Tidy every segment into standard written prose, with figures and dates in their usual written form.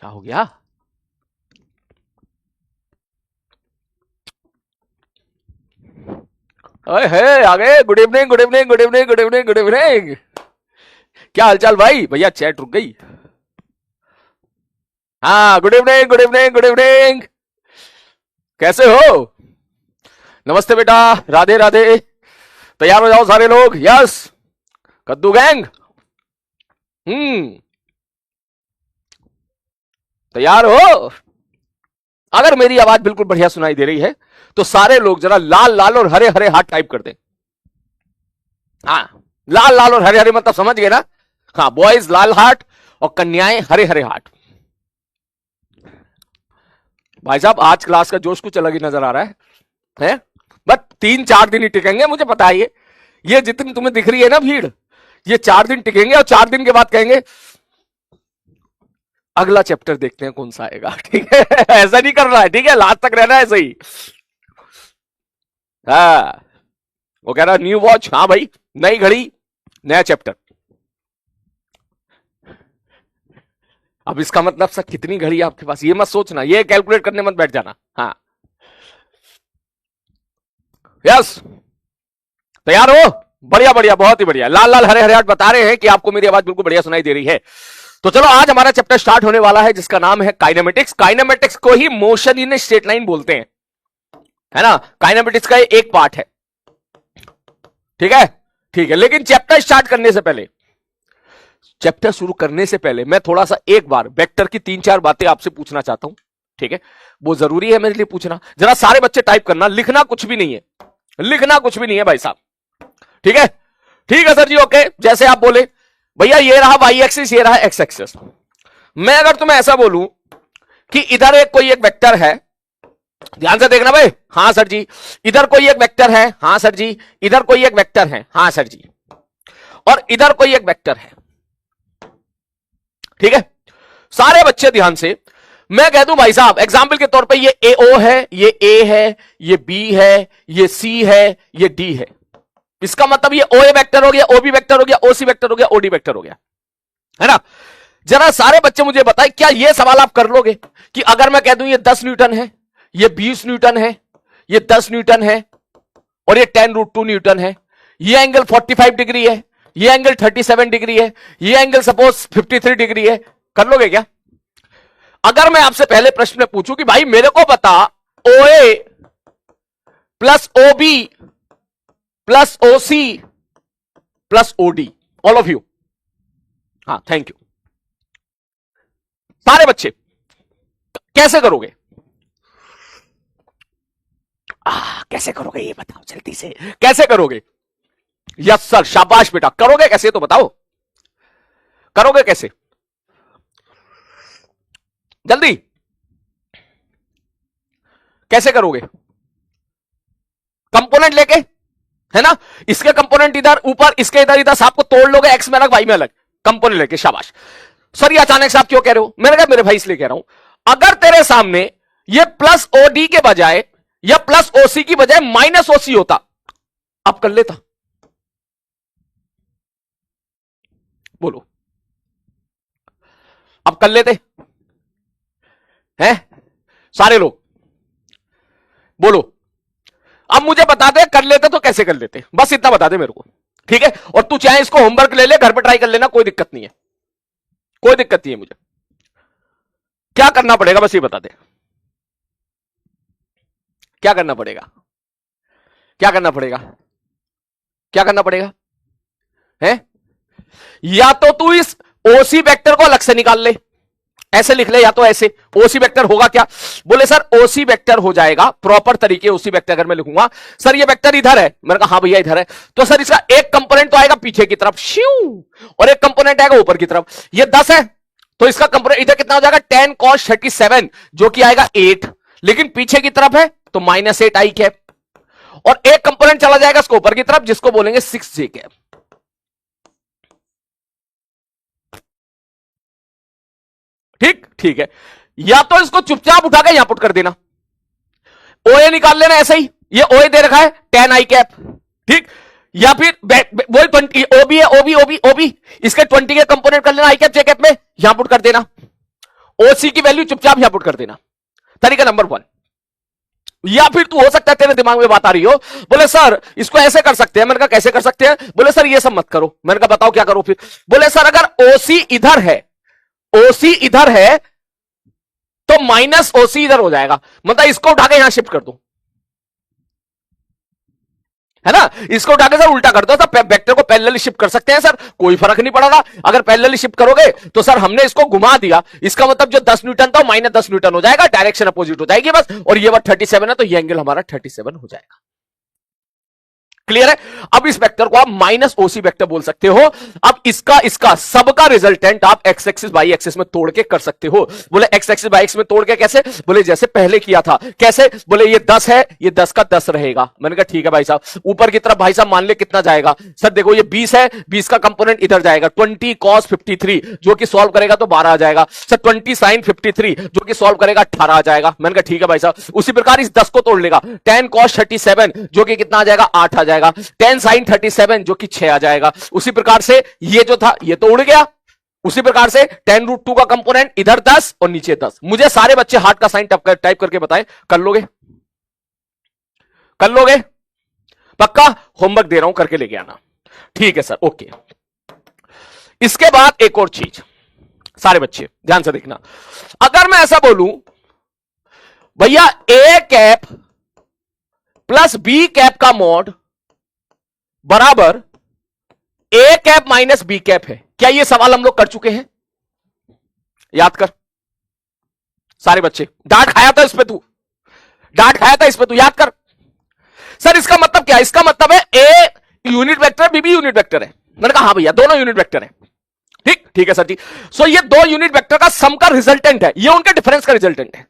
क्या हो गया? अरे है आगे। Good evening good evening good evening good evening good evening. क्या हालचाल भाई? भैया चैट रुक गई। हाँ good evening good evening good evening. कैसे हो? नमस्ते बेटा। राधे राधे। तैयार हो जाओ सारे लोग। यस। कद्दू गैंग। तैयार हो? अगर मेरी आवाज बिल्कुल बढ़िया सुनाई दे रही है तो सारे लोग जरा लाल लाल और हरे हरे हाथ टाइप कर दें। हाँ, लाल लाल और हरे हरे मतलब समझ गए ना? हाँ, बॉयज लाल हार्ट और कन्याएं हरे हरे हार्ट। भाई साहब आज क्लास का जोश कुछ अलग ही नजर आ रहा है? बट 3-4 दिन ही टिकेंगे, मुझे पता है। ये जितनी तुम्हें दिख रही है ना भीड़, ये 4 दिन टिकेंगे और 4 दिन के बाद कहेंगे अगला चैप्टर देखते हैं कौन सा आएगा। ठीक है? ऐसा नहीं करना है, ठीक है? लास्ट तक रहना है सही। हाँ, वो कह रहा न्यू वॉच। हाँ भाई, नई घड़ी नया चैप्टर। अब इसका मतलब सर कितनी घड़ी है आपके पास, ये मत सोचना, ये कैलकुलेट करने मत बैठ जाना। हाँ, यस। तैयार हो? बढ़िया बढ़िया, बहुत ही बढ़िया। लाल लाल हरे हरे हाथ बता रहे हैं कि आपको मेरी आवाज बिल्कुल बढ़िया सुनाई दे रही है। तो चलो आज हमारा चैप्टर स्टार्ट होने वाला है जिसका नाम है काइनेमेटिक्स। काइनेमेटिक्स को ही मोशन इन स्ट्रेट लाइन बोलते हैं, है ना? काइनेमेटिक्स का एक पार्ट है। ठीक है? ठीक है, लेकिन चैप्टर स्टार्ट करने से पहले, चैप्टर शुरू करने से पहले मैं थोड़ा सा एक बार वेक्टर की 3-4 बातें आपसे पूछना चाहता हूं। ठीक है? वो जरूरी है मेरे लिए पूछना। जरा सारे बच्चे टाइप करना, लिखना कुछ भी नहीं है, लिखना कुछ भी नहीं है भाई साहब। ठीक है? ठीक है सर जी, ओके। जैसे आप बोले भैया ये रहा वाई एक्सिस, ये रहा एक्स एक्सिस। मैं अगर तुम्हें ऐसा बोलूं कि इधर एक कोई एक वेक्टर है, ध्यान से देखना भाई। हां सर जी। इधर कोई एक वेक्टर है। हां सर जी। इधर कोई एक वेक्टर है। हां सर जी। और इधर कोई एक वेक्टर है। ठीक है? सारे बच्चे ध्यान से, मैं कह दूं भाई साहब एग्जाम्पल के तौर पे ये ए ओ है, ये ए है, ये बी है, ये सी है, ये डी है। इसका मतलब ये ओ ए वेक्टर हो गया, ओ बी वेक्टर हो गया, ओ सी वेक्टर हो गया, ओ डी वेक्टर हो गया, है ना? जरा सारे बच्चे मुझे बताएं, क्या ये सवाल आप कर लोगे कि अगर मैं कह दूं ये 10 न्यूटन है, ये 20 न्यूटन है, ये 10 न्यूटन है और ये 10√2 न्यूटन है, ये एंगल 45 डिग्री है, ये एंगल 37 डिग्री है, ये एंगल सपोज 53 डिग्री है, कर लोगे क्या? अगर मैं आपसे पहले प्रश्न में पूछूं कि भाई मेरे को बता O A plus O B plus O C plus O D, all of you. हाँ, थैंक यू सारे बच्चे। कैसे करोगे? कैसे करोगे ये बताओ जल्दी से, कैसे करोगे? यस सर, शाबाश बेटा। करोगे कैसे तो बताओ, करोगे कैसे जल्दी, कैसे करोगे? कंपोनेंट लेके, है ना? इसके कंपोनेंट इधर ऊपर, इसके इधर इधर, आपको तोड़ लोगे, एक्स में अलग वाई में अलग, कंपोनेंट लेके। शाबाश सर। ये अचानक से आप क्यों कह रहे हो? मैंने कहा मेरे भाई इसलिए कह रहा हूं, अगर तेरे सामने ये प्लस ओ डी के बजाय या प्लस ओ सी की बजाय माइनस ओ सी होता, आप कर लेता? बोलो, आप कर लेते हैं? सारे लोग बोलो। अब मुझे बता दे कर लेते तो कैसे कर लेते, बस इतना बता दे मेरे को। ठीक है? और तू चाहे इसको होमवर्क ले ले, घर पे ट्राई कर लेना, कोई दिक्कत नहीं है, कोई दिक्कत नहीं है। मुझे क्या करना पड़ेगा बस ये बता दे, क्या करना पड़ेगा? क्या करना पड़ेगा? क्या करना पड़ेगा? है? या तो तू इस ओसी वेक्टर को अलग से निकाल ले, ऐसे लिख ले, या तो ऐसे। ओसी वेक्टर होगा क्या? बोले सर ओसी वेक्टर हो जाएगा प्रॉपर तरीके। ओसी वेक्टर अगर मैं लिखूंगा, सर ये वेक्टर इधर है, मैंने कहा हाँ भैया इधर है, तो सर इसका एक कंपोनेंट तो आएगा पीछे की तरफ श्यू, और एक कंपोनेंट आएगा ऊपर की तरफ। ये 10 है तो इसका कंपोनेंट इधर कितना हो जाएगा? 10 cos 37, जो कि आएगा 8, लेकिन पीछे की तरफ है तो -8 आई कैप, और एक कंपोनेंट चला जाएगा इसको ऊपर की तरफ, जिसको बोलेंगे 6j कैप। ठीक? ठीक है। या तो इसको चुपचाप उठा के यहां पुट कर देना, ओए निकाल लेना ऐसे ही, ये ओए दे रखा है 10 आई कैप। ठीक? या फिर वही 20 ओबी है, ओबी ओबी ओबी, इसके 20 के कंपोनेंट कर लेना आई कैप जे कैप में, यहां पुट कर देना। ओसी की वैल्यू चुपचाप यहां पुट कर देना, तरीका नंबर 1। या फिर तू हो सकता है तेरे दिमाग में बात आ रही हो, बोले सर इसको ऐसे कर सकते हैं। मैंने कहा कैसे कर सकते हैं? बोले सर ये सब मत करो। मैंने कहा बताओ क्या करो फिर? बोले सर अगर ओसी इधर है, ओसी इधर है तो माइनस ओसी इधर हो जाएगा, मतलब इसको उठा के यहां शिफ्ट कर दो, है ना? इसको उठा के सर उल्टा कर दो, तो वेक्टर को पैरेलली शिफ्ट कर सकते हैं सर, कोई फर्क नहीं पड़ेगा। अगर पैरेलली शिफ्ट करोगे तो सर हमने इसको घुमा दिया, इसका मतलब जो 10 न्यूटन था माइनस 10 न्यूटन हो जाएगा, डायरेक्शन अपोजिट हो जाएगी बस। और ये बात 37 है तो ये एंगल हमारा 37 हो जाएगा। क्लियर है? अब इस वेक्टर को आप माइनस ओसी वेक्टर बोल सकते हो। अब इसका सबका रिजल्टेंट आप एक्स एक्सिस बाई एक्सिस में तोड़ के कर सकते हो। बोले एक्स एक्सिस बाई एक्सिस में तोड़ के कैसे? बोले जैसे पहले किया था। कैसे? बोले ये 10 है, ये 10 का 10 रहेगा। मैंने कहा ठीक है भाई साहब। ऊपर की तरफ भाई साहब मान ले कितना जाएगा? सर देखो ये 20 है, 20 का कंपोनेंट इधर जाएगा, 20 cos 53 जो कि सॉल्व करेगा तो 12 आ जाएगा। सर 20 sin 53 जो कि सॉल्व करेगा 18 आ जाएगा। मैंने कहा ठीक है भाई साहब। उसी प्रकार इस 10 को तोड़ लेगा, 10 cos 37 जो कि कितना आ जाएगा? 8 आ जाएगा। 10 sin 37 जो कि 6 आ जाएगा। उसी प्रकार से ये जो था ये तो उड़ गया। उसी प्रकार से 10√2 का कंपोनेंट इधर 10 और नीचे 10। मुझे सारे बच्चे हार्ट का साइन टाइप करके बताएं, कर लोगे? कर लोगे? पक्का? होमवर्क दे रहा हूं, करके लेके आना। ठीक है सर, ओके। इसके बाद एक और चीज, सारे बच्चे ध्यान से देखना। अगर मैं ऐसा बोलूं भैया A cap plus B cap का मॉड बराबर A cap minus B cap है, क्या यह सवाल हम लोग कर चुके हैं? याद कर सारे बच्चे। डांट खाया था इस पे तू, डांट खाया था इस पे तू, याद कर। सर इसका मतलब क्या है? इसका मतलब है ए यूनिट वेक्टर, बी भी यूनिट वेक्टर है। मैंने कहा हाँ भैया दोनों यूनिट वेक्टर है। ठीक, ठीक है सर जी। सो ये दो यूनिट वेक्टर का सम का रिजल्टेंट है, ये उनके डिफरेंस का रिजल्टेंट है।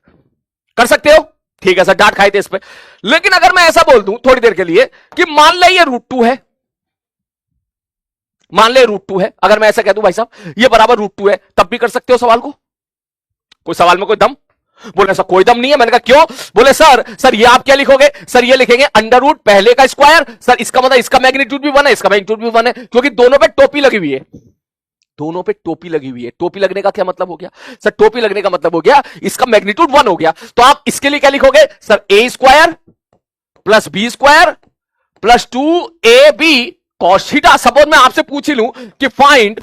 कर सकते हो? ठीक है सर, डांट खाए थे इस पे। लेकिन अगर मैं ऐसा बोल दूं थोड़ी देर के लिए कि मान ले ये √2 है, मान ले √2 है, अगर मैं ऐसा कह दूं भाई साहब ये बराबर √2 है, तब भी कर सकते हो सवाल को? कोई सवाल में कोई दम? बोले सर कोई दम नहीं है। मैंने कहा क्यों? बोले सर ये आप क्या लिखोगे? सर ये लिखेंगे अंडर रूट पहले का स्क्वायर। सर इसका मतलब इसका मैग्नीट्यूड भी 1 है, इसका मैग्नीट्यूड भी 1 है, क्योंकि दोनों पे टोपी लगी हुई है। दोनों पे टोपी लगी हुई है। टोपी लगने का क्या मतलब हो गया? सर टोपी लगने का मतलब हो गया इसका मैग्नीट्यूड 1 हो गया। तो आप इसके लिए क्या लिखोगे? Sir A square plus B square plus 2ab cos theta. Suppose मैं आपसे पूछ ही लूं कि find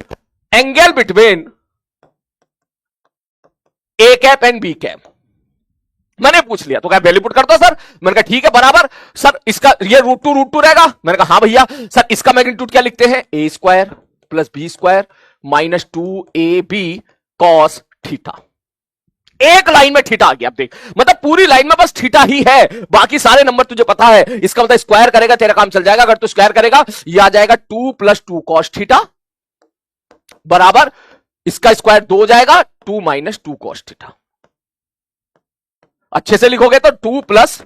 angle between A cap and B cap, मैंने पूछ लिया तो क्या वैल्यू पुट कर दो सर। मैंने कहा ठीक है बराबर। सर इसका ये √2 रहेगा। मैंने कहा हाँ भैया। सर इसका मैग्नीट्यूड क्या लिखते हैं? A square plus B square minus 2ab cos theta. एक लाइन में थीटा आ गया। अब देख, मतलब पूरी लाइन में बस थीटा ही है, बाकी सारे नंबर तुझे पता है। इसका मतलब स्क्वायर करेगा तेरा काम चल जाएगा। अगर तू स्क्वायर करेगा ये आ जाएगा 2 + 2 cos थीटा बराबर इसका स्क्वायर 2 हो जाएगा 2 - 2 cos थीटा। अच्छे से लिखोगे तो 2 +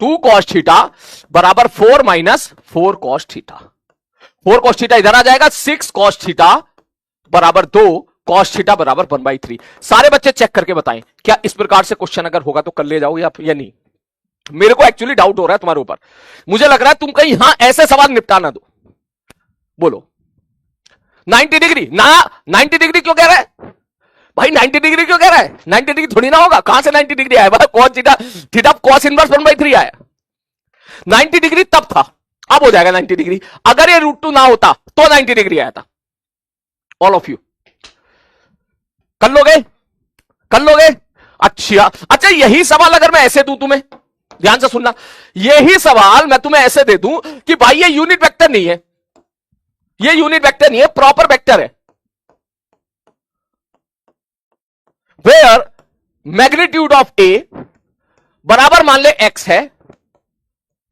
2 cos थीटा बराबर 4 - 4 cos थीटा। 4 cos थीटा इधर आ जाएगा, 6 cos थीटा बराबर 2 cos थीटा बराबर 1/3। सारे बच्चे चेक करके बताएं क्या इस प्रकार से क्वेश्चन अगर होगा तो कर ले जाओ या नहीं। मेरे को एक्चुअली डाउट हो रहा है तुम्हारे ऊपर। मुझे लग रहा है तुम कहीं यहां ऐसे सवाल निपटा ना दो। बोलो 90 डिग्री ना, 90 डिग्री क्यों कह रहा है भाई? 90 डिग्री क्यों कह रहा है? 90 डिग्री थोड़ी ना होगा। कहां से 90 डिग्री आया? cos theta, theta cos inverse 1/3 आया। 90 डिग्री तब था, अब हो जाएगा 90 डिग्री। अगर ये √2 ना होता तो 90 डिग्री आया था। ऑल ऑफ यू कर लोगे? कर लोगे? अच्छा यही सवाल अगर मैं ऐसे दूं तुम्हें, ध्यान से सुनना, यही सवाल मैं तुम्हें ऐसे दे दूं कि भाई ये यूनिट वेक्टर नहीं है, ये यूनिट वेक्टर नहीं है, प्रॉपर वेक्टर है, वेयर मैग्नीट्यूड ऑफ ए बराबर मान ले x है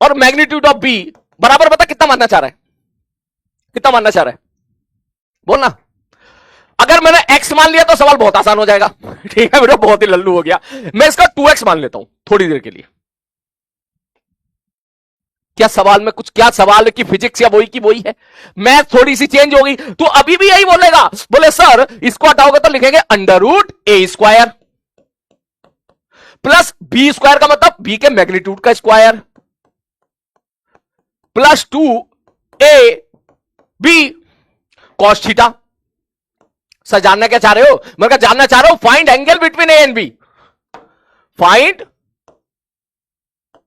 और मैग्नीट्यूड ऑफ b बराबर, बता कितना मानना चाह रहा है? कितना मानना चाह रहा है? बोलना। अगर मैंने x मान लिया तो सवाल बहुत आसान हो जाएगा। ठीक है बेटा, बहुत ही लल्लू हो गया। मैं इसका 2x मान लेता हूं थोड़ी देर के लिए। क्या सवाल में कुछ, क्या सवाल की फिजिक्स या वही की वही है, मैथ थोड़ी सी चेंज होगी तो अभी भी यही बोलेगा। बोले सर इसको हटाओगे तो लिखेंगे √a² प्लस b² का मतलब b के मैग्नीट्यूड का square plus 2ab cos theta. Sir जानना क्या चाह रहे हो? मैं कहा जानना चाह रहा हूं find angle between A and B, find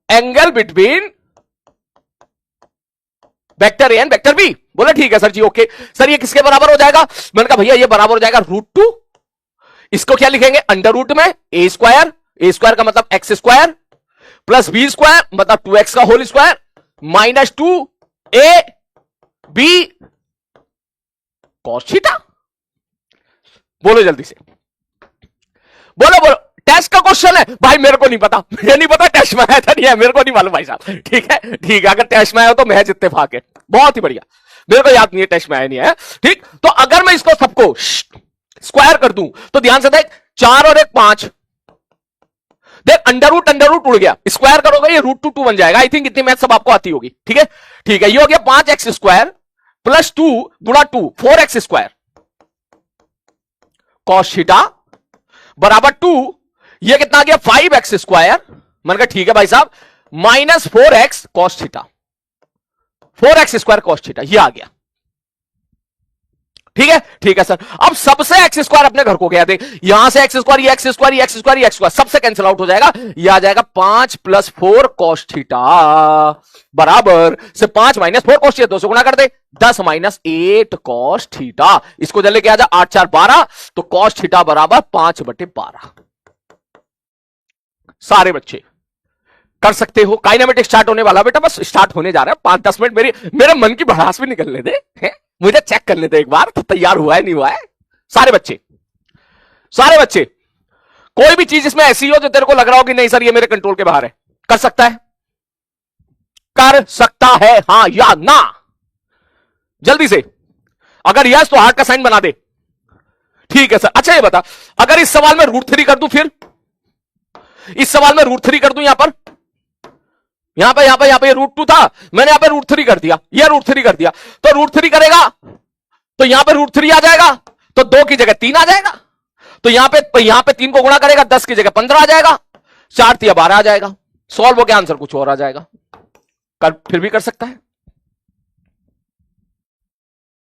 angle between vector A and vector B. बोला ठीक है सर जी, ओके सर ये किसके बराबर हो जाएगा? मैंने कहा भैया ये बराबर हो जाएगा √2, इसको क्या लिखेंगे अंडर रूट में ए स्क्वायर का मतलब X square plus B square मतलब 2x का whole square minus 2a b cos theta. बोलो जल्दी से, बोलो बोलो। टेस्ट का क्वेश्चन है भाई, मेरे को नहीं पता, मुझे नहीं पता टेस्ट में आया था नहीं है, मेरे को नहीं मालूम भाई साहब। ठीक है ठीक है, अगर टेस्ट में आया हो तो महज इत्तेफाक है, बहुत ही बढ़िया। मेरे को याद नहीं है टेस्ट में आया नहीं है। ठीक, तो अगर मैं इसको सबको स्क्वायर कर दूं तो ध्यान से देख, 4 और 1 5, देख अंडर रूट उड़ गया, स्क्वायर करोगे ये √2 बन जाएगा। आई थिंक इतनी मैथ सब आपको आती होगी। ठीक है ठीक है, ये हो गया 5x स्क्वायर प्लस 2 गुणा 2 4x स्क्वायर cos थीटा बराबर 2, ये कितना आ गया 5x स्क्वायर। मैंने कहा ठीक है भाई साहब, minus 4x cos theta, 4x square cos theta, ये आ गया। ठीक है सर। अब सबसे एक्स स्क्वायर अपने घर को गया, देख यहां से एक्स स्क्वायर, ये एक्स स्क्वायर, ये एक्स स्क्वायर, ये एक्स स्क्वायर सबसे कैंसिल आउट हो जाएगा, ये आ जाएगा 5 + 4 cos थीटा बराबर से 5 - 4 cos थीटा, 2 से गुणा कर दे 10 - 8 cos थीटा। इसको जल्दी क्या आ जाए 8 4 12, तो cos थीटा बराबर 5/12। सारे बच्चे कर सकते हो। काइनेमेटिक्स स्टार्ट होने वाला बेटा, बस स्टार्ट होने जा रहा है। 5-10 मिनट मेरे मन की भड़ास भी निकलने दे, मुझे चेक कर लेते एक बार तो तैयार हुआ है नहीं हुआ है। सारे बच्चे कोई भी चीज इसमें ऐसी हो जो तेरे को लग रहा हो कि नहीं सर ये मेरे कंट्रोल के बाहर है, कर सकता है हां या ना, जल्दी से। अगर यस तो हार्ट का साइन बना दे। ठीक है सर। अच्छा ये बता, अगर इस सवाल में √3 कर दूं, फिर इस सवाल में √3 कर दूं, यहां पे √2 था, मैंने यहां पे √3 कर दिया, ये √3 कर दिया, तो √3 करेगा तो यहां पे √3 आ जाएगा, तो 2 की जगह 3 आ जाएगा, तो यहां पे 3 को गुणा करेगा 10 की जगह 15 आ जाएगा, 4 × 12 आ जाएगा, सॉल्व हो गया, आंसर कुछ और आ जाएगा। फिर भी कर सकता है,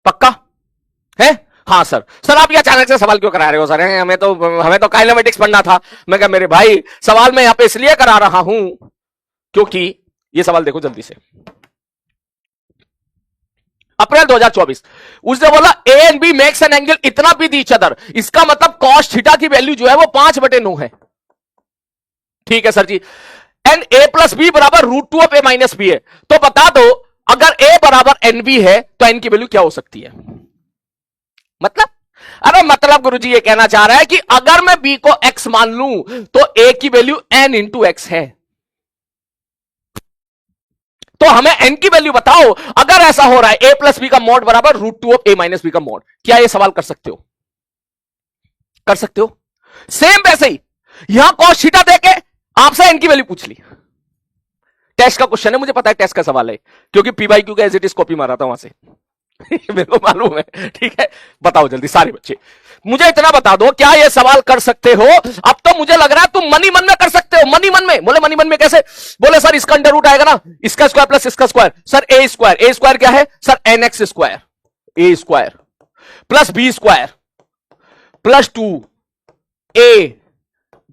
पक्का है? हाँ सर आप ये अचानक से सवाल क्यों करा रहे हो सर? हमें तो काइनेमेटिक्स पढ़ना था। मैं कहा मेरे भाई सवाल मैं यहां पे इसलिए करा रहा हूं क्योंकि ये सवाल देखो जल्दी से, अप्रैल 2024, उसने बोला A and B makes an angle इतना विद ईच अदर, इसका मतलब cos थीटा की वैल्यू जो है वो 5/9 है। ठीक है सर जी। एंड a + b बराबर √2 ऑफ a - b है, तो बता दो अगर a बराबर nb है तो n की वैल्यू क्या हो सकती है? मतलब गुरुजी ये कहना चाह रहा है कि अगर मैं b को x मान लूं तो a की वैल्यू n × x है, तो हमें n की वैल्यू बताओ। अगर ऐसा हो रहा है a + b का मॉड बराबर √2 ऑफ a - b का मॉड, क्या ये सवाल कर सकते हो? सेम वैसे ही यहां cos थीटा देके आपसे n की वैल्यू पूछ ली। टेस्ट का क्वेश्चन है, मुझे पता है टेस्ट का सवाल है, क्योंकि PYQ का एज इट इज कॉपी मारा था वहां से मेरे को मालूम है। ठीक है, बताओ जल्दी सारे बच्चे, मुझे इतना बता दो, क्या ये सवाल कर सकते हो? अब तो मुझे लग रहा है तुम मनी मन में कर सकते हो। मनी मन में बोले, मनी मन में कैसे? बोले सर इसका अंडर रूट आएगा ना, इसका स्क्वायर प्लस इसका स्क्वायर, सर ए स्क्वायर क्या है sir? nx square, A square plus B square plus 2a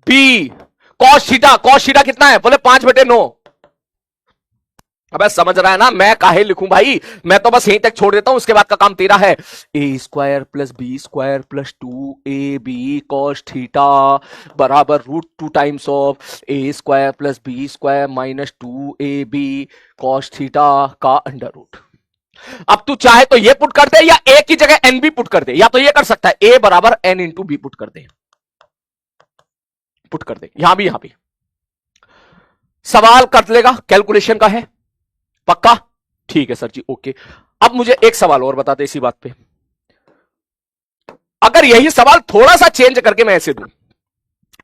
b cos theta कितना है? बोले 5/9। अबे समझ रहा है ना, मैं काहे लिखूं भाई, मैं तो बस यहीं तक छोड़ देता हूं, उसके बाद का काम तेरा है। a square plus B square plus 2ab cos theta बराबर √2 times of a square plus B square minus 2ab cos theta का अंडर रूट। अब तू चाहे तो ये पुट कर दे या a की जगह n भी पुट कर दे, या तो ये कर सकता है a बराबर n × b पुट कर दे, यहां भी सवाल कर लेगा, कैलकुलेशन का है, पक्का? ठीक है सर जी, ओके। अब मुझे एक सवाल और बता दे इसी बात पे, अगर यही सवाल थोड़ा सा चेंज करके मैं ऐसे दूं,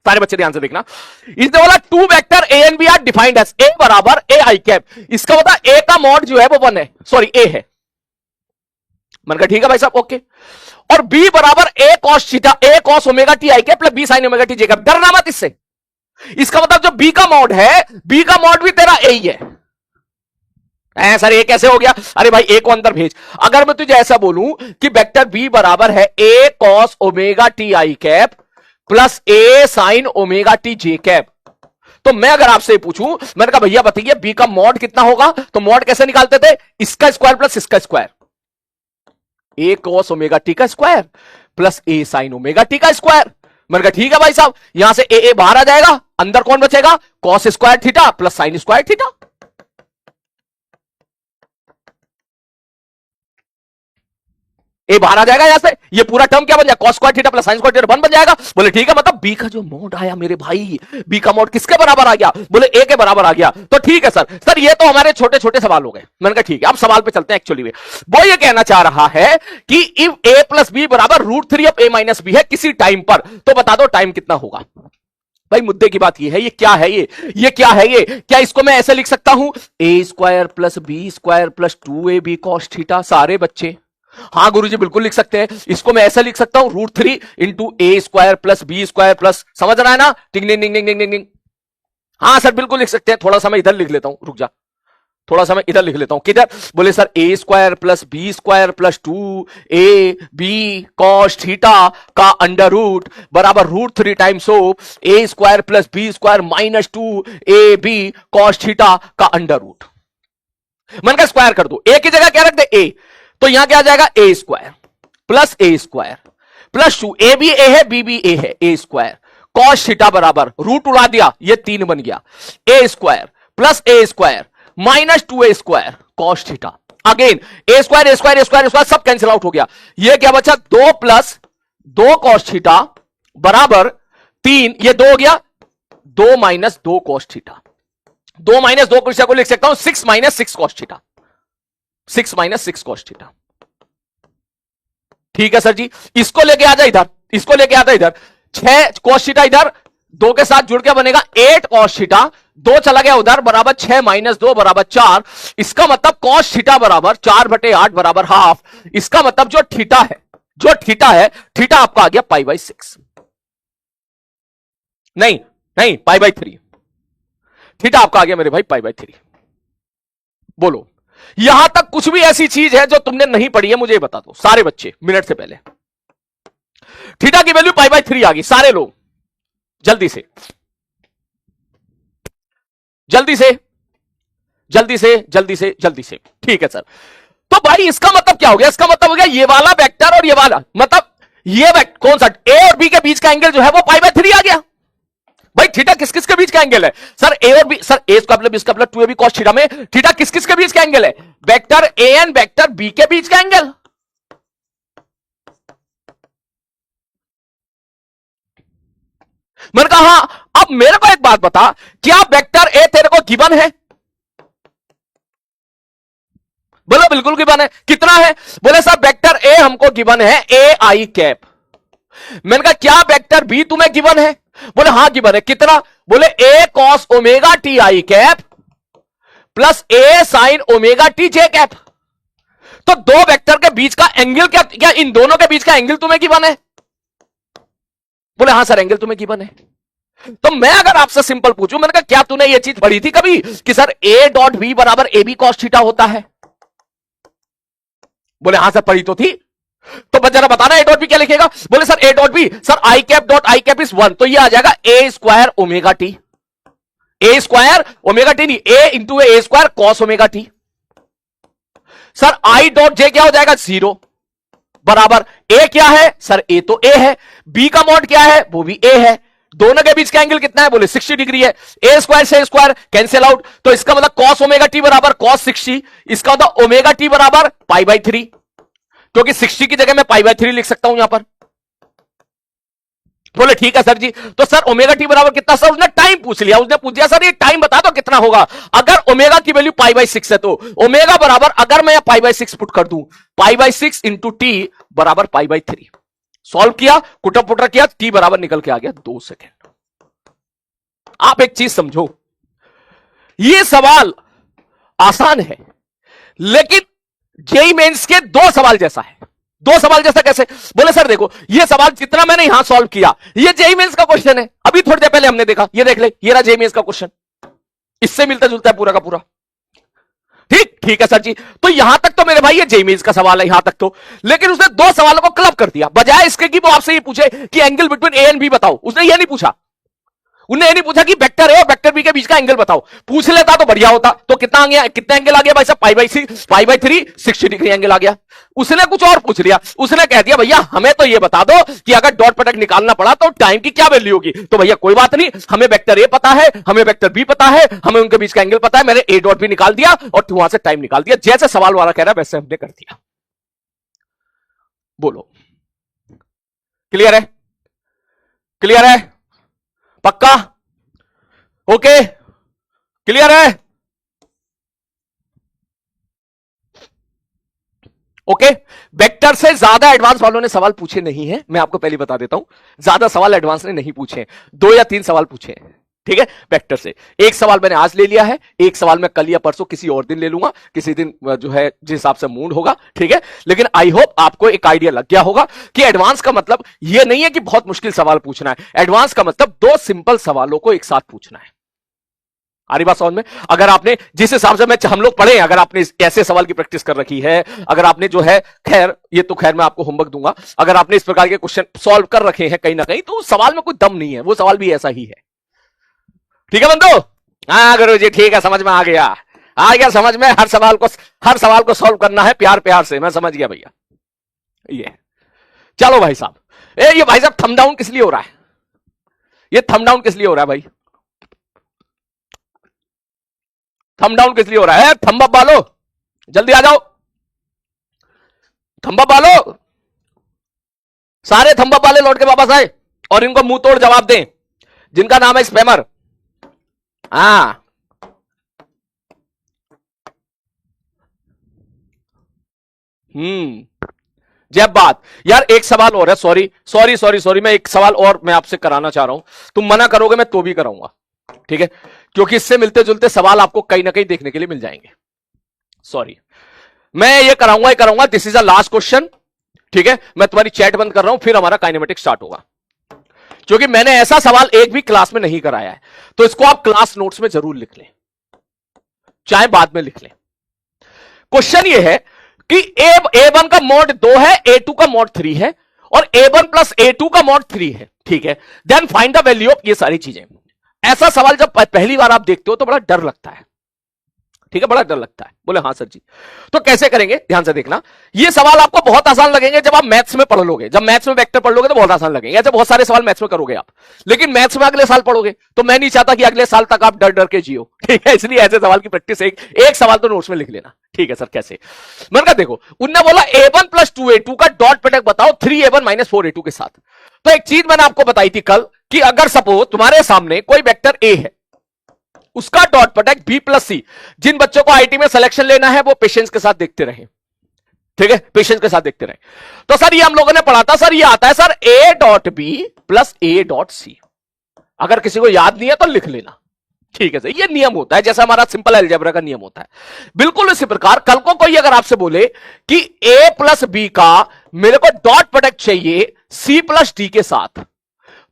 सारे बच्चे ध्यान से देखना। इसने बोला 2 vector a and b are defined as a बराबर a i कैप, इसका मतलब a का मॉड जो है वो 1 है, सॉरी a है। मैंने कहा ठीक है भाई साहब, ओके। और b बराबर a cos theta, a cos omega t i cap plus b sin omega t j cap. डरना मत इससे, इसका मतलब जो b का मॉड है, b का मॉड भी तेरा a ही है, सर ए कैसे हो गया? अरे भाई ए को अंदर भेज। अगर मैं तुझे ऐसा बोलूं कि वेक्टर बी बराबर है A cos omega T I cap plus A sine omega T J cap, तो मैं अगर आपसे पूछूं, मैंने कहा भैया बताइए बी का मॉड कितना होगा, तो मॉड कैसे निकालते थे? इसका स्क्वायर प्लस इसका स्क्वायर, ए कॉस ओमेगा टी का square plus A sine omega T का स्क्वायर। मैंने कहा ठीक है भाई साहब, यहां से ए बाहर आ जाएगा, अंदर कौन बचेगा? Cos square theta plus sine square theta. A बाहर आ जाएगा यहां से, ये पूरा टर्म क्या बन जाएगा? Cos square theta plus sine square theta 1 बन जाएगा। बोले ठीक है, मतलब बी का जो मोड आया मेरे भाई, बी का मोड किसके बराबर आ गया? बोले ए के बराबर आ गया। तो ठीक है सर ये तो हमारे छोटे छोटे सवाल हो गए। मैंने कहा ठीक है, अब सवाल पे चलते हैं। एक्चुअली में वो ये कहना चाह रहा है कि इफ ए प्लस बी बराबर √3 ऑफ ए माइनस बी है किसी टाइम पर, तो बता दो टाइम कितना होगा। भाई मुद्दे की बात ये है, ये क्या है? ये क्या है? ये क्या, इसको मैं ऐसे लिख सकता हूं A square plus B square plus 2ab cos theta? सारे बच्चे हाँ गुरुजी बिल्कुल लिख सकते हैं। इसको मैं ऐसा लिख सकता हूं √3 into A square plus B square plus, समझ रहा है ना? टिंग टिंग टिंग टिंग टिंग। हाँ सर बिल्कुल लिख सकते हैं। थोड़ा सा मैं इधर लिख लेता हूं, रुक जा, थोड़ा सा मैं इधर लिख लेता हूं। किधर? बोले sir A square plus B square plus 2ab cos theta का अंडर रूट बराबर √3 times of A square plus B square minus 2ab cos theta का अंडर रूट। मन का स्क्वायर कर दो, ए की जगह क्या रख दे? ए, तो यहां क्या आ जाएगा? ए स्क्वायर प्लस 2, ए भी ए है बी भी ए है, ए स्क्वायर कॉस थीटा बराबर रूट उड़ा दिया, ये 3 बन गया, A square plus A square minus 2a square cos theta. Again A square सब कैंसिल आउट हो गया। ये क्या बचा? 2 प्लस 2 कॉस थीटा बराबर 3, ये 2 हो गया, 2 माइनस 2 कॉस थीटा। 2 माइनस 2 को लिख सकता हूं 6 minus 6 cos theta, 6 minus 6 cos theta. ठीक है सर जी, इसको लेके आ जा इधर, इसको लेके आता इधर, 6 कॉस थीटा इधर 2 के साथ जुड़ के बनेगा 8 कॉस थीटा, 2 चला गया उधर बराबर 6 माइनस 2 बराबर 4। इसका मतलब कॉस थीटा बराबर 4/8 बराबर हाफ। इसका मतलब जो थीटा है थीटा आपका आ गया π/6, नहीं π/3। थीटा आपका आ गया मेरे भाई π/3। बोलो यहां तक कुछ भी ऐसी चीज है जो तुमने नहीं पढ़ी है मुझे बता दो सारे बच्चे, मिनट से पहले। थीटा की वैल्यू π/3 आ गई, सारे लोग जल्दी से ठीक है सर। तो भाई इसका मतलब क्या हो गया? इसका मतलब हो गया ये वाला वेक्टर और ये वाला, मतलब ये वेक्टर कौन सा? ए और बी के बीच का एंगल जो है वो π/3 आ गया। भाई थीटा किस किस के बीच का एंगल है? सर ए और बी, sir A square plus B square plus 2ab cos theta में थीटा किस किस के बीच का एंगल है? Vector A and vector B के बीच का एंगल। मैंने कहा हाँ, अब मेरे को एक बात बता, क्या वेक्टर ए तेरे को गिवन है? बोलो बिल्कुल गिवन है। कितना है? बोले सर वेक्टर ए हमको गिवन है ए आई कैप। मैंने कहा क्या वेक्टर बी तुम्हें गिवन है? बोले हाँ गिवन है। कितना? बोले A cos omega T I cap plus A sine omega T J cap. तो दो वेक्टर के बीच का एंगल क्या इन दोनों के बीच का एंगल तुम्हें गिवन है? बोले हाँ सर एंगल तुम्हें गिवन है। तो मैं अगर आपसे सिंपल पूछूं, मैंने कहा क्या तूने ये चीज पढ़ी थी कभी कि सर ए डॉट बी बराबर ए बी कॉस थीटा होता है? बोले हाँ सर पढ़ी तो थी। तो जरा बताना ए डॉट बी क्या लिखेगा? बोले sir A dot B, sir I cap dot I cap is 1, तो ये आ जाएगा A square omega T, A square omega T नहीं, A into A square cos omega T. Sir I dot J क्या हो जाएगा? 0 बराबर ए क्या है? सर ए तो ए है, बी का मॉड क्या है? वो भी ए है। दोनों के बीच का एंगल कितना है? बोले 60 डिग्री है। ए स्क्वायर से स्क्वायर कैंसिल आउट, तो इसका मतलब कॉस ओमेगा टी बराबर कॉस 60, इसका मतलब ओमेगा टी बराबर π/3, क्योंकि 60 की जगह मैं π/3 लिख सकता हूं यहां पर। बोले ठीक है सर जी। तो सर ओमेगा टी बराबर कितना? सर उसने टाइम पूछ लिया, उसने पूछ दिया सर ये टाइम बता दो कितना होगा। अगर ओमेगा की वैल्यू π/6 है तो ओमेगा बराबर, अगर मैं π/6 पुट कर दूं, π/6 इंटू टी बराबर π/3। सॉल्व किया, कुटर पुटर किया, टी बराबर निकल के आ गया 2 सेकेंड। आप एक चीज समझो, ये सवाल आसान है लेकिन जेई मेंस के 2 सवाल जैसा है। 2 सवाल जैसा कैसे? बोले सर देखो ये सवाल जितना मैंने यहां सॉल्व किया ये जेई मेंस का क्वेश्चन है, अभी थोड़ी देर पहले हमने देखा, ये देख ले, ये रहा जेई मेंस का क्वेश्चन, इससे मिलता जुलता है पूरा का पूरा। ठीक ठीक है सर जी। तो यहां तक तो मेरे भाई ये जेईमेंस का सवाल है यहां तक तो, लेकिन उसने दो सवालों को क्लब कर दिया। बजाय इसके कि वो आपसे ये पूछे कि angle between A and B बताओ, उसने ये नहीं पूछा। उन्हें ये नहीं पूछा कि वेक्टर ए और वेक्टर बी के बीच का एंगल बताओ। पूछ लेता तो बढ़िया होता। तो कितना आ गया, कितना एंगल आ गया भाई साहब, पाई बाई 3 60 डिग्री एंगल आ गया। उसने कुछ और पूछ लिया, उसने कह दिया भैया हमें तो ये बता दो कि अगर डॉट प्रोडक्ट निकालना पड़ा तो टाइम की क्या वैल्यू होगी। तो भैया कोई बात नहीं, हमें वेक्टर ए पता है, हमें वेक्टर बी पता है, हमें उनके बीच का एंगल पता है, मैंने ए डॉट भी निकाल दिया और वहां से टाइम निकाल दिया। जैसे सवाल वाला कह रहा है वैसे हमने कर दिया। बोलो क्लियर है, क्लियर है, पक्का, ओके, क्लियर है, ओके। वेक्टर से ज्यादा एडवांस वालों ने सवाल पूछे नहीं है, मैं आपको पहले बता देता हूं। ज्यादा सवाल एडवांस ने नहीं पूछे, 2 या 3 सवाल पूछे हैं, ठीक है, वेक्टर से। एक सवाल मैंने आज ले लिया है, एक सवाल मैं कल या परसों किसी और दिन ले लूंगा, किसी दिन जो है जिस हिसाब से मूड होगा, ठीक है। लेकिन आई होप आपको एक आइडिया लग गया होगा कि एडवांस का मतलब यह नहीं है कि बहुत मुश्किल सवाल पूछना है। एडवांस का मतलब 2 सिंपल सवालों को एक साथ पूछना है। आ रही बात समझ में? अगर आपने जिस हिसाब से हम लोग पढ़े, अगर आपने ऐसे सवाल की प्रैक्टिस कर रखी है, अगर आपने जो है खैर ये तो खैर मैं आपको होमवर्क दूंगा, अगर आपने इस प्रकार के क्वेश्चन सॉल्व कर रखे हैं कहीं ना कहीं, तो उस सवाल में कोई दम नहीं है, वो सवाल भी ऐसा ही है। ठीक है बंधु? हाँ गुरु जी ठीक है, समझ में आ गया समझ में। हर सवाल को सॉल्व करना है प्यार प्यार से, मैं समझ गया भैया। ये चलो भाई साहब, ये भाई साहब थंब डाउन किस लिए हो रहा है? ये थंब डाउन किस लिए हो रहा है भाई? थंब डाउन किस लिए हो रहा है? थंब अप वालो जल्दी आ जाओ, थंब अप वालो, सारे थंब अप वाले लौट के वापस आए और इनको मुंह तोड़ जवाब दें जिनका नाम है स्पैमर। हाँ जब बात यार, एक सवाल और है, सॉरी मैं एक सवाल और मैं आपसे कराना चाह रहा हूं। तुम मना करोगे मैं तो भी कराऊंगा, ठीक है, क्योंकि इससे मिलते जुलते सवाल आपको कहीं ना कहीं देखने के लिए मिल जाएंगे। सॉरी मैं ये कराऊंगा। This is a last question, ठीक है। मैं तुम्हारी चैट बंद कर रहा हूं, फिर हमारा काइनेमेटिक्स स्टार्ट होगा, क्योंकि मैंने ऐसा सवाल एक भी क्लास में नहीं कराया है। तो इसको आप क्लास नोट्स में जरूर लिख लें, चाहे बाद में लिख लें। क्वेश्चन ये है कि A1 का मॉड 2 है, A2 का मॉड 3 है और A1 प्लस A2 का मॉड 3 है, ठीक है। Then find the value of ये सारी चीजें। ऐसा सवाल जब पहली बार आप देखते हो तो बड़ा डर लगता है, ठीक है, बड़ा डर लगता है। बोले हाँ सर जी, तो कैसे करेंगे? ध्यान से देखना, ये सवाल आपको बहुत आसान लगेंगे जब आप मैथ्स में पढ़ लोगे। जब मैथ्स में वेक्टर पढ़ लोगे तो बहुत आसान लगेंगे, ऐसे बहुत सारे सवाल मैथ्स में करोगे आप, लेकिन मैथ्स में अगले साल पढ़ोगे तो मैं नहीं चाहता कि अगले साल तक आप डर डर के जियो, ठीक है। इसलिए ऐसे सवाल की प्रैक्टिस एक सवाल तो नोट्स में लिख लेना, ठीक है सर। कैसे? मैंने कहा देखो, उनने बोला A1 प्लस 2A2 का डॉट प्रोडक्ट बताओ 3A1 माइनस 4A2 के साथ। तो एक चीज मैंने आपको बताई थी कल कि अगर सपोज तुम्हारे सामने कोई वेक्टर A है, उसका dot product B plus C, जिन बच्चों को आईटी में सिलेक्शन लेना है वो पेशेंस के साथ देखते रहे, ठीक है, पेशेंस के साथ देखते रहे। तो सर ये हम लोगों ने पढ़ा था, सर ये आता है sir A dot B plus A dot C। अगर किसी को याद नहीं है तो लिख लेना, ठीक है सर। ये नियम होता है जैसा हमारा सिंपल अलजेब्रा का नियम होता है, बिल्कुल इसी प्रकार। कल को कोई अगर आपसे बोले कि A प्लस B का मेरे को डॉट प्रोडक्ट चाहिए C प्लस D के साथ,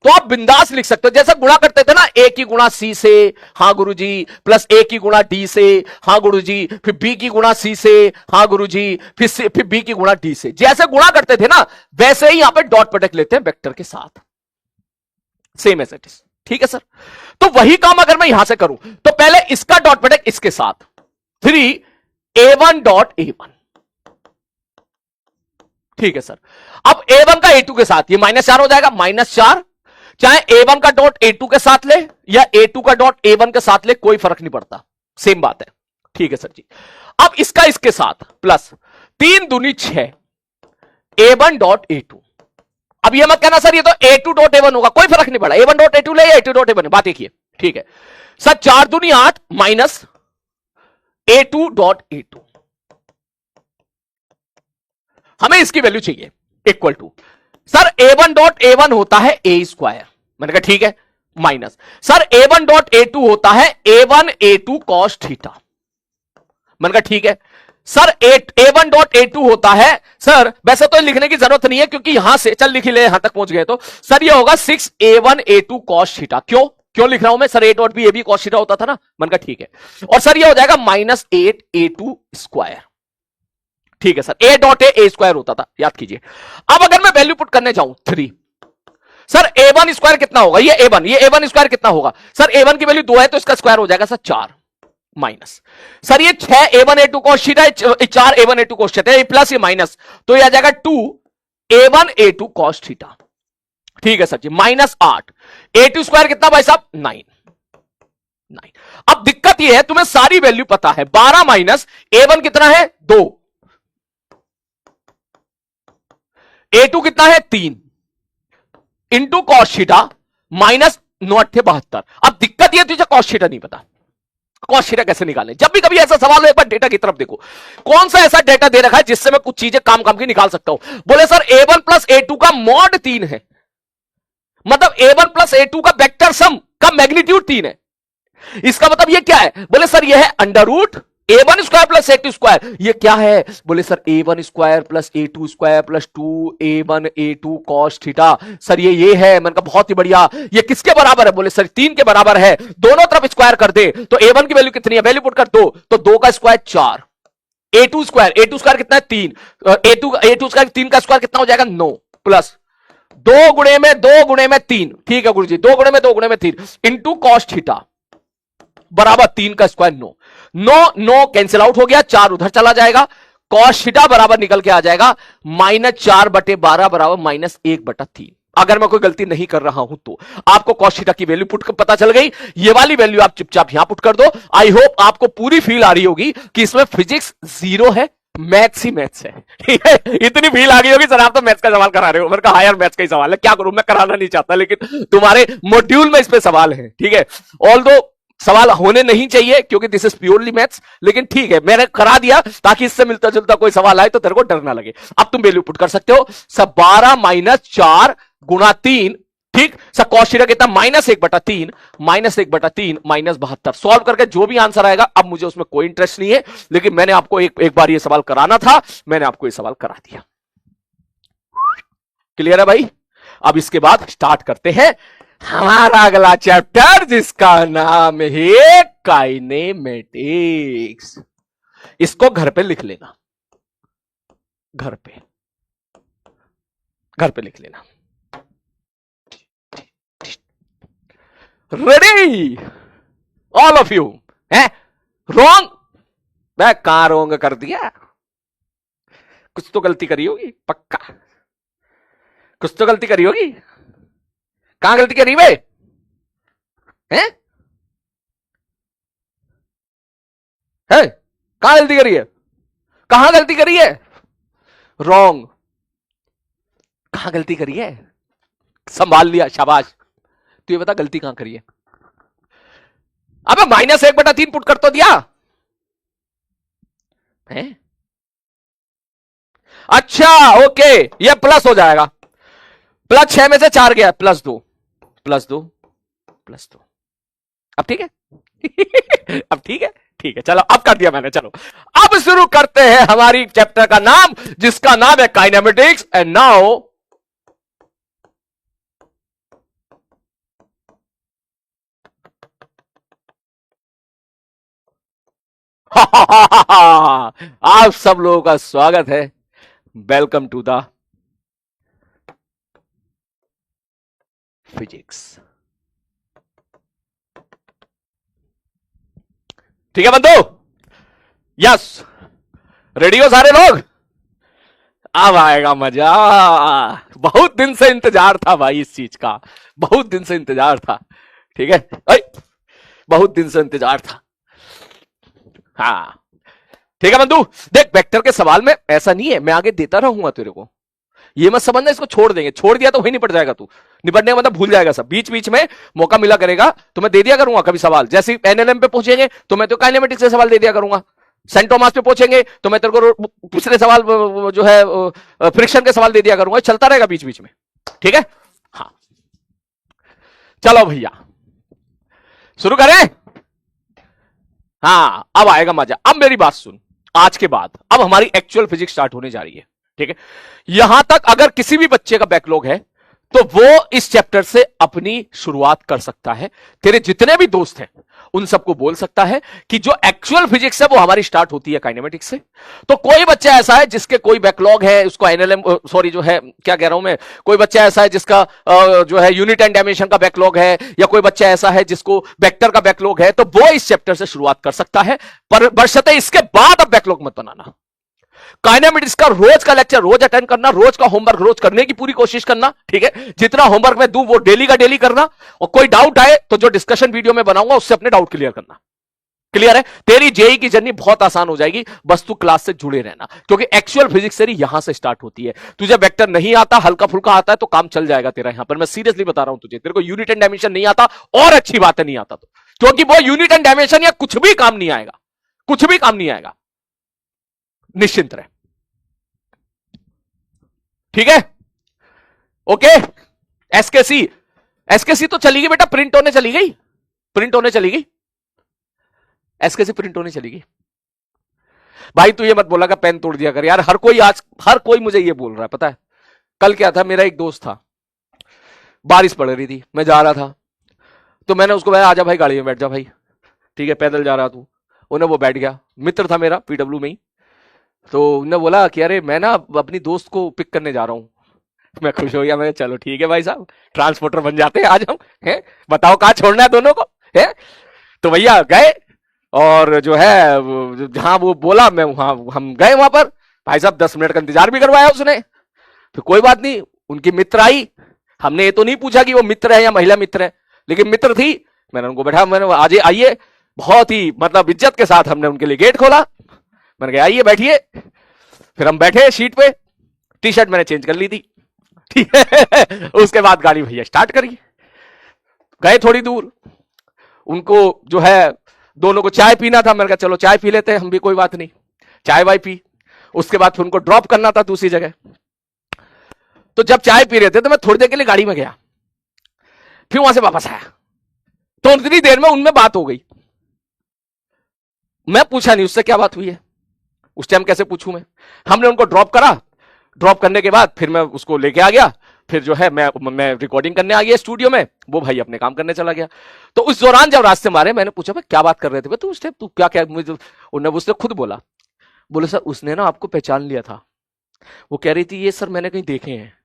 तो आप बिंदास लिख सकते हो, जैसा गुणा करते थे ना, A की गुणा C से, हाँ गुरुजी, प्लस A की गुणा D से, हाँ गुरुजी, फिर B की गुणा C से, हाँ गुरुजी, फिर B की गुणा D से। जैसे गुणा करते थे ना, वैसे ही यहां पे डॉट प्रोडक्ट लेते हैं वेक्टर के साथ, सेम एज इट इज, ठीक है सर। तो वही काम अगर मैं यहां से करूं तो पहले इसका डॉट प्रोडक्ट इसके साथ 3A1 डॉट A1, ठीक है सर। अब A1 का A2 के साथ ये -4 हो जाएगा, -4। चाहे A1 का डॉट A2 के साथ ले या A2 का डॉट A1 के साथ ले, कोई फर्क नहीं पड़ता, सेम बात है, ठीक है सर जी। अब इसका इसके साथ प्लस 3 दूनी 6 A1 डॉट A2। अब ये मत कहना सर ये तो A2 डॉट A1 होगा, कोई फर्क नहीं पड़ा, A1 डॉट A2 ले या A2 डॉट A1, बात एक ही है, ठीक है सर। 4 दूनी 8 माइनस A2 डॉट A2, हमें इसकी वैल्यू चाहिए equal to sir A1 dot A1 होता है A स्क्वायर, मैंने कहा ठीक है, minus sir A1 dot A2 होता है A1 A2 कॉस थीटा, मैंने कहा ठीक है सर। A1 डॉट A2 होता है सर, वैसे तो लिखने की जरूरत नहीं है क्योंकि यहां से चल लिख ले, यहां तक पहुंच गए तो सर ये होगा 6A1 A2 कॉस थीटा। क्यों? क्यों लिख रहा हूं मैं sir? A dot B A B cos theta होता था ना, मन का ठीक है। और सर ये हो जाएगा -8a2 स्क्वायर। ठीक है sir, A dot A square होता था, याद कीजिए। अब अगर मैं वैल्यू पुट करने जाऊं 3, सर a1 स्क्वायर कितना होगा? ये a1 स्क्वायर कितना होगा? सर a1 की वैल्यू 2 है तो इसका स्क्वायर हो जाएगा सर 4 माइनस। सर ये 6 a1 a2 cos theta, 4 a1 a2 cos theta, ये प्लस ये माइनस, तो ये आ जाएगा 2 a1 a2 cos थीटा। ठीक है सर जी, -8 a2 स्क्वायर कितना भाई साहब? 9। अब दिक्कत ये है तुम्हें सारी वैल्यू पता है, 12 माइनस a1 कितना है? 2, a2 कितना है? 3 इंटू कॉस थीटा -9/72। अब दिक्कत यह तुझे कॉस थीटा नहीं पता, कॉस थीटा कैसे निकालें? जब भी कभी ऐसा सवाल हो एक बार डेटा की तरफ देखो, कौन सा ऐसा डेटा दे रखा है जिससे मैं कुछ चीजें काम की निकाल सकता हूं। बोले सर a1 प्लस a2 का मॉड 3 है, मतलब a1 प्लस a2 का वेक्टर सम का मैग्नीट्यूड 3 है। इसका मतलब ये क्या है? बोले सर ये है under root a1 square plus a2 square. ये क्या है? बोले sir a1 square plus a2 square plus 2a1 a2 cos theta. Sir ये है, मैंने कहा बहुत ही बढ़िया। ये किसके बराबर है? बोले सर 3 के बराबर है। दोनों तरफ स्क्वायर कर दे तो a1 की वैल्यू कितनी है? वैल्यू पुट कर 2, तो 2 का स्क्वायर 4, a2 स्क्वायर कितना है? 3, a2 स्क्वायर 3 का स्क्वायर कितना हो जाएगा? 9 प्लस 2 गुणे में 3। ठीक है गुरुजी, 2 गुणे में 3 इंटू कॉस थीटा बराबर 3 का स्क्वायर 9 कैंसिल आउट हो गया, 4 उधर चला जाएगा, कॉस थीटा बराबर निकल के आ जाएगा -4/12 बराबर -1/3। अगर मैं कोई गलती नहीं कर रहा हूं तो आपको कॉस थीटा की वैल्यू पुट कर पता चल गई। ये वाली वैल्यू आप चुपचाप यहां पुट कर दो। आई होप आपको पूरी फील आ रही होगी कि इसमें फिजिक्स 0 है, मैथ्स ही मैथ्स है। ठीक है, इतनी फील आ गई होगी सर आप तो मैथ्स का सवाल करा रहे हो। मैंने कहा हायर मैथ्स का ही सवाल है, क्या करूं मैं, कराना नहीं चाहता लेकिन तुम्हारे मॉड्यूल में इस पे सवाल है। ठीक है, ऑल्दो सवाल होने नहीं चाहिए क्योंकि दिस इज प्योरली मैथ्स, लेकिन ठीक है मैंने करा दिया ताकि इससे मिलता जुलता कोई सवाल आए तो तेरे को डर ना लगे। अब तुम वैल्यू पुट कर सकते हो, सब 12 माइनस 4 गुणा 3। ठीक सर, कॉस थीटा कितना? -1/3 -1/3 -72। सॉल्व करके जो भी आंसर आएगा, अब मुझे उसमें कोई इंटरेस्ट नहीं है, लेकिन मैंने आपको एक बार ये सवाल कराना था, मैंने आपको ये सवाल करा दिया। क्लियर है भाई? अब इसके बाद स्टार्ट करते हैं हमारा अगला चैप्टर जिसका नाम है काइनेमेटिक्स। इसको घर पे लिख लेना, घर पे लिख लेना। Ready all of you? है रॉन्ग? मैं कहां रॉन्ग कर दिया? कुछ तो गलती करी होगी पक्का, कुछ तो गलती करी होगी। कहां गलती करी वे? हैं? है? कहां गलती करी है? कहां गलती करी है? रॉन्ग। कहां गलती करी है? संभाल लिया, शाबाश। तू ये बता गलती कहां करी है? अबे -1/3 पुट कर तो दिया है? अच्छा ओके, ये प्लस हो जाएगा, प्लस 6 में से 4 गया, +2 +2 +2। अब ठीक है? अब ठीक है, ठीक है, चलो अब कर दिया मैंने। चलो अब शुरू करते हैं हमारी चैप्टर का नाम जिसका नाम है काइनेमेटिक्स। एंड नाउ आप सब लोगों का स्वागत है, वेलकम टू द फिजिक्स। ठीक है बंधु? यस, रेडी हो सारे लोग? अब आएगा मजा। बहुत दिन से इंतजार था भाई इस चीज का, बहुत दिन से इंतजार था। ठीक है, बहुत दिन से इंतजार था। हाँ ठीक है बंधु, देख वेक्टर के सवाल में ऐसा नहीं है, मैं आगे देता रहूंगा तेरे को, ये मत समझना इसको छोड़ देंगे, छोड़ दिया तो वही निपट जाएगा तू, निपटने का मतलब भूल जाएगा सब, बीच बीच में मौका मिला करेगा तो मैं दे दिया करूंगा कभी सवाल। जैसे एनएलएम पे पहुंचेंगे तो मैं तो काइनेमेटिक्स से सवाल दे दिया करूंगा, सेंट थॉमस पे पहुंचेंगे तो मैं तेरे को पिछले सवाल जो है फ्रिक्शन के सवाल दे दिया करूंगा, चलता रहेगा बीच बीच में। ठीक है, हाँ चलो भैया शुरू करें। हाँ अब आएगा मजा। अब मेरी बात सुन, आज के बाद अब हमारी एक्चुअल फिजिक्स स्टार्ट होने जा रही है। ठीक है, यहां तक अगर किसी भी बच्चे का बैकलॉग है तो वो इस चैप्टर से अपनी शुरुआत कर सकता है। तेरे जितने भी दोस्त हैं उन सबको बोल सकता है कि जो एक्चुअल फिजिक्स है वो हमारी स्टार्ट होती है काइनेमेटिक्स से। तो कोई बच्चा ऐसा है जिसके कोई बैकलॉग है, उसको एनएलएम सॉरी जो है क्या कह रहा हूं मैं, कोई बच्चा ऐसा है जिसका जो है यूनिट एंड डायमेंशन का बैकलॉग है, या कोई बच्चा ऐसा है जिसको वेक्टर का बैकलॉग है, तो वो इस चैप्टर से शुरुआत कर सकता है। पर बशर्ते इसके बाद अब बैकलॉग मत बनाना। काइनेमेटिक्स का रोज का लेक्चर रोज अटेंड करना, रोज का होमवर्क रोज करने की पूरी कोशिश करना, ठीक है। जितना होमवर्क मैं दूं वो डेली का डेली करना, और कोई डाउट आए तो जो डिस्कशन वीडियो में बनाऊंगा उससे अपने डाउट क्लियर करना। क्लियर है? तेरी जेई की जर्नी बहुत आसान हो जाएगी, बस तू क्लास से जुड़े रहना, क्योंकि एक्चुअल फिजिक्स तेरी यहां से स्टार्ट होती है। तुझे वेक्टर नहीं आता, हल्का फुल्का आता है तो काम चल जाएगा तेरा। यहां पर मैं सीरियसली बता रहा हूं तुझे, तेरे को यूनिट एंड डायमेंशन नहीं आता और अच्छी बात है नहीं आता तो, क्योंकि वो यूनिट एंड डायमेंशन या कुछ भी काम नहीं आएगा, कुछ भी काम नहीं आएगा। निश्चिंत रहे, ठीक है? ओके। एसकेसी, एसकेसी तो चली गई बेटा, प्रिंट होने चली गई, प्रिंट होने चली गई, एसकेसी प्रिंट होने चली गई। भाई तू ये मत बोला कि पेन तोड़ दिया कर यार, हर कोई मुझे ये बोल रहा है। पता है कल क्या था, मेरा एक दोस्त था, बारिश पड़ रही थी, मैं जा रहा था, तो मैंने उसको बोला आजा भाई गाड़ी में बैठ जा भाई, ठीक है पैदल जा रहा तू। उन्हें वो बैठ गया, मित्र था मेरा पीडब्ल्यू में ही। तो उन्होंने बोला कि अरे मैं ना अपनी दोस्त को पिक करने जा रहा हूं। मैं खुश हो गया, मैं चलो ठीक है भाई साहब, ट्रांसपोर्टर बन जाते हैं आज हम, हैं बताओ कहां छोड़ना है दोनों को, है? तो भैया गए, और जो है जहां वो बोला मैं वहां हम गए, वहां पर भाई साहब 10 मिनट का इंतजार भी करवाया उसने। फिर कोई बात नहीं, उनकी मित्र आई, हमने ये तो नहीं पूछा कि वो मित्र है या महिला मित्र है, लेकिन मित्र थी। मैंने उनको बैठा, मैंने आज आइए, बहुत ही मतलब इज्जत के साथ हमने उनके लिए गेट खोला। मैंने कहा आइए बैठिए। फिर हम बैठे सीट पे, टी शर्ट मैंने चेंज कर ली थी, ठीक है। उसके बाद गाड़ी भैया स्टार्ट करी, गए थोड़ी दूर, उनको जो है दोनों को चाय पीना था। मैंने कहा चलो चाय पी लेते हैं हम भी, कोई बात नहीं, चाय वाय पी। उसके बाद फिर उनको ड्रॉप करना था दूसरी जगह। तो जब चाय पी रहे थे तो मैं थोड़ी देर के लिए गाड़ी में गया, फिर वहां से वापस आया, तो उतनी देर में उनमें बात हो गई। मैं पूछा नहीं उससे क्या बात हुई है, उस टाइम कैसे पूछूं मैं। हमने उनको ड्रॉप करा, ड्रॉप करने के बाद फिर मैं उसको लेके आ गया, फिर जो है मैं रिकॉर्डिंग करने आ गया स्टूडियो में, वो भाई अपने काम करने चला गया। तो उस दौरान जब रास्ते मारे, मैंने पूछा भाई क्या बात कर रहे थे तू उस टाइम, तू क्या क्या मुझे, उसने खुद बोला, बोले सर उसने ना आपको पहचान लिया था। वो कह रही थी ये सर मैंने कहीं देखे हैं।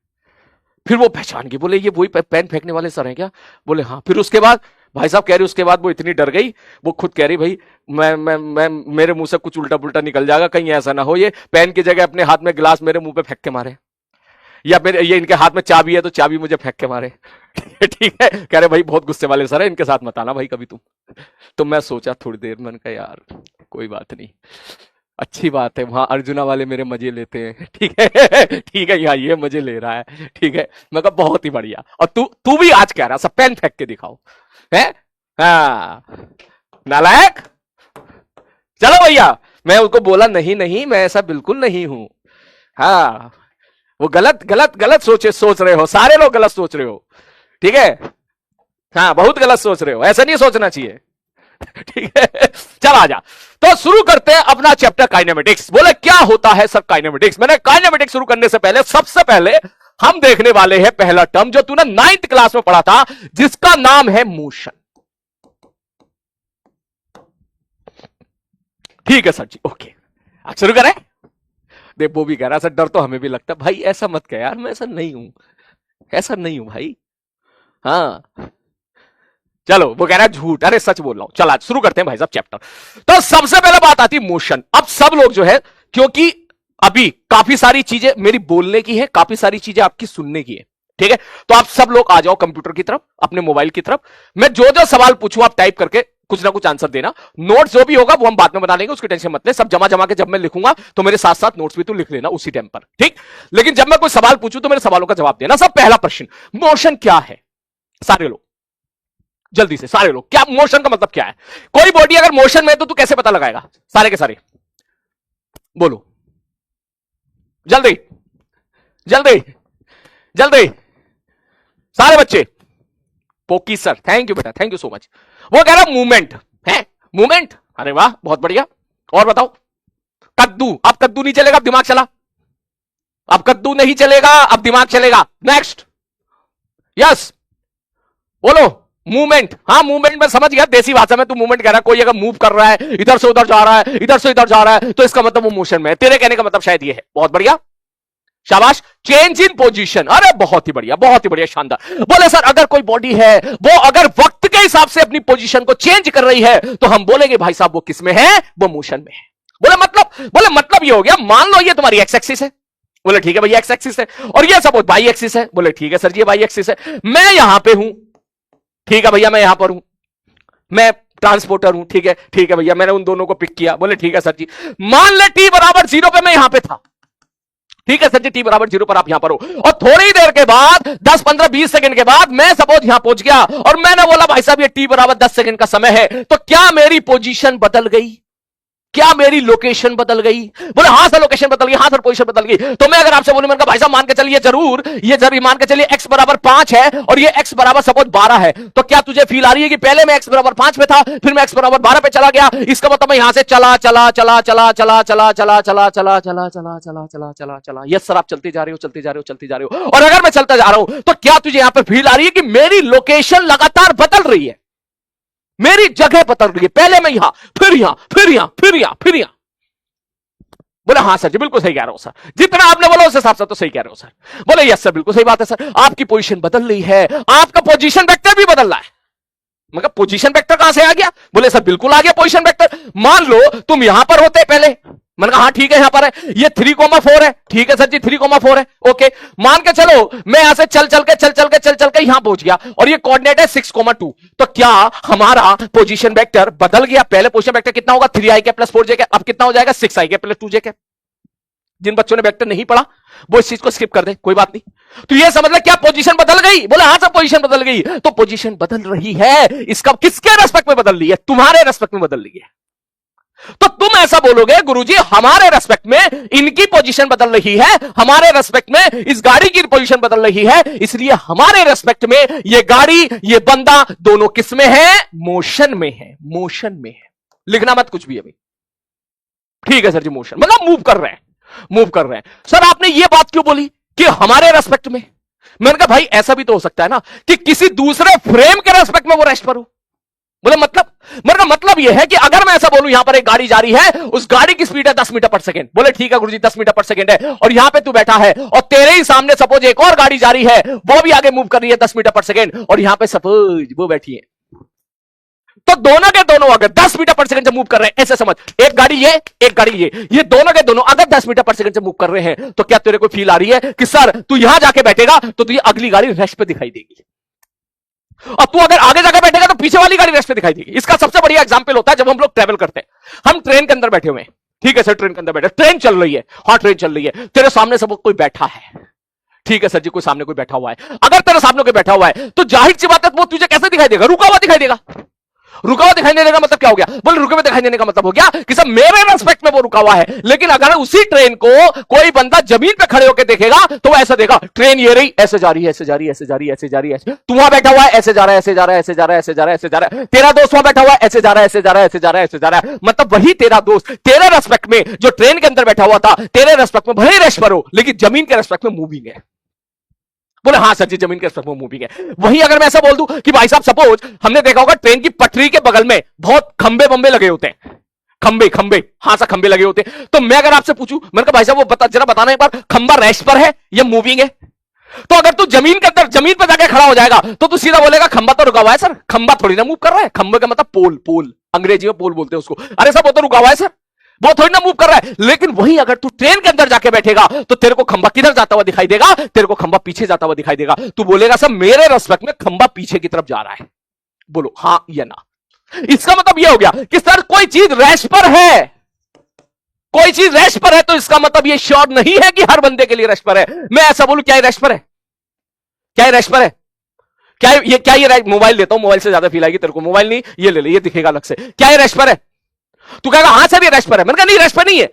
फिर वो पहचान गई, बोले ये वही पेन फेंकने वाले सर हैं क्या? बोले हाँ। फिर उसके बाद भाई साहब कह रही, उसके बाद वो इतनी डर गई, वो खुद कह रही भाई मैं मेरे मुंह से कुछ उल्टा पुल्टा निकल जाएगा, कहीं ऐसा ना हो ये पेन की जगह अपने हाथ में गिलास मेरे मुंह पे फेंक के मारे, या मेरे ये इनके हाथ में चाबी है तो चाबी मुझे फेंक के मारे। ठीक है, कह रहे भाई बहुत गुस्से वाले सर है, इनके साथ मत आना भाई कभी तुम। तो मैं सोचा थोड़ी देर, मैंने कहा यार कोई बात नहीं, अच्छी बात है, वहां अर्जुना वाले मेरे मजे लेते हैं, ठीक है। ठीक है, यहाँ ये मजे ले रहा है, ठीक है। मैं कहा बहुत ही बढ़िया, और तू भी आज कह रहा सब पेन फेंक के दिखाओ, है? हाँ नालायक। चलो भैया, मैं उसको बोला नहीं नहीं मैं ऐसा बिल्कुल नहीं हूं। हाँ वो गलत सोच रहे हो, सारे लोग गलत सोच रहे हो, ठीक है। हाँ बहुत गलत सोच रहे हो, ऐसा नहीं सोचना चाहिए, ठीक है। चल आजा, तो शुरू करते हैं अपना चैप्टर काइनेमेटिक्स। बोले क्या होता है सर काइनेमेटिक्स? मैंने काइनेमेटिक्स शुरू करने से पहले सबसे पहले हम देखने वाले हैं पहला टर्म जो तूने 9th क्लास में पढ़ा था, जिसका नाम है मोशन। ठीक है सर जी, ओके आज शुरू करें। देख वो भी कह रहा सर डर तो हमें भी लगता। भाई ऐसा मत कह यार, मैं ऐसा नहीं हूं, ऐसा नहीं हूं भाई। हाँ चलो, वो कह रहा है झूठ, अरे सच बोल रहा हूं। चल आज शुरू करते हैं भाई साहब चैप्टर। तो सबसे पहले बात आती है मोशन। अब सब लोग जो है, क्योंकि अभी काफी सारी चीजें मेरी बोलने की है, काफी सारी चीजें आपकी सुनने की है, ठीक है। तो आप सब लोग आ जाओ कंप्यूटर की तरफ, अपने मोबाइल की तरफ। मैं जो जो सवाल पूछूं आप टाइप करके कुछ ना कुछ आंसर देना। नोट्स जो भी होगा वो हम बाद में बना लेंगे, उसकी टेंशन मत ले। सब जमा के जब मैं लिखूंगा तो मेरे साथ साथ नोट्स भी तू लिख लेना उसी टाइम पर, ठीक। लेकिन जब मैं कोई सवाल पूछूं तो मेरे सवालों का जवाब देना। सब पहला प्रश्न, मोशन क्या है? सारे लोग जल्दी से, सारे लोग, क्या मोशन का मतलब क्या है? कोई बॉडी अगर मोशन में तो तू कैसे पता लगाएगा? सारे के सारे बोलो, जल्दी जल्दी जल्दी, सारे बच्चे। पोकी सर, थैंक यू बेटा, थैंक यू सो मच। वो कह रहा मूवमेंट है, मूवमेंट, अरे वाह बहुत बढ़िया। और बताओ, कद्दू, अब कद्दू नहीं चलेगा, अब दिमाग चला। अब कद्दू नहीं चलेगा, अब दिमाग चलेगा। नेक्स्ट, यस, बोलो। मूवमेंट, हाँ मूवमेंट में समझ गया, देसी भाषा में तू मूवमेंट कह रहा है। कोई अगर मूव कर रहा है, इधर से उधर जा रहा है, इधर से इधर जा रहा है, तो इसका मतलब वो मोशन में है। तेरे कहने का मतलब शायद ये है। बहुत बढ़िया, शाबाश। चेंज इन पोजीशन, अरे बहुत ही बढ़िया, बहुत ही बढ़िया, शानदार। बोले सर अगर कोई बॉडी है वो अगर वक्त के हिसाब से अपनी पोजीशन को चेंज कर रही है तो हम बोलेंगे भाई साहब वो किस में है, वो मोशन में है। बोले मतलब ये हो गया, मान लो ये तुम्हारी एक्स एक्सिस है। बोले ठीक है भैया एक्स एक्सिस है, और ये सपोज वाई एक्सिस है। बोले ठीक है सर जी ये वाई एक्सिस है, मैं यहां पे हूं। ठीक है भैया मैं यहां पर हूं, मैं ट्रांसपोर्टर हूं। ठीक है भैया मैंने उन दोनों को पिक किया। बोले ठीक है सर जी, मान ले टी बराबर 0 पे मैं यहां पे था। ठीक है सर जी, टी बराबर 0 पर आप यहां पर हो, और थोड़ी देर के बाद 10 15 20 सेकंड के बाद मैं सपोज यहां पहुंच गया और मैंने बोला भाई साहब ये टी बराबर 10 सेकंड का समय है, तो क्या मेरी पोजीशन बदल गई? क्या मेरी लोकेशन बदल गई? बोले हाँ सर लोकेशन बदल गई, हाँ सर पोजीशन बदल गई। तो मैं अगर आपसे बोलूं, मैंने कहा भाई साहब मान के चलिए जरूर ये मान के चलिए x बराबर 5 है और ये x बराबर सपोज 12 है, तो क्या तुझे फील आ रही है कि पहले मैं x बराबर 5 पे था, फिर मैं x बराबर 12 पे चला गया? इसका मतलब मैं यहां से चला, यस सर आप चलते जा रहे हो। और अगर मैं चलता जा रहा हूं तो क्या तुझे यहां पर फील आ रही है कि मेरी लोकेशन लगातार बदल रही है, मेरी जगह बदल रही है? पहले मैं यहां, फिर यहां, फिर यहां, फिर यहां, फिर यहां। बोले हाँ सर जी बिल्कुल सही कह रहा हूं सर, जितना आपने बोला उस हिसाब से तो सही कह रहे हो सर। बोले यस सर बिल्कुल सही बात है सर, आपकी पोजीशन बदल रही है, आपका पोजीशन वेक्टर भी बदल रहा है। मगर पोजीशन वेक्टर कहां से आ गया? बोले सर बिल्कुल आ गया पोजीशन वेक्टर। मान लो तुम यहां पर होते पहले, मैंने कहा हाँ ठीक है यहां पर है, ये 3,4 है। ठीक है सर जी 3,4 है, ओके। मान के चलो मैं यहां से चल चल के यहां पहुंच गया और ये कोऑर्डिनेट है 6,2, तो क्या हमारा पोजीशन वेक्टर बदल गया? पहले पोजीशन वेक्टर कितना होगा 3i प्लस 4j, अब कितना हो जाएगा 6i प्लस 2j। जिन बच्चों ने वेक्टर नहीं पढ़ा वो इस चीज को स्किप कर दे, कोई बात नहीं। तो ये समझ ले क्या पोजीशन बदल गई? बोला हाँ सब पोजीशन बदल गई। तो पोजीशन बदल रही है, इसका किसके रेस्पेक्ट में बदल रही है? तुम्हारे रेस्पेक्ट में बदल रही है। तो तुम ऐसा बोलोगे गुरुजी हमारे रेस्पेक्ट में इनकी पोजीशन बदल रही है, हमारे रेस्पेक्ट में इस गाड़ी की पोजीशन बदल रही है, इसलिए हमारे रेस्पेक्ट में ये गाड़ी ये बंदा दोनों किस में है? मोशन में है, मोशन में है। लिखना मत कुछ भी अभी, ठीक है सर जी। मोशन मतलब मूव कर रहे हैं, मूव कर रहे हैं। सर आपने ये बात क्यों बोली कि हमारे रेस्पेक्ट में? मैंने कहा भाई ऐसा भी तो हो सकता है ना कि किसी दूसरे फ्रेम के रेस्पेक्ट में वो रेस्ट पर हो। बोले मतलब यह है कि अगर मैं ऐसा बोलूं यहां पर एक गाड़ी जा रही है, उस गाड़ी की स्पीड है 10 मीटर पर सेकंड। बोले ठीक है गुरुजी 10 मीटर पर सेकंड है, और यहां पे तू बैठा है और तेरे ही सामने सपोज एक और गाड़ी जा रही है, वो भी आगे मूव कर रही है 10 मीटर पर सेकंड, और यहां पे सपोज वो बैठी है। तो दोनों के दोनों अगर 10 मीटर पर सेकंड से मूव कर रहे हैं, ऐसे समझ, एक गाड़ी एक गाड़ी ये दोनों के दोनों अगर 10 मीटर पर सेकंड से मूव कर रहे हैं, तो क्या तेरे को फील आ रही है कि सर तू यहां जाके बैठेगा तो तुझे अगली गाड़ी रेस्ट पे दिखाई देगी, और तू अगर आगे जाकर बैठेगा तो पीछे वाली गाड़ी रेस्ट पे दिखाई देगी? इसका सबसे बढ़िया एग्जांपल होता है जब हम लोग ट्रैवल करते हैं, हम ट्रेन के अंदर बैठे हुए हैं। ठीक है सर ट्रेन के अंदर बैठे, ट्रेन चल रही है, हाँ ट्रेन चल रही है, तेरे सामने सब कोई बैठा है। ठीक है सर जी कोई सामने कोई बैठा हुआ है, अगर तेरे सामने कोई बैठा हुआ है तो जाहिर सी बात है वो तुझे कैसे दिखाई देगा? रुका हुआ दिखाई देगा। रुका हुआ दिखाई देने का मतलब क्या हो गया? बोले रुके हुए दिखाई देने का मतलब हो गया कि सब मेरे रेस्पेक्ट में वो रुका हुआ है। लेकिन अगर उसी ट्रेन को कोई बंदा जमीन पे खड़े होकर देखेगा तो वो ऐसा देखा, ट्रेन ये रही ऐसे जा रही है, ऐसे जा रही है, ऐसे जा रही है, ऐसे जा रही है, तू वहां बैठा हुआ है ऐसे जा रहा है, ऐसे जा रहा है, ऐसे जा रहा है, ऐसे जा रहा है, ऐसे जा रहा है, तेरा दोस्त वहां बैठा हुआ है ऐसे जा रहा है, ऐसे जा रहा है, ऐसे जा रहा है, ऐसे जा रहा है। मतलब वही तेरा दोस्त तेरे रेस्पेक्ट में जो ट्रेन के अंदर बैठा हुआ था, तेरे रेस्पेक्ट में भले रेस्ट पर हो, लेकिन जमीन के रेस्पेक्ट में मूविंग है। बोले हाँ सर जी जमीन के रेस्पेक्ट में मूविंग है। वहीं अगर मैं ऐसा बोल दूं कि भाई साहब सपोज हमने देखा होगा ट्रेन की पटरी के बगल में बहुत खंबे बंबे लगे होते हैं, खंबे हाँ सा खंबे लगे होते हैं, तो मैं अगर आपसे पूछूं, मैंने कहा भाई साहब वो जरा बताना एक बार, खंबा रेस्ट पर है या मूविंग है? तो अगर तू जमीन के अंदर जमीन पर जाके खड़ा हो जाएगा तो तू सीधा बोलेगा खंबा तो रुका हुआ है सर, खंबा थोड़ी ना मूव कर रहा है। खंबे का मतलब पोल, अंग्रेजी में पोल बोलते हैं उसको। अरे सर वो तो रुका हुआ है सर, वो थोड़ी ना मूव कर रहा है। लेकिन वही अगर तू ट्रेन के अंदर जाके बैठेगा तो तेरे को खंबा किधर जाता हुआ दिखाई देगा? तेरे को खंबा पीछे जाता हुआ दिखाई देगा। तू बोलेगा सर मेरे रेस्पेक्ट में खंबा पीछे की तरफ जा रहा है। बोलो हां या ना। इसका मतलब यह हो गया कि सर कोई चीज रेस्ट पर है, कोई चीज रेस्ट पर है, तो इसका मतलब यह श्योर नहीं है कि हर बंदे के लिए रेस्ट पर है। मैं ऐसा बोलूं क्या ये रेस्ट पर है? क्या ये रेस्ट पर है? क्या ये मोबाइल देता हूं, मोबाइल से ज्यादा फील आएगी तेरे को। मोबाइल नहीं ये ले ले, ये दिखेगा अलग से। क्या ये रेस्ट पर है? तू कहेगा हाँ सर ये रेस्ट पर है। मैंने कहा नहीं रेस्ट पर नहीं है,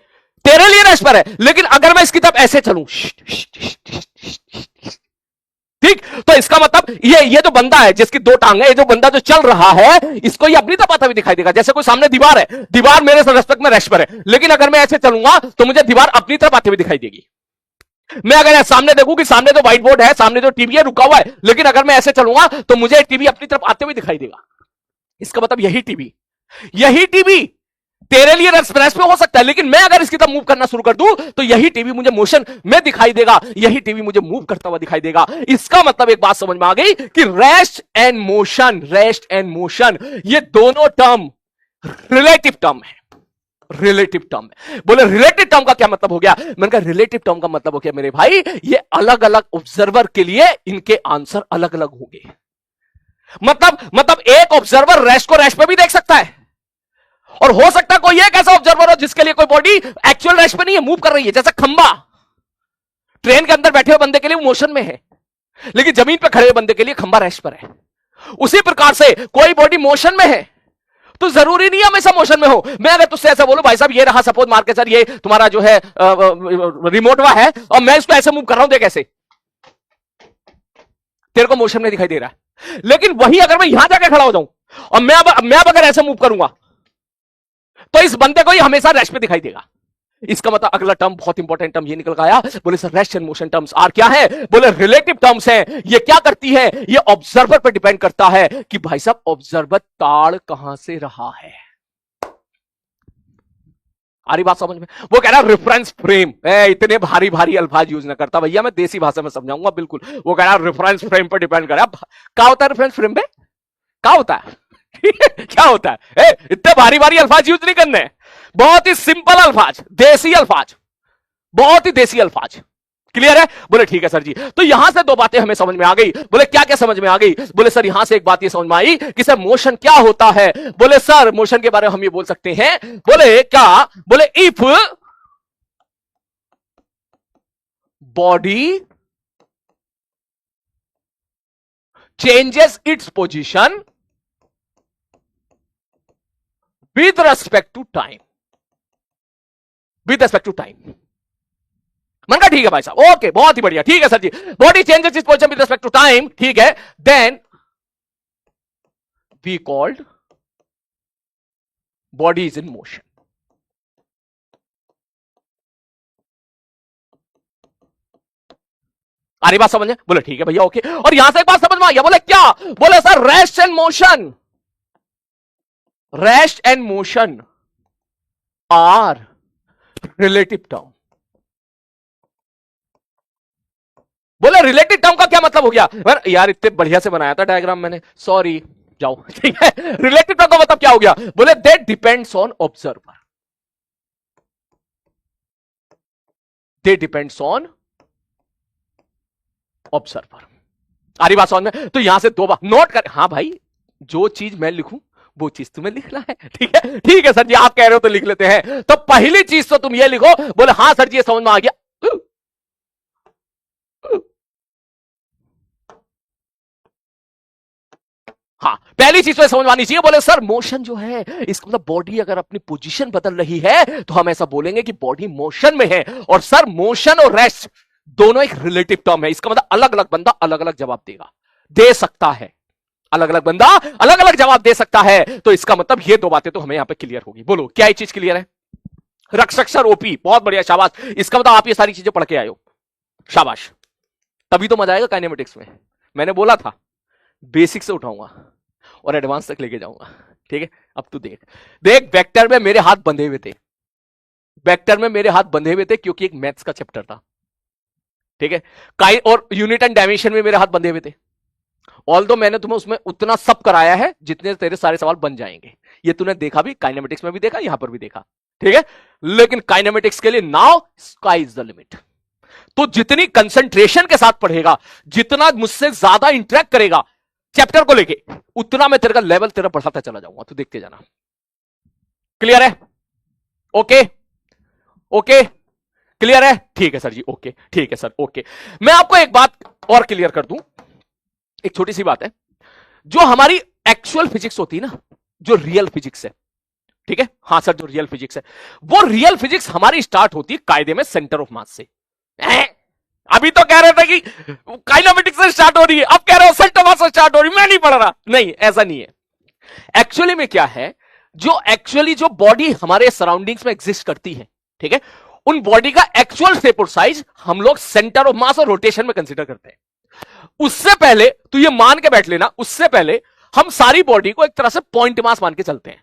तेरे लिए रेस्ट पर है। लेकिन अगर मैं इसकी तरफ ऐसे चलूं, ठीक, तो इसका मतलब ये जो बंदा है जिसकी दो टांग है, ये जो बंदा जो चल रहा है, इसको ये अपनी तरफ आता हुआ दिखाई देगा। जैसे कोई सामने दीवार है, दीवार मेरे रेस्पेक्ट में रेस्ट पर है, लेकिन अगर मैं ऐसे चलूंगा तो मुझे दीवार अपनी तरफ आते हुए दिखाई देगी। मैं अगर सामने देखूं कि सामने तो व्हाइट बोर्ड है, सामने तो टीवी है रुका हुआ है, लेकिन अगर मैं ऐसे चलूंगा तो मुझे टीवी अपनी तरफ आते हुए दिखाई देगा। इसका मतलब यही टीवी तेरे लिए रेस्ट पे हो सकता है, लेकिन मैं अगर इसकी तरफ मूव करना शुरू कर दूं तो यही टीवी मुझे मोशन में दिखाई देगा, यही टीवी मुझे मूव करता हुआ दिखाई देगा। इसका मतलब एक बात समझ में आ गई कि रेस्ट एंड मोशन ये दोनों टर्म रिलेटिव टर्म है। बोले रिलेटिव टर्म का क्या मतलब हो गया? मैंने कहा रिलेटिव टर्म का मतलब हो गया मेरे भाई, ये अलग अलग ऑब्जर्वर के लिए इनके आंसर अलग अलग होंगे। मतलब एक ऑब्जर्वर रेस्ट को रेस्ट पे भी देख सकता है, और हो सकता है कोई एक ऐसा ऑब्जर्वर हो जिसके लिए कोई बॉडी एक्चुअल रेस्ट पे नहीं है, मूव कर रही है, जैसे खंबा ट्रेन के अंदर बैठे हुए बंदे के लिए मोशन में है, लेकिन जमीन पे खड़े हुए बंदे के लिए खंबा रेस्ट पर है। उसी प्रकार से कोई बॉडी मोशन में है तो जरूरी नहीं हमेशा मोशन में हो। मैं अगर तुझसे ऐसा बोलूं भाई साहब ये रहा सपोज मार के सर ये तुम्हारा जो है रिमोट वा है और मैं इसको ऐसे मूव कर रहा हूं, देख ऐसे, तेरे को मोशन में दिखाई दे रहा है, लेकिन वही अगर मैं यहां जाके खड़ा हो जाऊं और मैं अब अगर ऐसे मूव करूंगा तो इस बंदे को ही हमेशा रेस्ट पे दिखाई देगा। इसका मतलब अगला टर्म बहुत इंपॉर्टेंट टर्म ये निकल के आया। बोले sir rest and motion terms are क्या है? बोले रिलेटिव टर्म्स हैं। ये क्या करती है? ये ऑब्जर्वर पर डिपेंड करता है कि भाई साहब ऑब्जर्वर ताड़ कहां से रहा है। आ रही बात समझ में? वो कह रहा रेफरेंस फ्रेम, इतने भारी भारी अल्फाज यूज ना करता भैया, मैं देसी भाषा में समझाऊंगा बिल्कुल। वो कह रहा रेफरेंस फ्रेम पर डिपेंड कर रहा। क्या होता है रेफरेंस फ्रेम पे? क्या होता है? क्या होता है? इतने भारी भारी अल्फाज यूज नहीं करने, बहुत ही सिंपल अल्फाज, देसी अल्फाज, बहुत ही देसी अल्फाज। क्लियर है? बोले ठीक है सर जी। तो यहां से दो बातें हमें समझ में आ गई। बोले क्या क्या समझ में आ गई? बोले सर यहां से एक बात ये समझ में आई कि सर मोशन क्या होता है। बोले सर मोशन के बारे में हम ये बोल सकते हैं। बोले क्या? बोले if body changes its position with respect to time, मन का ठीक है भाई साहब, ओके बहुत ही बढ़िया, ठीक है sir ji. Body changes its position with respect to time, ठीक है, then we called body is in motion. आ रही बात समझ में? बोले ठीक है भैया ओके। और यहां से एक बात समझ में आ गया। बोले क्या? बोले sir rest and motion are relative term. बोले रिलेटिव टर्म का क्या मतलब हो गया? यार इतने बढ़िया से बनाया था डायग्राम मैंने, सॉरी, जाओ, ठीक है। रिलेटिव टर्म का मतलब क्या हो गया? बोले दैट डिपेंड्स ऑन ऑब्जर्वर, आ रही बात समझ में? तो यहां से दो बार नोट कर, हाँ भाई जो चीज मैं लिखूं वो चीज तुम्हें लिखना है, ठीक है? ठीक है सर जी, आप कह रहे हो तो लिख लेते हैं। तो पहली चीज तो तुम ये लिखो। बोले हाँ सर जी ये समझ में आ गया। हाँ पहली चीज तो समझ में आनी चाहिए। बोले सर मोशन जो है इसका मतलब बॉडी अगर अपनी पोजीशन बदल रही है तो हम ऐसा बोलेंगे कि बॉडी मोशन में है। और सर मोशन और रेस्ट दोनों एक रिलेटिव टर्म है। इसका मतलब अलग अलग बंदा अलग अलग जवाब दे सकता है, अलग अलग बंदा अलग अलग जवाब दे सकता है। तो इसका मतलब ये दो बातें तो हमें यहां पे क्लियर होगी। बोलो क्या ये चीज क्लियर है? रक्षर ओपी, बहुत बढ़िया, शाबाश। इसका मतलब आप ये सारी चीजें पढ़ के आए हो, शाबाश। तभी तो मजा आएगा काइनेमेटिक्स में। मैंने बोला था बेसिक से उठाऊंगा और एडवांस तक लेके जाऊंगा, ठीक है? अब तू देख वेक्टर में मेरे हाथ बंधे हुए थे, क्योंकि एक मैथ्स का चैप्टर था, ठीक है? और यूनिट एंड डायमेंशन में मेरे हाथ बंधे हुए थे। ऑल्दो मैंने तुम्हें उसमें उतना सब कराया है जितने तेरे सारे सवाल बन जाएंगे। ये तूने देखा भी, काइनेमेटिक्स में भी देखा, यहां पर भी देखा, ठीक है? लेकिन काइनेमेटिक्स के लिए now sky is the limit. तो जितनी कंसंट्रेशन के साथ पढ़ेगा, जितना मुझसे ज्यादा इंटरेक्ट करेगा चैप्टर को लेके, उतना मैं तेरे का लेवल तेरा बढ़ाता चला जाऊंगा। तो देखते जाना। क्लियर है? ओके ओके, क्लियर है? ठीक है सर जी, ओके, ठीक है सर, ओके। मैं आपको एक बात और क्लियर कर दूं, एक छोटी सी बात है। जो हमारी एक्चुअल फिजिक्स होती है ना, जो रियल फिजिक्स है, ठीक है? हाँ सर, जो रियल फिजिक्स है, वो रियल फिजिक्स हमारी स्टार्ट होती है कायदे में सेंटर ऑफ मास से। अभी तो कह रहे थे कि काइनेमेटिक्स से स्टार्ट हो रही है, अब कह रहे हो सेंटर ऑफ मास से स्टार्ट हो रही है। मैं नहीं पढ़ रहा, नहीं, ऐसा नहीं है। एक्चुअली में क्या है, जो बॉडी हमारे सराउंडिंग्स में एग्जिस्ट करती है, ठीक है, उन बॉडी का एक्चुअल शेप और साइज हम लोग सेंटर ऑफ मास और रोटेशन में कंसीडर करते हैं। उससे पहले तो ये मान के बैठ लेना, उससे पहले हम सारी बॉडी को एक तरह से पॉइंट मास मान के चलते हैं।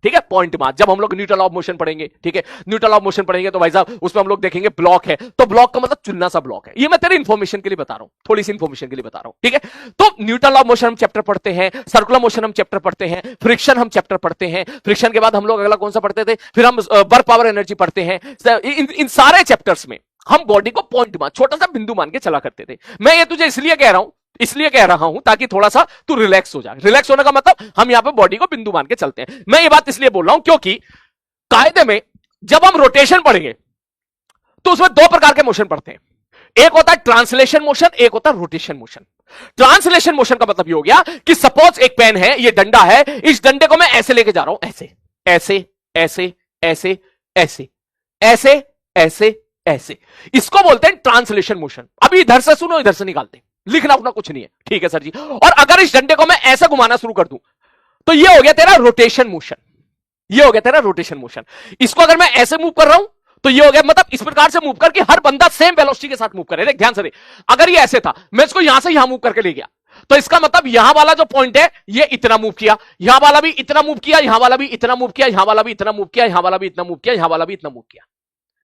ठीक है, पॉइंट मास। जब हम लोग न्यूटन ऑफ मोशन पढ़ेंगे, ठीक है, न्यूटन ऑफ मोशन पढ़ेंगे तो भाई साहब उसमें हम लोग देखेंगे ब्लॉक है, तो ब्लॉक का मतलब चुनना सा ब्लॉक है। ये मैं तेरे इंफॉर्मेशन के लिए बता रहा हूं, थोड़ी सी इंफॉर्मेशन के लिए बता रहा हूं, ठीक है। तो न्यूटन ऑफ मोशन हम चैप्टर पढ़ते हैं, सर्कुलर मोशन हम चैप्टर पढ़ते हैं, फ्रिक्शन हम चैप्टर पढ़ते हैं, फ्रिक्शन के बाद हम लोग अगला कौन सा पढ़ते थे, फिर हम वर्क पावर एनर्जी पढ़ते हैं। इन सारे चैप्टर्स में हम बॉडी को पॉइंट मान, छोटा सा बिंदु मान के चला करते थे। मैं ये तुझे इसलिए कह रहा हूं ताकि थोड़ा सा तू रिलैक्स हो जाए। रिलैक्स होने का मतलब हम यहां पे बॉडी को बिंदु मान के चलते हैं। मैं ये बात इसलिए बोल रहा हूं क्योंकि कायदे में जब हम रोटेशन पढ़ेंगे तो उसमें दो प्रकार के मोशन पढ़ते हैं। एक होता है ट्रांसलेशन मोशन, एक होता है रोटेशन मोशन। ट्रांसलेशन मोशन का मतलब ये हो गया कि सपोज एक पेन है, ये डंडा है, इस डंडे को मैं ऐसे लेके जा रहा हूं, ऐसे ऐसे ऐसे ऐसे ऐसे ऐसे ऐसे ऐसे, इसको बोलते हैं ट्रांसलेशन मोशन। अभी इधर से सुनो, इधर से निकालते, लिखना अपना कुछ नहीं है, ठीक है सर जी। और अगर इस डंडे को मैं ऐसे घुमाना शुरू कर दूं तो ये हो गया तेरा रोटेशन मोशन, ये हो गया तेरा रोटेशन मोशन। इसको अगर मैं ऐसे मूव कर रहा हूं तो ये हो गया, मतलब इस प्रकार से मूव कर कि हर बंदा सेम वेलोसिटी के साथ मूव करे। देख ध्यान से देख, अगर ये ऐसे था, मैं इसको यहां से यहां मूव करके ले गया तो इसका मतलब यहां वाला जो पॉइंट है ये इतना मूव किया, यहां वाला भी इतना मूव किया, यहां वाला भी इतना मूव किया, यहां वाला भी इतना मूव किया, यहां वाला भी इतना मूव किया, यहां वाला भी इतना मूव किया,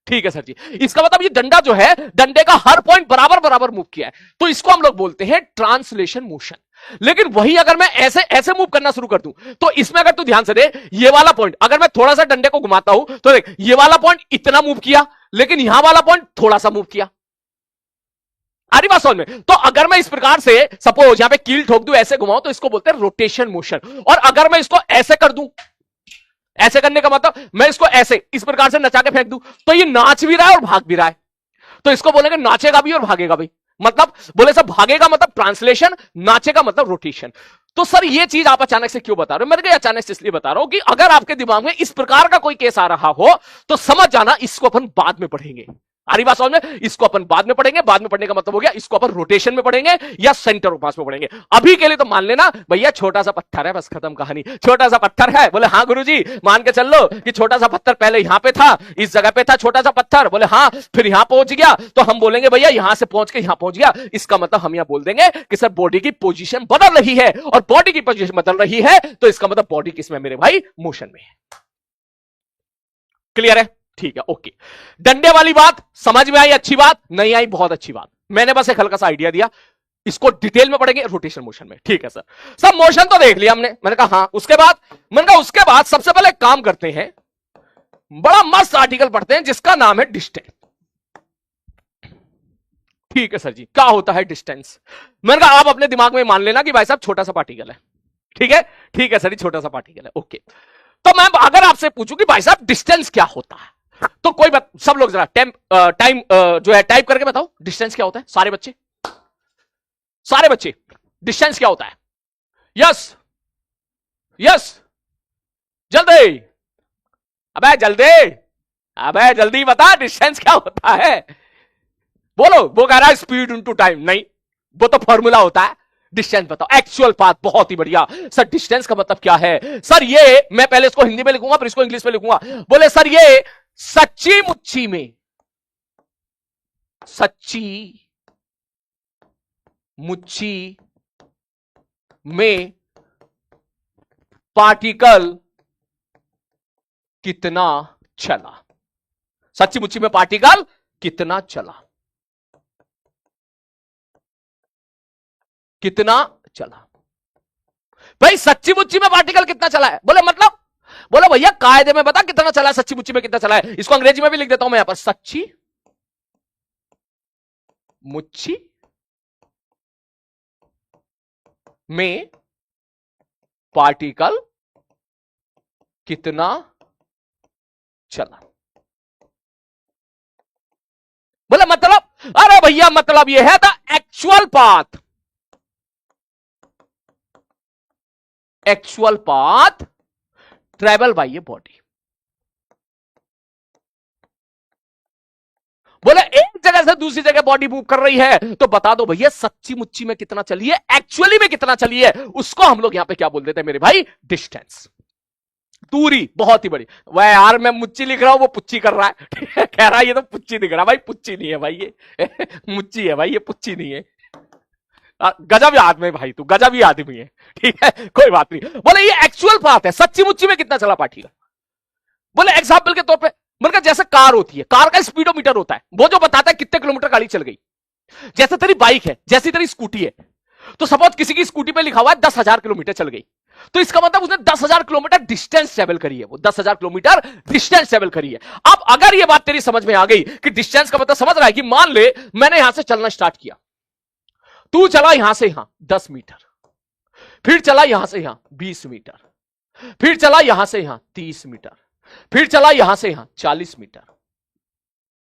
ठीक है सर जी। इसका मतलब ये डंडा जो है, डंडे का हर पॉइंट बराबर बराबर मूव किया है, तो इसको हम लोग बोलते हैं ट्रांसलेशन मोशन। लेकिन वही अगर मैं ऐसे ऐसे मूव करना शुरू कर दूं तो इसमें अगर तू ध्यान से दे, ये वाला पॉइंट अगर मैं थोड़ा सा डंडे को घुमाता हूं तो देख, ये वाला पॉइंट इतना मूव किया, लेकिन यहां वाला पॉइंट थोड़ा सा मूव किया। आ रही बात समझ में? तो अगर मैं इस प्रकार से सपोज यहां पे कील ठोक दूं, ऐसे घुमाऊं, तो इसको बोलते हैं रोटेशन मोशन। और अगर मैं इसको ऐसे कर दूं, ऐसे करने का मतलब मैं इसको ऐसे इस प्रकार से नचा के फेंक दूं तो ये नाच भी रहा है और भाग भी रहा है, तो इसको बोलेंगे नाचेगा भी और भागेगा भी। मतलब बोले सब, भागेगा मतलब ट्रांसलेशन, नाचेगा मतलब रोटेशन। तो सर ये चीज आप अचानक से क्यों बता रहे हो? मैंने कहा अचानक से इसलिए बता रहा हूं कि अगर आपके दिमाग में इस प्रकार का कोई केस आ रहा हो तो समझ जाना इसको अपन बाद में पढ़ेंगे। आ रही बात समझ में? इसको अपन बाद में पढ़ेंगे। बाद में पढ़ने का मतलब हो गया इसको अपन रोटेशन में पढ़ेंगे या सेंटर ऑफ मास में पढ़ेंगे। अभी के लिए तो मान लेना भैया छोटा सा पत्थर है, बस खत्म कहानी। छोटा सा पत्थर है, बोले हाँ गुरुजी, मान के चल लो कि छोटा सा पत्थर पहले यहां पे था, इस जगह पे था छोटा सा पत्थर, बोले हाँ, फिर यहां पहुंच गया, तो हम बोलेंगे भैया यहां से पहुंच के यहां पहुंच गया। इसका मतलब हम यहां बोल देंगे कि सर बॉडी की पोजीशन बदल रही है, और बॉडी की पोजीशन बदल रही है तो इसका मतलब बॉडी किसमें मेरे भाई? मोशन में है। क्लियर है? ठीक है, ओके। डंडे वाली बात समझ में आई? अच्छी बात नहीं आई? बहुत अच्छी बात। मैंने बस एक हल्का सा आइडिया दिया, इसको डिटेल में पढ़ेंगे रोटेशन मोशन में, ठीक है सर। सब मोशन तो देख लिया हमने। मैंने कहा हाँ, उसके बाद सबसे पहले काम करते हैं, बड़ा मस्त आर्टिकल पढ़ते हैं जिसका नाम है डिस्टेंस। ठीक है सर जी, क्या होता है डिस्टेंस? मैंने कहा आप अपने दिमाग में मान लेना कि भाई साहब छोटा सा पार्टिकल है, ठीक है, ठीक है सर जी, छोटा सा पार्टिकल है, ओके। तो मैं अगर आपसे पूछूं कि भाई साहब डिस्टेंस क्या होता है, तो कोई बात, सब लोग जरा टाइम जो है टाइप करके बताओ डिस्टेंस क्या होता है। सारे बच्चे डिस्टेंस क्या होता है? यस यस, जल्दी, अबे जल्दी बता डिस्टेंस क्या होता है। बोलो। वो कह रहा है स्पीड इनटू टाइम, नहीं, वो तो फॉर्मूला होता है। डिस्टेंस बताओ। एक्चुअल पाथ, बहुत ही बढ़िया सर। डिस्टेंस का मतलब क्या है सर? ये मैं पहले इसको हिंदी में लिखूंगा फिर इसको इंग्लिश में लिखूंगा। बोले सर ये सच्ची मुच्ची में पार्टिकल कितना चला। सच्ची मुच्ची में पार्टिकल कितना चला, कितना चला भाई? सच्ची मुच्ची में पार्टिकल कितना चला है? बोले मतलब, बोले भैया कायदे में बता कितना चला है, सच्ची मुच्ची में कितना चला है। इसको अंग्रेजी में भी लिख देता हूं मैं यहां पर, सच्ची मुच्ची में पार्टिकल कितना चला। बोले मतलब, अरे भैया मतलब यह है the actual path travel by ये बॉडी। बोले एक जगह से दूसरी जगह बॉडी मूव कर रही है तो बता दो भैया सच्ची मुच्ची में कितना चली है, एक्चुअली में कितना चली है, उसको हम लोग यहां पे क्या बोल देते हैं मेरे भाई? डिस्टेंस। दूरी बहुत ही बड़ी। वह यार मैं मुच्ची लिख रहा हूं, वो पुच्ची कर रहा है। कह रहा है ये तो पुच्ची दिख रहा है। भाई पुच्ची नहीं है भाई, ये मुच्ची है भाई, ये पुच्ची नहीं है। गजब आदमी भाई, तू गजब ही आदमी है। ठीक है, कोई बात नहीं। बोले ये एक्चुअल बात है, सच्ची मुच्ची में कितना चला पाठी का। बोले एग्जाम्पल के तौर पे, मतलब जैसे कार होती है, कार का स्पीडोमीटर होता है, वो जो बताता है कितने किलोमीटर गाड़ी चल गई। जैसे तेरी बाइक है, जैसी तेरी स्कूटी है, तो सपोज किसी की स्कूटी पे लिखा हुआ है 10,000 किलोमीटर चल गई, तो इसका मतलब उसने 10,000 किलोमीटर डिस्टेंस ट्रेवल करी है, वो 10,000 किलोमीटर डिस्टेंस ट्रेवल करी है। अब अगर ये बात तेरी समझ में आ गई कि डिस्टेंस का मतलब समझ रहा है, कि मान ले मैंने यहां से चलना स्टार्ट किया, तू चला यहां से यहां 10 मीटर, फिर चला यहां से यहां 20 मीटर, फिर चला यहां से यहां 30 मीटर, फिर चला यहां से यहां 40 मीटर।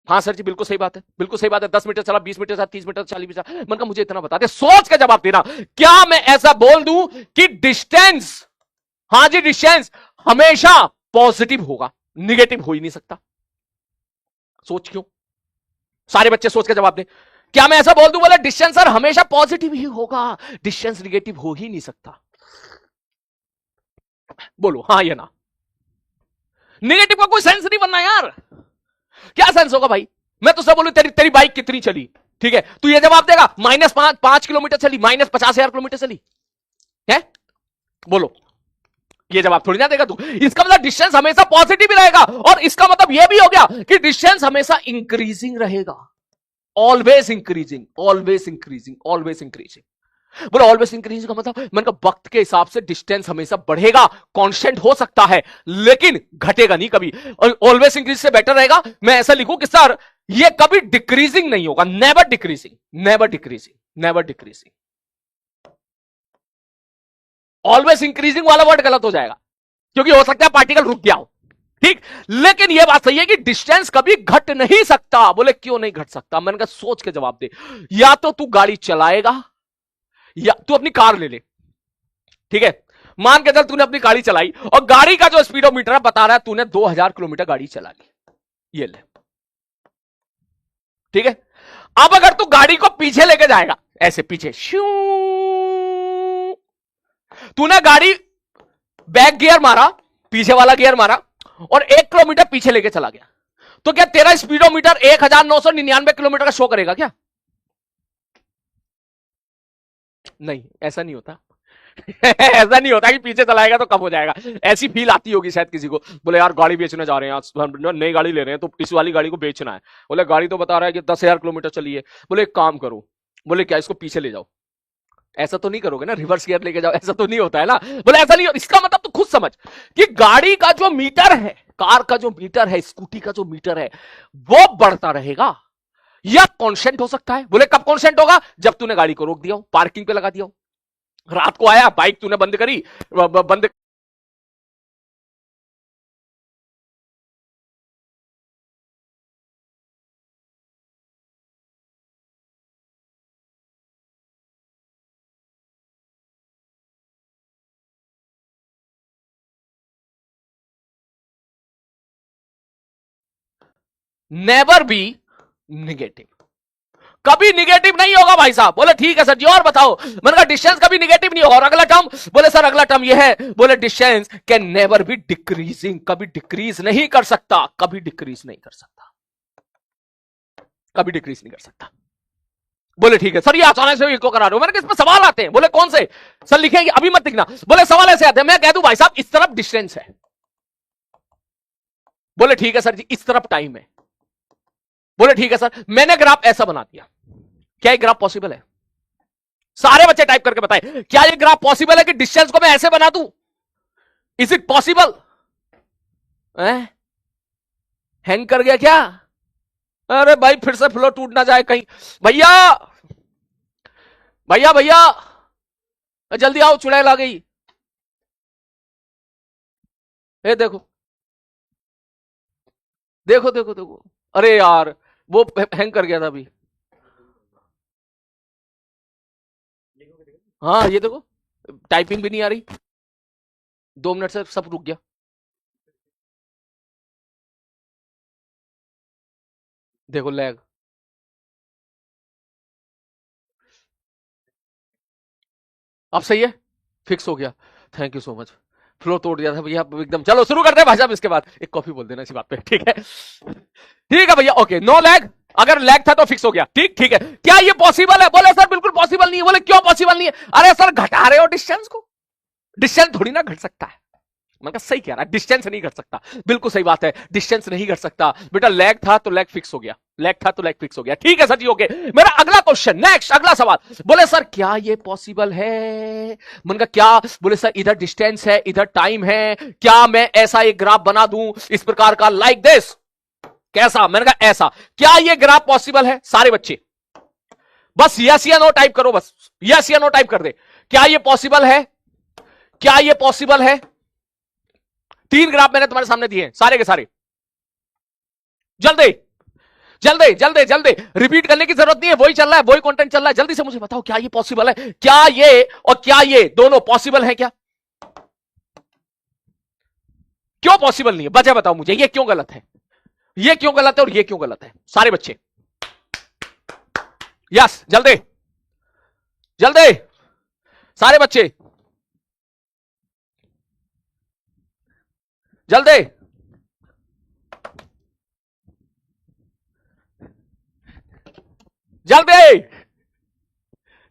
हाँ सर जी बिल्कुल सही बात है, बिल्कुल सही बात है। 10 मीटर चला, 20 मीटर चला, 30 मीटर, 40 मीटर। मैंने कहा मुझे इतना बता दे, सोच का जवाब देना। क्या मैं ऐसा बोल दूं कि डिस्टेंस, हाँ जी डिस्टेंस हमेशा पॉजिटिव होगा, निगेटिव हो ही नहीं सकता। सोच क्यों, सारे बच्चे सोच का जवाब दें। क्या मैं ऐसा बोल दूं, बोले डिस्टेंस सर हमेशा पॉजिटिव ही होगा, डिस्टेंस निगेटिव हो ही नहीं सकता। बोलो हाँ या ना। निगेटिव का कोई सेंस नहीं बनना यार, क्या सेंस होगा भाई। मैं तो सब बोलूं तेरी बाइक कितनी चली, ठीक है, तू ये जवाब देगा -5 किलोमीटर चली, -50,000 किलोमीटर चली है, बोलो ये जवाब थोड़ी ना देगा तू। इसका मतलब डिस्टेंस हमेशा पॉजिटिव ही रहेगा, और इसका मतलब यह भी हो गया कि डिस्टेंस हमेशा इंक्रीजिंग रहेगा, always increasing, always increasing, always increasing. बोलो ऑलवेज इंक्रीजिंग का मतलब, मैंने कहा वक्त के हिसाब से डिस्टेंस हमेशा बढ़ेगा, कांस्टेंट हो सकता है लेकिन घटेगा नहीं कभी। ऑलवेज इंक्रीज से बेटर रहेगा मैं ऐसा लिखूं कि सर ये कभी डिक्रीजिंग नहीं होगा, never decreasing, never decreasing, never decreasing. Always increasing वाला वर्ड गलत हो जाएगा, क्योंकि हो सकता है पार्टिकल रुक गया हो, ठीक। लेकिन यह बात सही है कि डिस्टेंस कभी घट नहीं सकता। बोले क्यों नहीं घट सकता, मैंने कहा सोच के जवाब दे। या तो तू गाड़ी चलाएगा, या तू अपनी कार ले ले, ठीक है, मान के चल तूने अपनी गाड़ी चलाई और गाड़ी का जो स्पीडोमीटर बता रहा है तूने 2,000 किलोमीटर गाड़ी चला ली, ये ले, ठीक है। अब अगर तू गाड़ी को पीछे लेके जाएगा, ऐसे पीछे शू, तूने गाड़ी बैक गियर मारा, पीछे वाला गियर मारा, और 1 किलोमीटर पीछे लेके चला गया, तो क्या तेरा स्पीडोमीटर 1999 किलोमीटर का शो करेगा क्या? नहीं, ऐसा नहीं होता। ऐसा नहीं होता कि पीछे चलाएगा तो कम हो जाएगा। ऐसी फील आती होगी शायद किसी को, बोले यार गाड़ी बेचने जा रहे हैं, आज नई गाड़ी ले रहे हैं तो इस वाली गाड़ी को बेचना है। बोले गाड़ी तो बता रहा है कि 10,000 किलोमीटर चली है। बोले एक काम करो, बोले क्या इसको पीछे ले जाओ। ऐसा तो नहीं करोगे ना, रिवर्स गियर लेके जाओ, ऐसा तो नहीं होता है ना। बोले ऐसा नहीं, इसका मतलब तो खुद समझ कि गाड़ी का जो मीटर है, कार का जो मीटर है, स्कूटी का जो मीटर है, वो बढ़ता रहेगा या कांस्टेंट हो सकता है। बोले कब कांस्टेंट होगा, जब तूने गाड़ी को रोक दिया हो, पार्किंग पे लगा दिया हो, रात को आया बाइक तूने बंद करी, बंद नेवर बी निगेटिव, कभी निगेटिव नहीं होगा भाई साहब। बोले ठीक है सर जी और बताओ। मैंने कहा डिस्टेंस कभी निगेटिव नहीं होगा। और अगला टर्म, बोले सर अगला टर्म ये है, बोले distance can never be decreasing, कभी डिक्रीज नहीं कर सकता, कभी डिक्रीज नहीं कर सकता, कभी डिक्रीज नहीं कर सकता। बोले ठीक है सर, ये आसानी से इसको करा रहे हो। मैंने कहा इसमें सवाल आते हैं। बोले कौन से सर, लिखेंगे अभी मत लिखना। बोले सवाल ऐसे आते हैं, मैं कह दूं भाई साहब इस तरफ डिस्टेंस है, बोले ठीक है सर जी इस तरफ टाइम है, बोले ठीक है सर मैंने ग्राफ ऐसा बना दिया, क्या ये ग्राफ पॉसिबल है? सारे बच्चे टाइप करके बताएं, क्या ये ग्राफ पॉसिबल है कि डिस्टेंस को मैं ऐसे बना दूं? Is it possible? हैंग कर गया क्या? अरे भाई फिर से फ्लो टूट ना जाए कहीं। भैया भैया भैया जल्दी आओ, चुड़ैल आ गई। ये देखो देखो देखो देखो, अरे यार वो हैंग कर गया था अभी। हाँ ये देखो, टाइपिंग भी नहीं आ रही, 2 मिनट से सब रुक गया। देखो लैग, अब सही है, फिक्स हो गया। Thank you so much. Flow तोड़ दिया था भैया एकदम। चलो शुरू करते हैं भाई साहब, इसके बाद एक कॉफी बोल देना इसी बात पे, ठीक है? ठीक है भैया, ओके। नो लैग, अगर लैग था तो फिक्स हो गया, ठीक ठीक है। क्या ये पॉसिबल है? बोले सर बिल्कुल पॉसिबल नहीं है। बोले क्यों पॉसिबल नहीं है? अरे सर घटा रहे हो डिस्टेंस को, डिस्टेंस थोड़ी ना घट सकता है। मैं कहा सही कह रहा है, डिस्टेंस नहीं घट सकता, बिल्कुल सही बात है, डिस्टेंस नहीं घट सकता बेटा। लैग था तो लैग फिक्स हो गया, लैग था तो लैग फिक्स हो गया, ठीक है सर जी, ओके। मेरा अगला क्वेश्चन, नेक्स्ट अगला सवाल। बोले सर क्या ये पॉसिबल है? मैंने कहा क्या? बोले सर इधर डिस्टेंस है, इधर टाइम है, क्या मैं ऐसा एक ग्राफ बना दूं इस प्रकार का, लाइक दिस? कैसा? मैंने कहा ऐसा। क्या ये ग्राफ पॉसिबल है? सारे बच्चे बस यस या नो टाइप करो, बस यस या नो टाइप कर दे। क्या ये पॉसिबल है? क्या ये पॉसिबल है? 3 ग्राफ मैंने तुम्हारे सामने दिए, सारे के सारे। जल्दी जल्दी जल्दी जल्दी, रिपीट करने की जरूरत नहीं है, वही चल रहा है, वही कंटेंट चल रहा है। जल्दी से मुझे बताओ क्या ये पॉसिबल है? क्या ये और क्या ये दोनों पॉसिबल है? क्या क्यों पॉसिबल नहीं है? वजह बताओ मुझे, ये क्यों गलत है, ये क्यों गलत है और ये क्यों गलत है? सारे बच्चे यस, जल्दी जल्दी, सारे बच्चे जल्दी जल्दी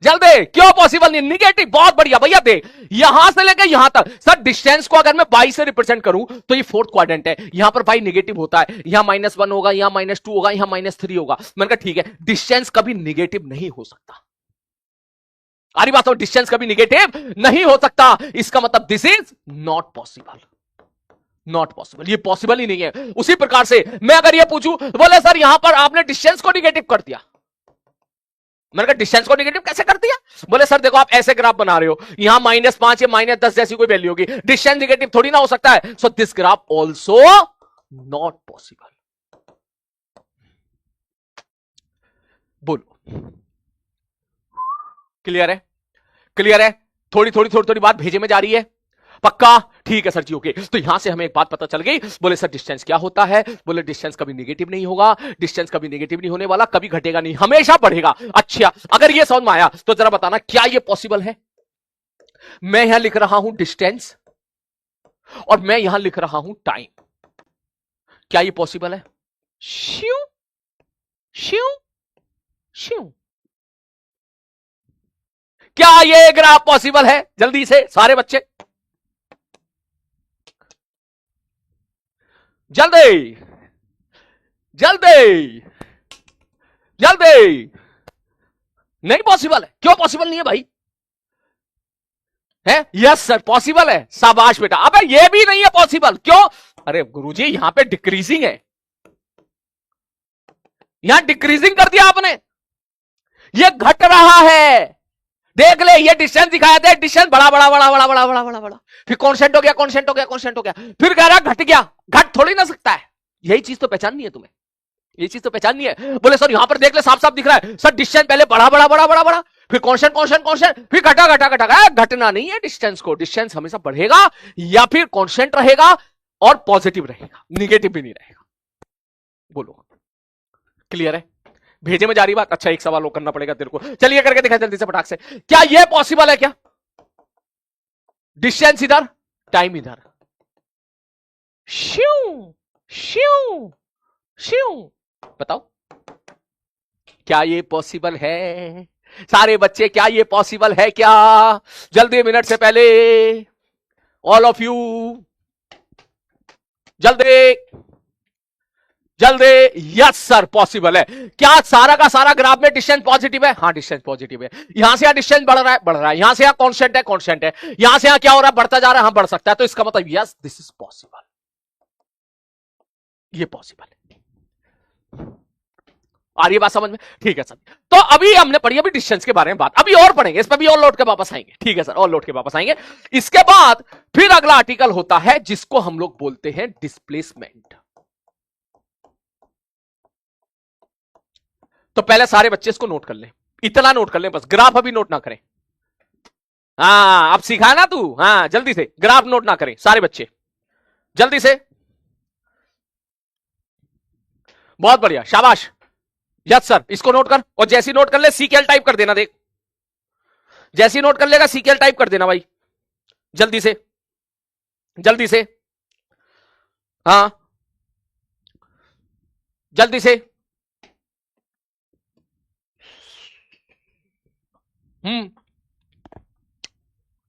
जल्दी। क्यों पॉसिबल नहीं? निगेटिव, बहुत बढ़िया भैया। दे यहां से लेकर यहां तक सर, डिस्टेंस को अगर मैं बाई से रिप्रेजेंट करूं तो ये फोर्थ क्वाड्रेंट है, यहां पर बाई निगेटिव होता है, यहां -1 होगा, यहां -2 होगा, यहां -3 होगा। मैंने कहा ठीक है, डिस्टेंस कभी निगेटिव नहीं हो सकता। आ रही बात हो? डिस्टेंस कभी निगेटिव नहीं हो सकता, इसका मतलब this is not possible, not possible, ये पॉसिबल ही नहीं है। उसी प्रकार से मैं अगर ये पूछूं, बोले सर यहां पर आपने डिस्टेंस को निगेटिव कर दिया। मैंने कहा डिस्टेंस को निगेटिव कैसे कर दिया? बोले सर देखो आप ऐसे ग्राफ बना रहे हो, यहां -5 या -10 जैसी कोई वैल्यू होगी, डिस्टेंस निगेटिव थोड़ी ना हो सकता है। So this graph also not possible. बोलो क्लियर है? क्लियर है? थोड़ी थोड़ी बात भेजे में जा रही है, पक्का? ठीक है सर जी, ओके। तो यहां से हमें एक बात पता चल गई। बोले सर डिस्टेंस क्या होता है? बोले डिस्टेंस कभी नेगेटिव नहीं होगा, डिस्टेंस कभी नेगेटिव नहीं होने वाला, कभी घटेगा नहीं, हमेशा बढ़ेगा। अच्छा, अगर ये समझ में आया तो जरा बताना क्या ये पॉसिबल है? मैं यहां लिख रहा हूं डिस्टेंस और मैं यहां लिख रहा हूं टाइम, क्या ये पॉसिबल है? श्यू श्यू श्यू, क्या ये ग्राफ पॉसिबल है? जल्दी से सारे बच्चे जल्दी जल्दी जल्दी। नहीं पॉसिबल है। क्यों पॉसिबल नहीं है भाई? है? यस सर पॉसिबल है, शाबाश बेटा। अबे ये भी नहीं है पॉसिबल, क्यों? अरे गुरुजी यहां पे डिक्रीजिंग है, यहां डिक्रीजिंग कर दिया आपने, ये घट रहा है। देख ले, ये डिस्टेंस दिखाया था, डिस्टेंस बड़ा बड़ा बड़ा बड़ा बड़ा बड़ा बड़ा बड़ा, फिर कॉन्स्टेंट हो गया, कॉन्स्टेंट हो गया, कॉन्स्टेंट हो गया, फिर कह रहा घट गया। घट थोड़ी ना सकता है, यही चीज तो पहचाननी है तुम्हें, ये चीज तो पहचाननी है। बोले सर यहां पर देख ले, साफ साफ दिख रहा है सर, डिस्टेंस पहले बड़ा बड़ा बड़ा बड़ा बड़ा, फिर कॉन्स्टेंट कॉन्स्टेंट कॉन्स्टेंट, फिर घटा घटा घटा। घटना नहीं है डिस्टेंस को, डिस्टेंस हमेशा बढ़ेगा या फिर कॉन्स्टेंट रहेगा और पॉजिटिव रहेगा, निगेटिव भी नहीं रहेगा। बोलो क्लियर है? भेजे में जा रही बात? अच्छा एक सवाल और करना पड़ेगा तेरे को, चलिए करके दिखा जल्दी से फटाक से। क्या यह पॉसिबल है? क्या डिस्टेंस इधर, टाइम इधर, श्यू श्यू श्यू, बताओ क्या ये पॉसिबल है? सारे बच्चे क्या ये पॉसिबल है? क्या जल्दी, मिनट से पहले, ऑल ऑफ यू जल्दी जल्दी। यस सर पॉसिबल है। क्या सारा का सारा ग्राफ में डिस्टेंस पॉजिटिव है? हाँ डिस्टेंस पॉजिटिव है। यहां से यहां डिस्टेंस बढ़ रहा है, बढ़ रहा है, यहां से यहां कांस्टेंट है, कांस्टेंट है, यहां से यहां क्या हो रहा है? बढ़ता जा रहा है, हाँ बढ़ सकता है। तो इसका मतलब यस दिस इज पॉसिबल, ये पॉसिबल है। आ रही है बात समझ में? ठीक है सर। तो अभी हमने पढ़ी अभी डिस्टेंस के बारे में बात, अभी और पढ़ेंगे, इस पर भी और लौट के वापस आएंगे। ठीक है सर, और लौट के वापस आएंगे। इसके बाद फिर अगला आर्टिकल होता है जिसको हम लोग बोलते हैं डिस्प्लेसमेंट। तो पहले सारे बच्चे इसको नोट कर लें, इतना नोट कर लें बस, ग्राफ अभी नोट ना करें। हाँ अब सीखा ना तू, हाँ जल्दी से ग्राफ नोट ना करें सारे बच्चे, जल्दी से। बहुत बढ़िया, शाबाश। यस सर, इसको नोट कर, और जैसी नोट कर ले सीकेएल टाइप कर देना। देख जैसी नोट कर लेगा सीकेएल टाइप कर देना भाई, जल्दी से जल्दी से, हाँ जल्दी से।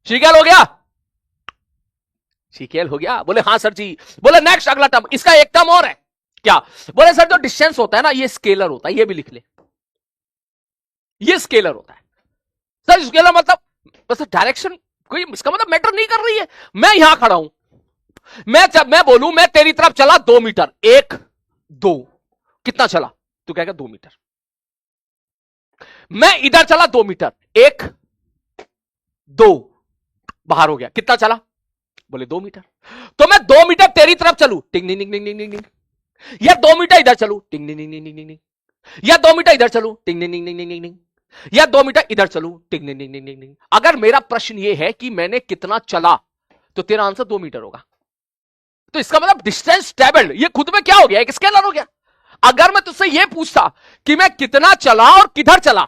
सीकेएल हो गया, सीकेएल हो गया। बोले हाँ सर जी। बोले नेक्स्ट अगला टर्म, इसका एक टर्म और है क्या? बोले सर जो डिस्टेंस होता है ना ये स्केलर होता है, ये भी लिख ले, ये स्केलर होता है। सर स्केलर मतलब बस डायरेक्शन, कोई इसका मतलब मैटर नहीं कर रही है। मैं यहां खड़ा हूं, मैं बोलूं मैं तेरी तरफ चला 2 मीटर, 1 2, कितना चला? तू कहेगा 2 मीटर। मैं इधर चला 2 मीटर, 1 2, बाहर हो गया, कितना चला? बोले 2 मीटर। तो मैं 2 मीटर तेरी तरफ चलू, टिंग टिंग टिंग टिंग टिंग, या 2 मीटर इधर चलू, टिंग टिंग टिंग टिंग टिंग, या 2 मीटर इधर चलू, टिंग टिंग टिंग टिंग टिंग, या 2 मीटर इधर चलू, टिंग टिंग टिंग टिंग टिंग। अगर मेरा प्रश्न यह है कि मैंने कितना चला, तो तेरा आंसर 2 मीटर होगा। तो इसका मतलब डिस्टेंस ट्रेवल्ड ये खुद में क्या हो गया? एक स्केलर हो गया। अगर मैं तुझसे यह पूछता कि मैं कितना चला और किधर चला,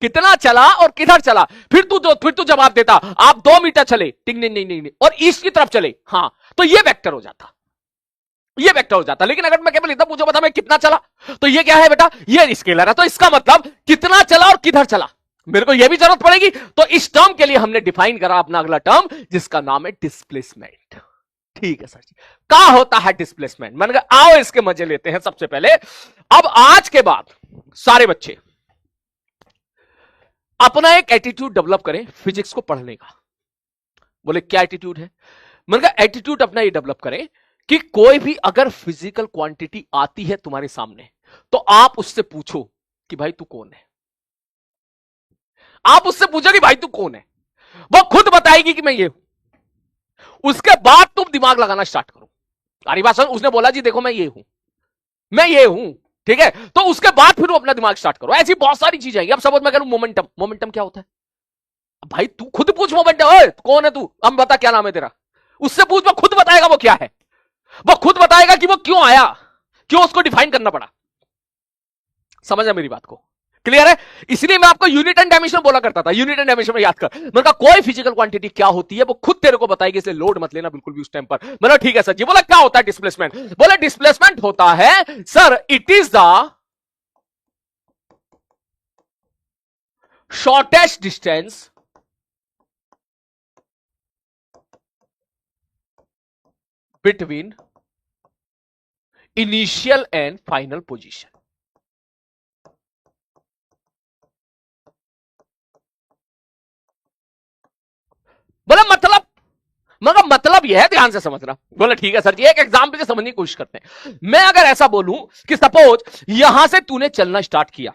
कितना चला और किधर चला, फिर तू जवाब देता आप 2 मीटर चले, टिंग टिंग टिंग टिंग, और ईस्ट की तरफ चले, हाँ, तो ये वेक्टर हो जाता, ये वेक्टर हो जाता। लेकिन अगर मैं केवल इतना पूछो बता मैं कितना चला, तो ये क्या है बेटा? ये स्केलर है। तो इसका मतलब कितना चला और किधर चला, मेरे को यह भी जरूरत पड़ेगी। तो इस टर्म के लिए हमने डिफाइन करा अपना अगला टर्म, जिसका नाम है डिस्प्लेसमेंट। ठीक है सर जी, क्या होता है डिस्प्लेसमेंट? मैंने कहा आओ इसके मजे लेते हैं। सबसे पहले अब आज के बाद सारे बच्चे अपना एक एटीट्यूड डेवलप करें फिजिक्स को पढ़ने का। बोले क्या एटीट्यूड है? मैंने कहा एटीट्यूड अपना ये डेवलप करें कि कोई भी अगर फिजिकल क्वांटिटी आती है तुम्हारे सामने, तो आप उससे पूछो कि भाई तू कौन है। आप उससे पूछो कि भाई तू कौन है, वो खुद बताएगी कि मैं ये हूं। उसके बाद तुम दिमाग लगाना स्टार्ट करो। हरिभाषण उसने बोला जी देखो मैं ये हूं, मैं ये हूं, ठीक है, तो उसके बाद फिर वो अपना दिमाग स्टार्ट करो। ऐसी बहुत सारी चीजें आएंगी। अब सपोज मैं कह रहा हूं मोमेंटम, मोमेंटम क्या होता है? भाई तू खुद पूछ मोमेंटम, कौन है तू, हम बता क्या नाम है तेरा। उससे पूछ, वो खुद बताएगा वो क्या है, वो खुद बताएगा कि वो क्यों आया, क्यों उसको डिफाइन करना पड़ा। समझ मेरी बात को? क्लियर है? इसलिए मैं आपको यूनिट एंड डायमेंशन बोला करता था। यूनिट एंड डायमेंशन में याद कर, मैंने कहा कोई फिजिकल क्वांटिटी क्या होती है वो खुद तेरे को बताएगी, इसलिए लोड मत लेना बिल्कुल भी उस टाइम पर। मैंने ठीक है सर जी। बोला क्या होता है डिस्प्लेसमेंट? बोले डिस्प्लेसमेंट होता है sir it is the shortest distance between initial and final position. बोला मतलब यह है, ध्यान से समझना। बोला ठीक है सर जी, एक एग्जांपल से समझने की कोशिश करते हैं। मैं अगर ऐसा बोलूं कि सपोज यहां से तूने चलना स्टार्ट किया,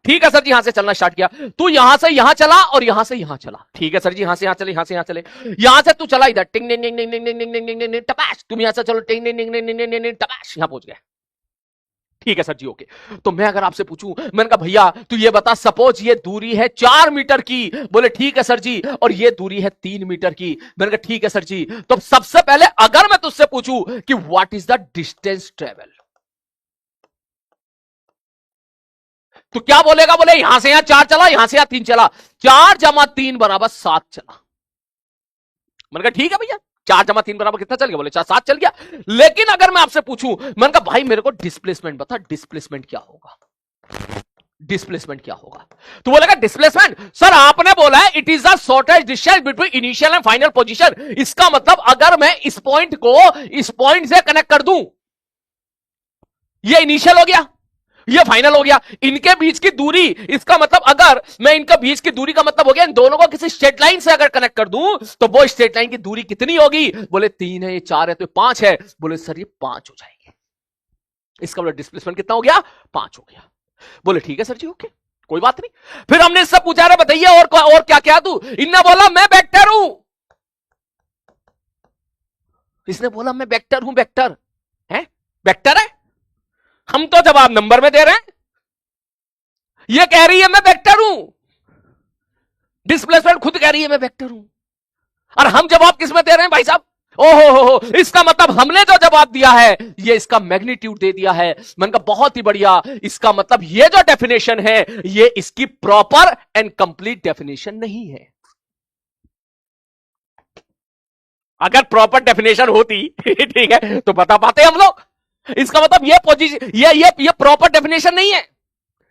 ठीक है सर जी, यहां से चलना स्टार्ट किया, तू यहां से यहां चला और यहां से यहां चला, ठीक है सर जी, यहां से यहां चले, यहां से यहां चले, यहां से तू चला इधर, टिंग टिंग टिंग टिंग टिंग टिंग टिंग टिंग टपाश, तुम यहां से चलो टिंग टिंग टिंग टिंग टिंग टिंग टपाश, यहां पहुंच गए। ठीक है सर जी, ओके। तो मैं अगर आपसे पूछूं, मैंने कहा भैया तू ये बता सपोज ये दूरी है 4 मीटर की। बोले ठीक है सर जी, और ये दूरी है 3 मीटर की। मैंने कहा ठीक है सर जी। तो सबसे पहले अगर मैं तुझसे पूछूं कि what is the distance travel, तो क्या बोलेगा? बोले यहां से यहां 4 चला, यहां से यहां 3 चला, 4 जमा 3 बराबर 7 चला। मैंने कहा ठीक है भैया, 4 जमा 3 बराबर कितना चल गया? बोले 4 7 चल गया। लेकिन अगर मैं आपसे पूछूं, मैंने कहा भाई मेरे को डिस्प्लेसमेंट बता, डिस्प्लेसमेंट क्या होगा, डिस्प्लेसमेंट क्या होगा? तो बोलेगा डिस्प्लेसमेंट सर आपने बोला है it is the shortest distance between initial and final position. इसका मतलब अगर मैं इस पॉइंट को इस पॉइंट से कनेक्ट कर दूं, ये इनिशियल हो गया, ये फाइनल हो गया, इनके बीच की दूरी, इसका मतलब अगर मैं इनके बीच की दूरी का मतलब हो गया इन दोनों को किसी स्ट्रेट लाइन से अगर कनेक्ट कर दूं, तो वो स्ट्रेट लाइन की दूरी कितनी होगी? बोले 3 है, ये 4 है, तो 5 है। बोले सर ये 5 हो जाएंगे। इसका मतलब डिस्प्लेसमेंट कितना हो गया? 5 हो गया। बोले ठीक है सर जी, ओके, कोई बात नहीं। फिर हमने इससे पूछा रहे बताइए और क्या क्या तू? इनने बोला मैं वेक्टर हूं, इसने बोला मैं वेक्टर हूं। वेक्टर है, वेक्टर है, हम तो जवाब नंबर में दे रहे हैं, ये कह रही है मैं वेक्टर हूं, डिस्प्लेसमेंट खुद कह रही है मैं वेक्टर हूं, और हम जवाब किस में दे रहे हैं भाई साहब? ओहो हो, इसका मतलब हमने जो जवाब दिया है ये इसका मैग्नीट्यूड दे दिया है। मैंने कहा बहुत ही बढ़िया, इसका मतलब ये जो डेफिनेशन है ये इसकी प्रॉपर एंड कंप्लीट डेफिनेशन नहीं है। अगर प्रॉपर डेफिनेशन होती ठीक है तो बता पाते हम लोग। इसका मतलब ये पोजीशन, ये प्रॉपर डेफिनेशन नहीं है,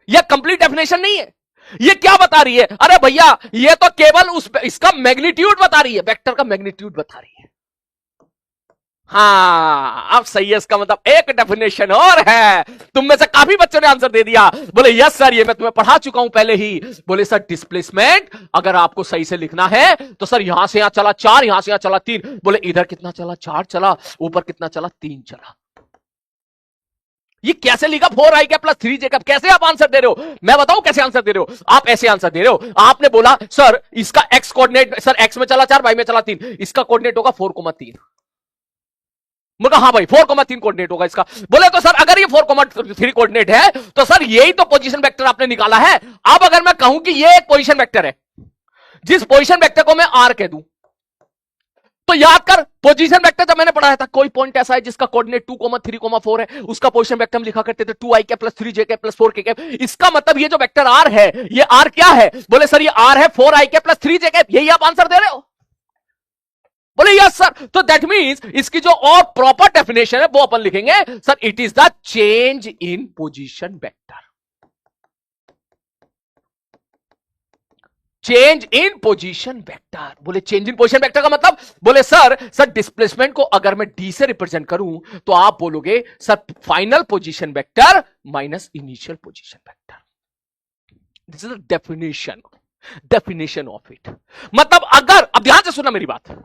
ये कंप्लीट डेफिनेशन नहीं है। ये क्या बता रही है? अरे भैया ये तो केवल इसका मैग्नीट्यूड बता रही है, वेक्टर का मैग्नीट्यूड बता रही है। हाँ अब सही है, इसका मतलब एक डेफिनेशन और है। तुम में से काफी बच्चों ने आंसर दे दिया, बोले यस सर ये मैं तुम्हें पढ़ा चुका हूं पहले ही। बोले सर डिस्प्लेसमेंट अगर आपको सही से लिखना है तो सर यहां से यहां चला 4, यहां से यहां चला 3। बोले इधर कितना चला? 4 चला, ऊपर कितना चला? 3 चला। ये कैसे लिखा 4i का प्लस 3j का? कैसे आप आंसर दे रहे हो? मैं बताऊं कैसे आंसर दे रहे हो? आप ऐसे आंसर दे रहे हो, आपने बोला सर इसका x कोऑर्डिनेट, सर x में चला 4, y में चला 3, इसका कोऑर्डिनेट होगा 4,3। मुझे हाँ भाई 4,3 कोऑर्डिनेट होगा इसका। बोले तो सर अगर ये 4,3 कोऑर्डिनेट है तो सर यही तो पोजीशन वेक्टर आपने निकाला है। अब अगर मैं कहूं कि ये एक पोजीशन वेक्टर है, जिस पोजीशन वेक्टर को मैं आर कह दूं, तो याद कर पोजीशन वेक्टर जब मैंने पढ़ाया था, कोई पॉइंट ऐसा है जिसका कोऑर्डिनेट 2,3,4 है, उसका पोजीशन वेक्टर हम लिखा करते थे 2i के प्लस 3j के प्लस 4k के। इसका मतलब ये जो वेक्टर आर है, ये आर क्या है? बोले सर ये आर है 4i के प्लस 3j के। यही आप आंसर दे रहे हो? बोले यस सर। तो दैट मींस इसकी जो और प्रॉपर डेफिनेशन है वो अपन लिखेंगे sir, it is the change in position vector. Change in position vector. बोले चेंज इन पोजीशन वेक्टर का मतलब? बोले सर डिस्प्लेसमेंट को अगर मैं डी से रिप्रेजेंट करूं तो आप बोलोगे sir final position vector minus initial position vector. This is the definition of it. मतलब अगर, अब ध्यान से सुनना मेरी बात,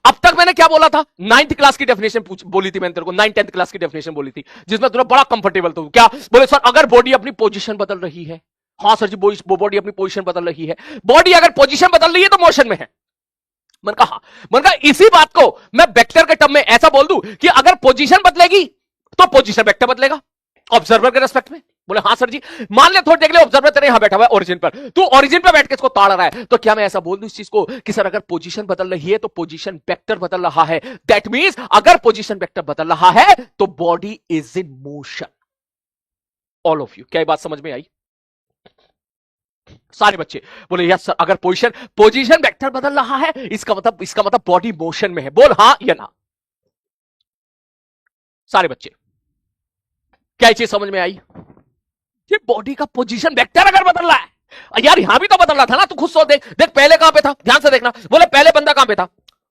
अब तक मैंने क्या बोला था? 9th क्लास की डेफिनेशन बोली थी मैंने तेरे को, 9th-10th क्लास की डेफिनेशन बोली थी, जिसमें तुझे बड़ा कंफर्टेबल था। क्या बोले सर? अगर बॉडी अपनी पोजीशन बदल रही है, हाँ सर जी बॉडी अपनी पोजीशन बदल रही है, बॉडी अगर पोजीशन बदल रही है तो मोशन में है। मैंने कहा इसी बात को मैं वेक्टर के टर्म में ऐसा बोल दूं कि अगर पोजीशन बदलेगी तो पोजीशन वेक्टर बदलेगा ऑब्जर्वर के रेस्पेक्ट में। बोले हाँ सर जी। मान ले थोड़ी देख ले ऑब्जर्वर तेरे यहां बैठा हुआ है ओरिजिन पर, तू ओरिजिन पर बैठ के इसको ताड़ रहा है, तो क्या मैं ऐसा बोल दूं इस चीज को कि सर अगर पोजीशन बदल रही है तो पोजीशन वेक्टर बदल रहा है? दैट मींस अगर पोजीशन वेक्टर बदल रहा है तो body is in motion. All of you, क्या ये बात समझ में आई? सारे बच्चे बोले यस सर। अगर पोजीशन वेक्टर बदल रहा है इसका मतलब बॉडी मोशन में है। बोल हाँ या ना। सारे बच्चे क्या चीज समझ में आई? ये बॉडी का पोजीशन वेक्टर अगर बदल रहा है, यार यहां भी तो बदल रहा था ना, तू खुद सोच देख पहले कहां पे था, ध्यान से देखना। बोले पहले बंदा कहां पे था?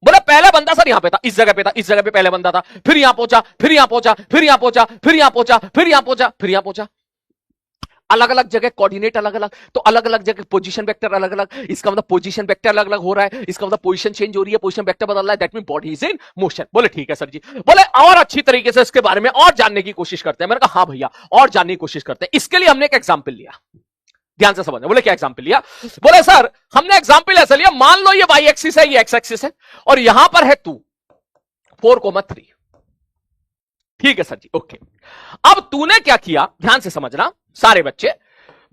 बोले पहले बंदा सर यहां पे था, इस जगह पे था, इस जगह पे पहले बंदा था, फिर यहां पहुंचा, फिर यहां पहुंचा, फिर यहां पहुंचा, फिर यहां पहुंचा, फिर यहां पहुंचा, फिर यहां पहुंचा। अलग अलग जगह कोऑर्डिनेट अलग अलग, तो अलग अलग जगह पोजीशन वेक्टर अलग अलग। इसका मतलब पोजीशन वेक्टर अलग अलग हो रहा है, इसका मतलब पोजीशन चेंज हो रही है, पोजीशन वेक्टर बदल रहा है, that mean body is in motion. बोले ठीक है सर जी। बोले और अच्छी तरीके से इसके बारे में और जानने की कोशिश करते हैं। मैंने कहा हाँ भैया और जानने की कोशिश करते हैं। इसके लिए हमने एक एग्जाम्पल लिया, ध्यान से समझना। बोले क्या एग्जाम्पल लिया? बोले सर हमने एग्जाम्पल ऐसा लिया, मान लो ये वाई एक्सिस है, ये एक्स एक्सिस है, और यहां पर है तू 4,3। ठीक है सर जी, ओके। अब तूने क्या किया, ध्यान से समझना सारे बच्चे।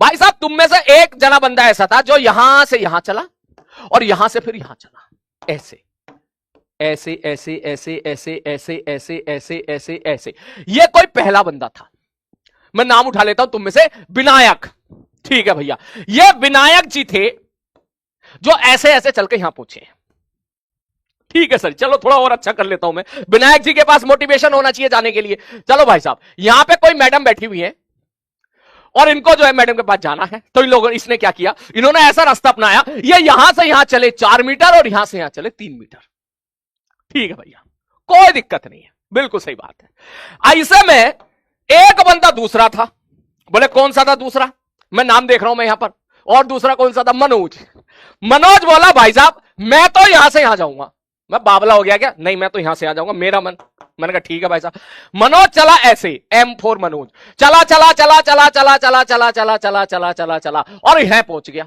भाई साहब तुम में से एक जना बंदा ऐसा था जो यहां से यहां चला और यहां से फिर यहां चला, ऐसे ऐसे ऐसे ऐसे ऐसे ऐसे ऐसे ऐसे ऐसे ऐसे। ये कोई पहला बंदा था, मैं नाम उठा लेता हूं तुम में से, विनायक। ठीक है भैया, ये विनायक जी थे जो ऐसे ऐसे चल के यहां पहुंचे। ठीक है सर, चलो थोड़ा और अच्छा कर लेता हूं मैं। विनायक जी के पास मोटिवेशन होना चाहिए जाने के लिए। चलो भाई साहब यहां पे कोई मैडम बैठी हुई है और इनको जो है मैडम के पास जाना है, तो इन लोगों ने इसने क्या किया, इन्होंने ऐसा रास्ता अपनाया, ये यहां से यहां चले 4 मीटर और यहां से यहां चले 3 मीटर। ठीक है भैया, कोई दिक्कत नहीं है, बिल्कुल सही बात है। ऐसे में एक बंदा दूसरा था। बोले कौन सा था दूसरा? मैं नाम देख रहा हूं मैं यहां पर। और दूसरा कौन सा था? मनोज। मनोज बोला भाई साहब मैं तो यहां से यहां जाऊंगा। मैं बावला हो गया क्या? नहीं मैं तो यहां से आ जाऊंगा, मेरा मन। मैंने कहा ठीक है भाई साहब। मनोज चला ऐसे, M4 मनोज चला चला चला चला चला चला चला चला चला चला चला चला और यहां पहुंच गया।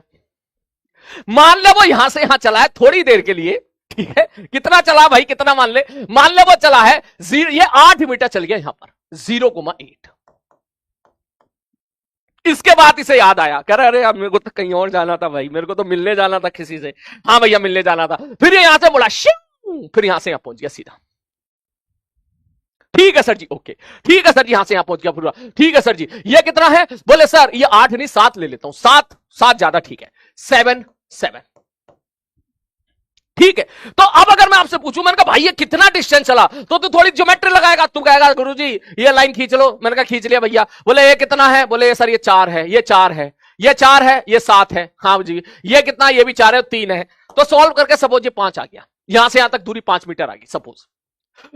मान ले वो यहां से यहां चला है थोड़ी देर के लिए, ठीक है, कितना चला भाई, कितना मान ले वो चला है ये 8 मीटर चल गया यहां पर, 0,8। इसके बाद इसे याद आया, कह रहा अरे यार मेरे को तो कहीं और जाना था भाई, मेरे को तो मिलने जाना था किसी से। हाँ भैया मिलने जाना था। फिर ये यहां से बोला फिर यहां से यहां पहुंच गया सीधा। ठीक है सर जी, ओके। ठीक है सर जी, यहां से यहां पहुंच गया पूरा। ठीक है सर जी, ये कितना है? बोले सर ये 8 नहीं 7 ले लेता हूं, 7 ज्यादा ठीक है, 7 7। ठीक है। तो अब अगर मैं आपसे पूछूं, मैंने कहा भाई ये कितना डिस्टेंस चला, तो तू थोड़ी ज्योमेट्री लगाएगा, तू कहेगा गुरुजी ये लाइन खींच लो। मैंने कहा खींच लिया भैया। बोले ये कितना है? बोले सर ये 4 है, ये 4 है, ये 4 है, ये 7 है। हाँ जी। ये कितना? ये भी 4 है, 3 है। तो सॉल्व करके सपोज ये 5 आ गया, यहां से यहां तक दूरी 5 मीटर आ गई सपोज।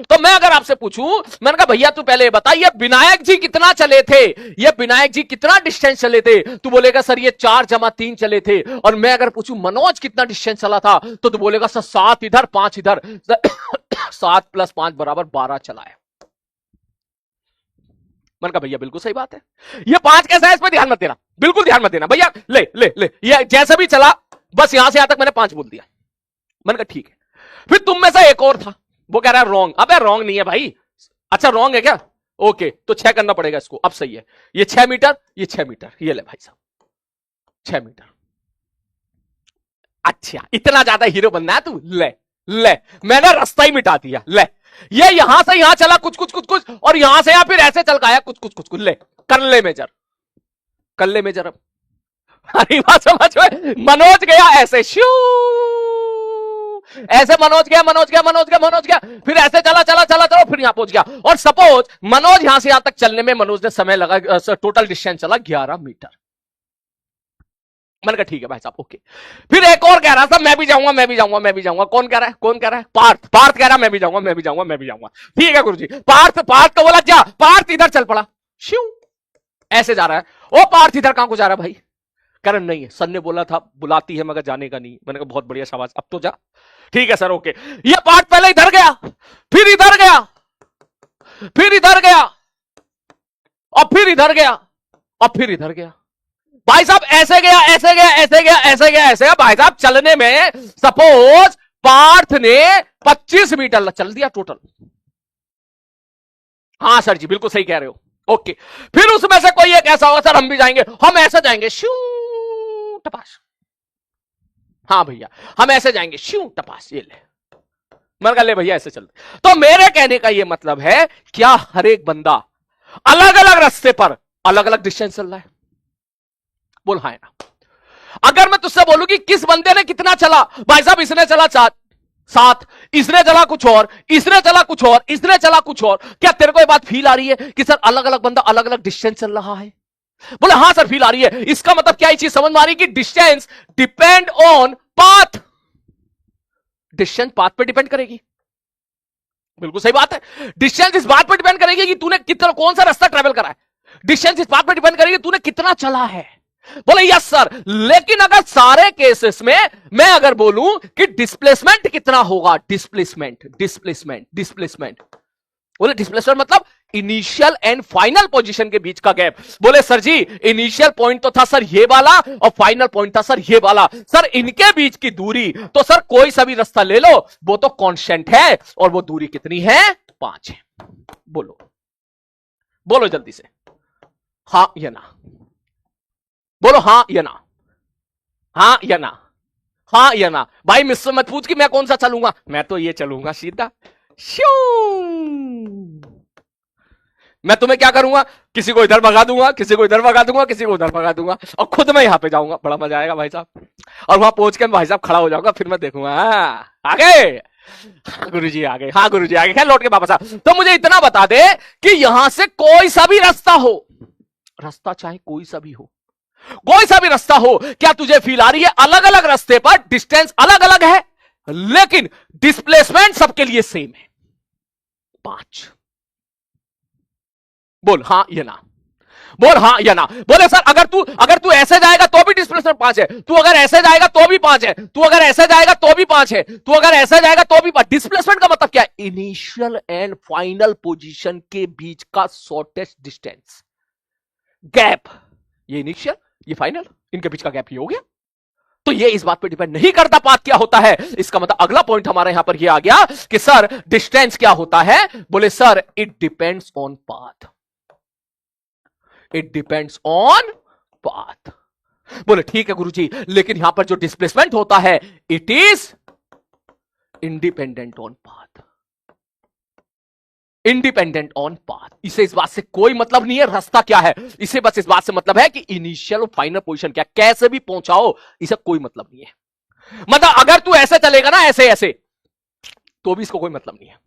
तो मैं अगर आपसे पूछूं, मैंने कहा भैया तू पहले बता ये विनायक जी कितना चले थे, ये विनायक जी कितना डिस्टेंस चले थे? तू बोलेगा सर ये 4 जमा 3 चले थे। और मैं अगर पूछूं मनोज कितना डिस्टेंस चला था, तो तू बोलेगा सर 7 इधर 5 इधर 7 + 5 = 12 चला है। मैंने कहा भैया बिल्कुल सही बात है, ये 5 कैसा है, इस पर ध्यान मत देना, बिल्कुल ध्यान मत देना भैया। ले ले ले, ये जैसे भी चला बस यहां से यहां तक मैंने 5 बोल दिया। मैंने कहा ठीक है। फिर तुम में से एक और था, वो कह रहा है रॉन्ग। अबे रॉन्ग नहीं है भाई। अच्छा रॉन्ग है क्या? ओके, तो 6 करना पड़ेगा इसको। अब सही है, ये 6 मीटर, ये 6 मीटर, ये ले भाई साहब 6 मीटर। अच्छा इतना ज्यादा हीरो बनना है तू? ले ले, मैंने रास्ता ही मिटा दिया। ले, ये यहां से यहां चला कुछ कुछ कुछ कुछ, और यहां से यहां फिर ऐसे चल गया कुछ कुछ कुछ कुछ। ले कर ले मेजर, कर ले मेजर। अब अरे बात समझ में, मनोज गया ऐसे शू, ऐसे मनोज गया मनोज गया मनोज गया मनोज गया, फिर ऐसे चला चला चला चला, फिर यहां पहुंच गया। और सपोज मनोज यहां से यहां तक चलने में मनोज ने समय लगा, टोटल डिस्टेंस चला 11 मीटर। मैंने कहा ठीक है भाई साहब ओके। फिर एक और कह रहा था मैं भी जाऊंगा मैं भी जाऊंगा मैं भी जाऊंगा। कौन कह रहा है? कौन कह रहा है? पार्थ। पार्थ कह रहा है मैं भी जाऊंगा मैं भी जाऊंगा मैं भी जाऊंगा। ठीक है गुरुजी। पार्थ पार्थ को बोला जा, पार्थ इधर चल पड़ा, शिव ऐसे जा रहा है। ओ पार्थ इधर कहां को जा रहा है भाई? कह रहा नहीं है, सर ने बोला था बुलाती है मगर जाने का नहीं। मैंने कहा बहुत बढ़िया शाबाश, अब तो जा। ठीक है सर ओके। ये पार्ट पहले इधर गया, फिर इधर गया, फिर इधर गया, और फिर इधर गया, और फिर इधर गया। भाई साहब ऐसे गया ऐसे गया ऐसे गया ऐसे गया ऐसे गया। भाई साहब चलने में सपोज पार्थ ने 25 मीटर चल दिया टोटल। हाँ सर जी बिल्कुल सही कह रहे हो ओके। फिर उसमें से कोई एक ऐसा होगा सर हम भी जाएंगे, हम ऐसे जाएंगे शू टपास। हाँ भैया हम ऐसे जाएंगे शू टपास। ये ले, मैंने कहा ले भैया ऐसे चल। तो मेरे कहने का ये मतलब है क्या हर एक बंदा अलग अलग रास्ते पर अलग अलग डिस्टेंस चल रहा है? बोल हाँ ना। अगर मैं तुझसे बोलूं कि किस बंदे ने कितना चला, भाई साहब इसने चला 7, इसने चला कुछ और, इसने चला कुछ और, इसने चला कुछ और, क्या तेरे को ये बात फील आ रही है कि सर अलग अलग बंदा अलग अलग डिस्टेंस चल रहा है? बोले हाँ सर फील आ रही है। इसका मतलब क्या ये चीज समझ में आ रही है कि distance depend on path. Distance path पे डिपेंड करेगी। बिल्कुल सही बात है। डिस्टेंस इस बात पर डिपेंड करेगी कि तूने कितना कौन सा रास्ता ट्रेवल करा है। डिस्टेंस इस बात पर डिपेंड करेगी तूने कितना चला है। बोले यस सर, लेकिन अगर सारे केसेस में मैं अगर बोलूं कि डिस्प्लेसमेंट कितना होगा, डिस्प्लेसमेंट डिस्प्लेसमेंट डिस्प्लेसमेंट, बोले डिस्प्लेसमेंट मतलब इनिशियल एंड फाइनल पोजीशन के बीच का गैप। बोले सर जी इनिशियल पॉइंट तो था सर ये वाला और फाइनल पॉइंट था सर ये वाला। सर इनके बीच की दूरी तो सर कोई सा भी रास्ता ले लो वो तो कांस्टेंट है, और वो दूरी कितनी है? 5 है। बोलो बोलो जल्दी से, हां या ना? बोलो हां या ना, हां या ना, हां या ना। भाई मुझसे मत पूछ कि मैं कौन सा चलूंगा, मैं तो ये चलूंगा सीधा श्यू। मैं तुम्हें क्या करूंगा, किसी को इधर भगा दूंगा, किसी को इधर भगा दूंगा, किसी को उधर भगा दूंगा, और खुद मैं यहां पे जाऊंगा। बड़ा मजा आएगा भाई साहब। और वहां पहुंच के भाई साहब खड़ा हो जाऊंगा, फिर मैं देखूंगा आगे गुरुजी आगे, हाँ गुरुजी आगे, खैर लौट के वापस आ। तो मुझे इतना बता दे कि यहां से कोई सा भी रास्ता हो, रास्ता चाहे कोई सा भी हो, कोई सा भी रास्ता हो, क्या तुझे फील आ रही है अलग अलग रास्ते पर डिस्टेंस अलग अलग है लेकिन डिस्प्लेसमेंट सबके लिए सेम है 5? बोल हां या ना, बोल हां या ना। बोले सर अगर तू ऐसे जाएगा तो भी डिस्प्लेसमेंट 5 है, तू अगर ऐसे जाएगा तो भी 5 है, तू अगर ऐसे जाएगा तो भी 5 है, तू अगर ऐसे जाएगा तो भी 5। डिस्प्लेसमेंट का मतलब क्या है? इनिशियल एंड फाइनल पोजीशन के बीच का शॉर्टेस्ट डिस्टेंस गैप। ये इनिशियल ये फाइनल, इनके बीच का गैप ही हो गया। तो ये इस बात पे डिपेंड नहीं करता पाथ क्या होता है। इसका मतलब अगला पॉइंट हमारे यहां पर ये आ गया कि सर डिस्टेंस क्या होता है? बोले sir it depends on path, it depends on path. बोले ठीक है गुरुजी, लेकिन यहां पर जो डिस्प्लेसमेंट होता है it is independent on path, independent on path. इसे इस बात से कोई मतलब नहीं है रास्ता क्या है, इसे बस इस बात से मतलब है कि इनिशियल और फाइनल पोजीशन क्या, कैसे भी पहुंचाओ, इसे कोई मतलब नहीं है। मतलब अगर तू ऐसे चलेगा ना, ऐसे ऐसे, तो भी इसको कोई मतलब नहीं है,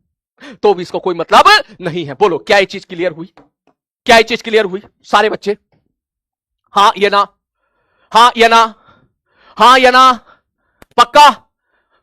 तो भी इसको कोई मतलब नहीं है। बोलो क्या ये चीज क्लियर हुई? क्या ये चीज क्लियर हुई सारे बच्चे? हां या ना, हां या ना, हां या ना, पक्का?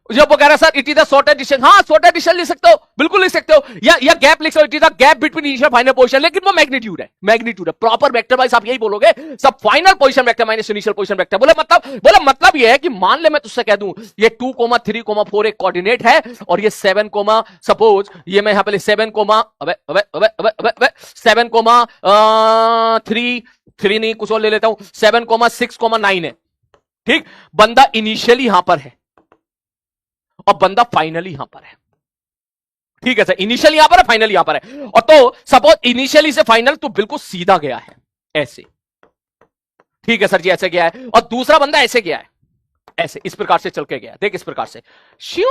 जो वो कह रहा है sir it is the shortest distance, हाँ शॉर्टेस्ट डिस्टेंस लिख सकते हो, बिल्कुल लिख सकते हो, या गैप लिख सकते हो, it is the gap between initial final position, लेकिन वो मैग्नीट्यूड है, मैग्नीट्यूड है। प्रॉपर वेक्टर वाइज आप यही बोलोगे, सब final position vector minus initial position vector. बोले मतलब ये है कि मान ले मैं तुझसे कह दूं ये 2,3,4 एक कोऑर्डिनेट है, और ये 7, सपोज ये मैं यहां पे 7, 3 नहीं कुछ और ले लेता हूं, 7,6,9 है, ठीक। बंदा इनिशियली यहां पर है और बंदा फाइनली यहां पर है, ठीक है सर, इनिशियल यहां पर है, फाइनल यहां पर है। और तो सपोज इनिशियली से फाइनल तो बिल्कुल सीधा गया है ऐसे, ठीक है सर जी, ऐसे गया है, और दूसरा बंदा ऐसे गया है, ऐसे इस प्रकार से चल के गया, देख इस प्रकार से श्यू,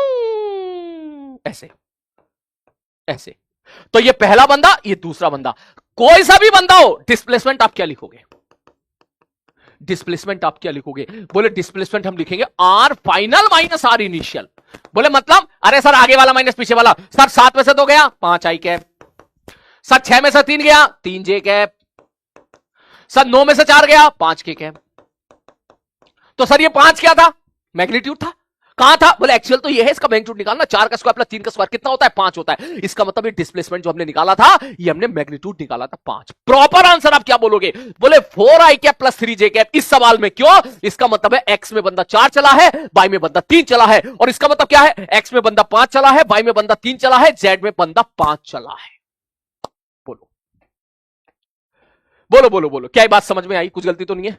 ऐसे ऐसे। तो ये पहला बंदा, ये दूसरा बंदा, कोई सा भी बंदा हो, डिस्प्लेसमेंट आप क्या लिखोगे? डिस्प्लेसमेंट आप क्या लिखोगे? बोले डिस्प्लेसमेंट हम लिखेंगे R final minus R initial. बोले मतलब, अरे सर आगे वाला माइनस पीछे वाला, सर 7 में से 2 गया 5 आई कैप, सर 6 में से 3 गया 3 जे कैप, सर 9 में से 4 गया 5 के कैप। तो सर ये 5 क्या था? मैग्नीट्यूड था। कहां था? बोले एक्चुअल तो ये है, इसका मैग्नीट्यूड निकालना, 4 का स्क्वायर प्लस 3 का स्क्वायर कितना होता है? 5 होता है। इसका मतलब ये डिस्प्लेसमेंट जो हमने निकाला था, ये हमने मैग्नीट्यूड निकाला था 5। प्रॉपर आंसर आप क्या बोलोगे? बोले 4i cap plus 3j cap. इस सवाल में क्यों? इसका मतलब है x में बंदा 4 चला है, y में बंदा 3 चला है, और इसका मतलब क्या है? x में बंदा 5 चला है, y में बंदा 3 चला है, z में बंदा 5 चला है। बोलो बोलो बोलो बोलो, क्या ये बात समझ में आई? कुछ गलती तो नहीं है?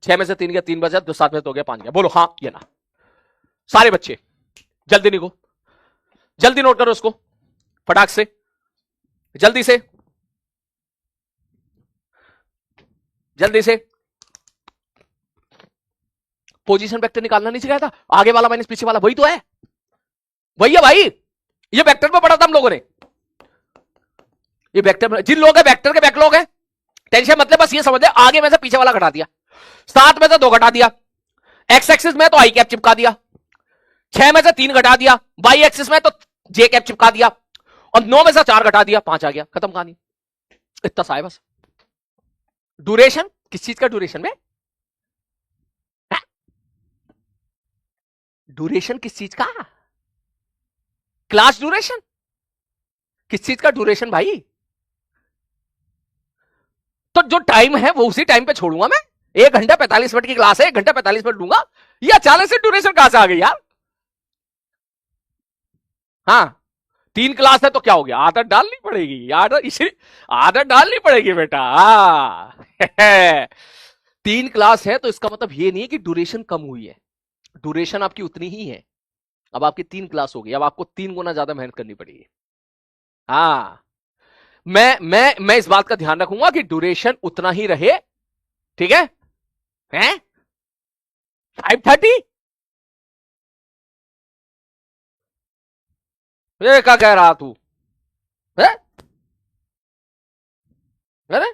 6 में से 3 गया 3 बचा, 7 में से 2 गया 5 गया। बोलो हाँ या ना सारे बच्चे, जल्दी लिखो, जल्दी नोट करो उसको फटाक से, जल्दी से, जल्दी से। पोजीशन वेक्टर निकालना नहीं सिखाया था? आगे वाला माइनस पीछे वाला, वही तो है, वही है भाई। ये वेक्टर में पढ़ा था हम लोगों ने, ये वेक्टर में जिन लोगों के वेक्टर के बैकलॉग है, टेंशन मतलब बस ये समझ ले, आगे में से पीछे वाला घटा दिया, 7 में से 2 घटा दिया, एक्स एक्सिस में तो आई कैप चिपका दिया, 6 में से 3 घटा दिया, वाई एक्सिस में तो जे कैप चिपका दिया, और 9 में से 4 घटा दिया, 5 आ गया, खत्म कहानी। इतना सा है बस। ड्यूरेशन किस चीज का? ड्यूरेशन में ड्यूरेशन किस चीज का? क्लास ड्यूरेशन किस चीज का? ड्यूरेशन भाई, तो जो टाइम है वो उसी टाइम पे छोड़ूंगा मैं। 1 घंटा 45 मिनट की क्लास है, 1 घंटा 45 मिनट दूंगा, या 40 से ड्यूरेशन कहां से आ गई यार? हाँ 3 क्लास है तो क्या हो गया? आदत डालनी पड़ेगी, आदत डालनी पड़ेगी बेटा। 3 क्लास है तो इसका मतलब ये नहीं है कि ड्यूरेशन कम हुई है, ड्यूरेशन आपकी उतनी ही है। अब आपकी 3 क्लास हो गई, अब आपको 3 गुना ज्यादा मेहनत करनी पड़ेगी। हाँ मैं इस बात का ध्यान रखूंगा कि ड्यूरेशन उतना ही रहे, ठीक है? 5:30 ये क्या कह रहा तू? है अरे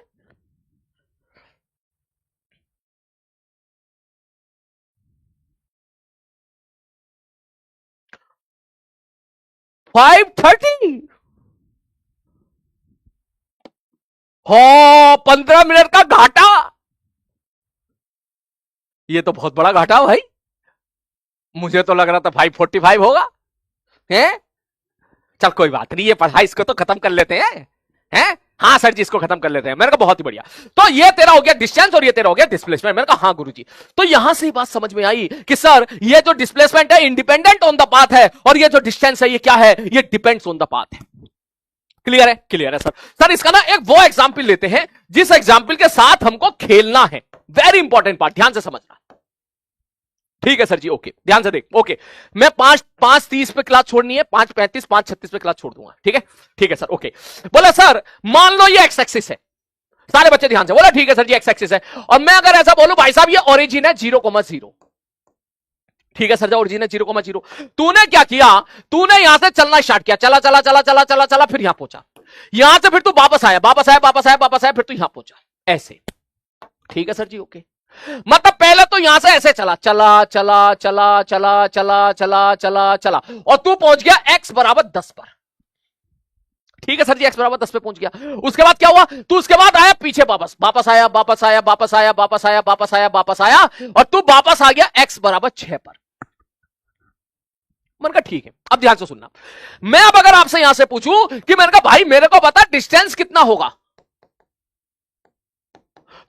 5:30 हो, 15 मिनट का घाटा। ये तो बहुत बड़ा घाटा भाई, मुझे तो लग रहा था 5:45 होगा। हैं? चल कोई बात नहीं, ये पढ़ाई इसको तो खत्म कर लेते हैं। हाँ सर जी इसको खत्म कर लेते हैं। मैंने कहा बहुत ही बढ़िया। तो ये तेरा हो गया डिस्टेंस और ये तेरा हो गया डिस्प्लेसमेंट। मैंने कहा हाँ गुरुजी। तो यहां से बात समझ में आई कि सर ये जो डिस्प्लेसमेंट है इंडिपेंडेंट ऑन द पाथ है, और ये जो डिस्टेंस है ये क्या है? ये डिपेंड्स ऑन द पाथ है। क्लियर है? क्लियर है सर। सर इसका ना एक वो एग्जाम्पल लेते हैं जिस एग्जाम्पल के साथ हमको खेलना है। वेरी इंपॉर्टेंट पार्ट, ध्यान से समझना। ठीक है सर जी, ओके ध्यान से देख। ओके मैं 5:30 पे क्लास छोड़नी है, 5:35 5:36 पे क्लास छोड़ दूंगा। ठीक है? ठीक है सर, ओके। बोला सर मान लो ये एक्स एक्सिस है, सारे बच्चे ध्यान से बोला। ठीक है सर जी एक्स एक्सिस है, और मैं अगर ऐसा बोलूं भाई साहब ये ओरिजिन है 0,0। ठीक है सर, ओरिजिन है 0,0। तूने क्या किया? तूने यहां से चलना स्टार्ट किया, चला चला चला चला चला चला, फिर यहां पहुंचा, यहां से फिर तू वापस आया वापस आया वापस आया वापस आया, फिर तू यहां पहुंचा, ऐसे। ठीक है सर जी, ओके। मतलब पहले तो यहां से ऐसे चला चला चला चला चला चला चला चला चला और तू पहुंच गया x बराबर 10 पर। ठीक है सर जी, x बराबर 10 पे पहुंच गया। उसके बाद क्या हुआ, तू उसके बाद आया पीछे, वापस वापस आया वापस आया वापस आया वापस आया वापस आया वापस आया और तू वापस आ गया x बराबर 6 पर। मैंने कहा ठीक है, अब ध्यान से सुनना। मैं अब अगर आपसे यहां से पूछूं कि मैंने कहा भाई मेरे को बता डिस्टेंस कितना होगा,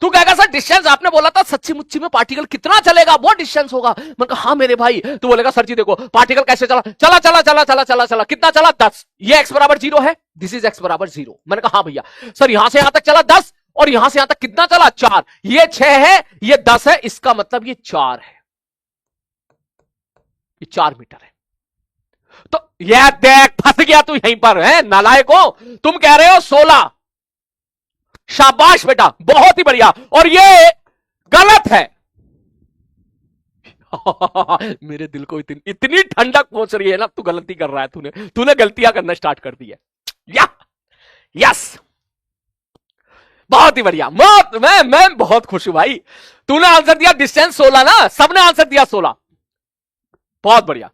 तू कहेगा सर डिस्टेंस आपने बोला था सच्ची मुच्ची में पार्टिकल कितना चलेगा वो डिस्टेंस होगा। मैंने कहा हाँ मेरे भाई। तू बोलेगा सर जी देखो पार्टिकल कैसे चला चला चला चला चला चला चला कितना चला 10, ये x बराबर 0 है, दिस इज x बराबर 0। मैंने कहा हाँ भैया। सर यहां से यहां तक चला 10 और यहां से यहां तक कितना चला 4, ये 6 है ये 10 है, इसका मतलब ये 4 है, ये 4 मीटर है। तो यह देख फंस गया तू यहीं पर है नालायको। तुम कह रहे हो 16, शाबाश बेटा बहुत ही बढ़िया, और ये गलत है। मेरे दिल को इतनी ठंडक पहुंच रही है ना, तू गलती कर रहा है, तूने गलतियां करना स्टार्ट कर दी है। या यस बहुत ही बढ़िया, मैं बहुत खुश हूं भाई। तूने आंसर दिया डिस्टेंस 16 ना, सबने आंसर दिया 16, बहुत बढ़िया।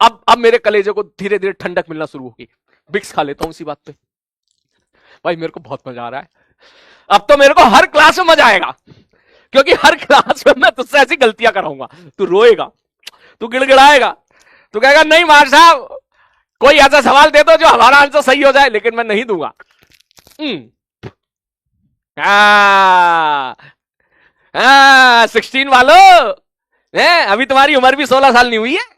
अब मेरे कलेजे को धीरे धीरे ठंडक मिलना शुरू होगी। विक्स खा लेता हूं इसी बात पे। भाई मेरे को बहुत मजा आ रहा है, अब तो मेरे को हर क्लास में मजा आएगा, क्योंकि हर क्लास में मैं तुझसे ऐसी गलतियां कराऊंगा। तू रोएगा, तू गिड़गिड़ाएगा, तू कहेगा नहीं मार साहब कोई ऐसा सवाल दे दो जो हमारा आंसर सही हो जाए, लेकिन मैं नहीं दूंगा। 16 वालों, अभी तुम्हारी उम्र भी 16 साल नहीं हुई है।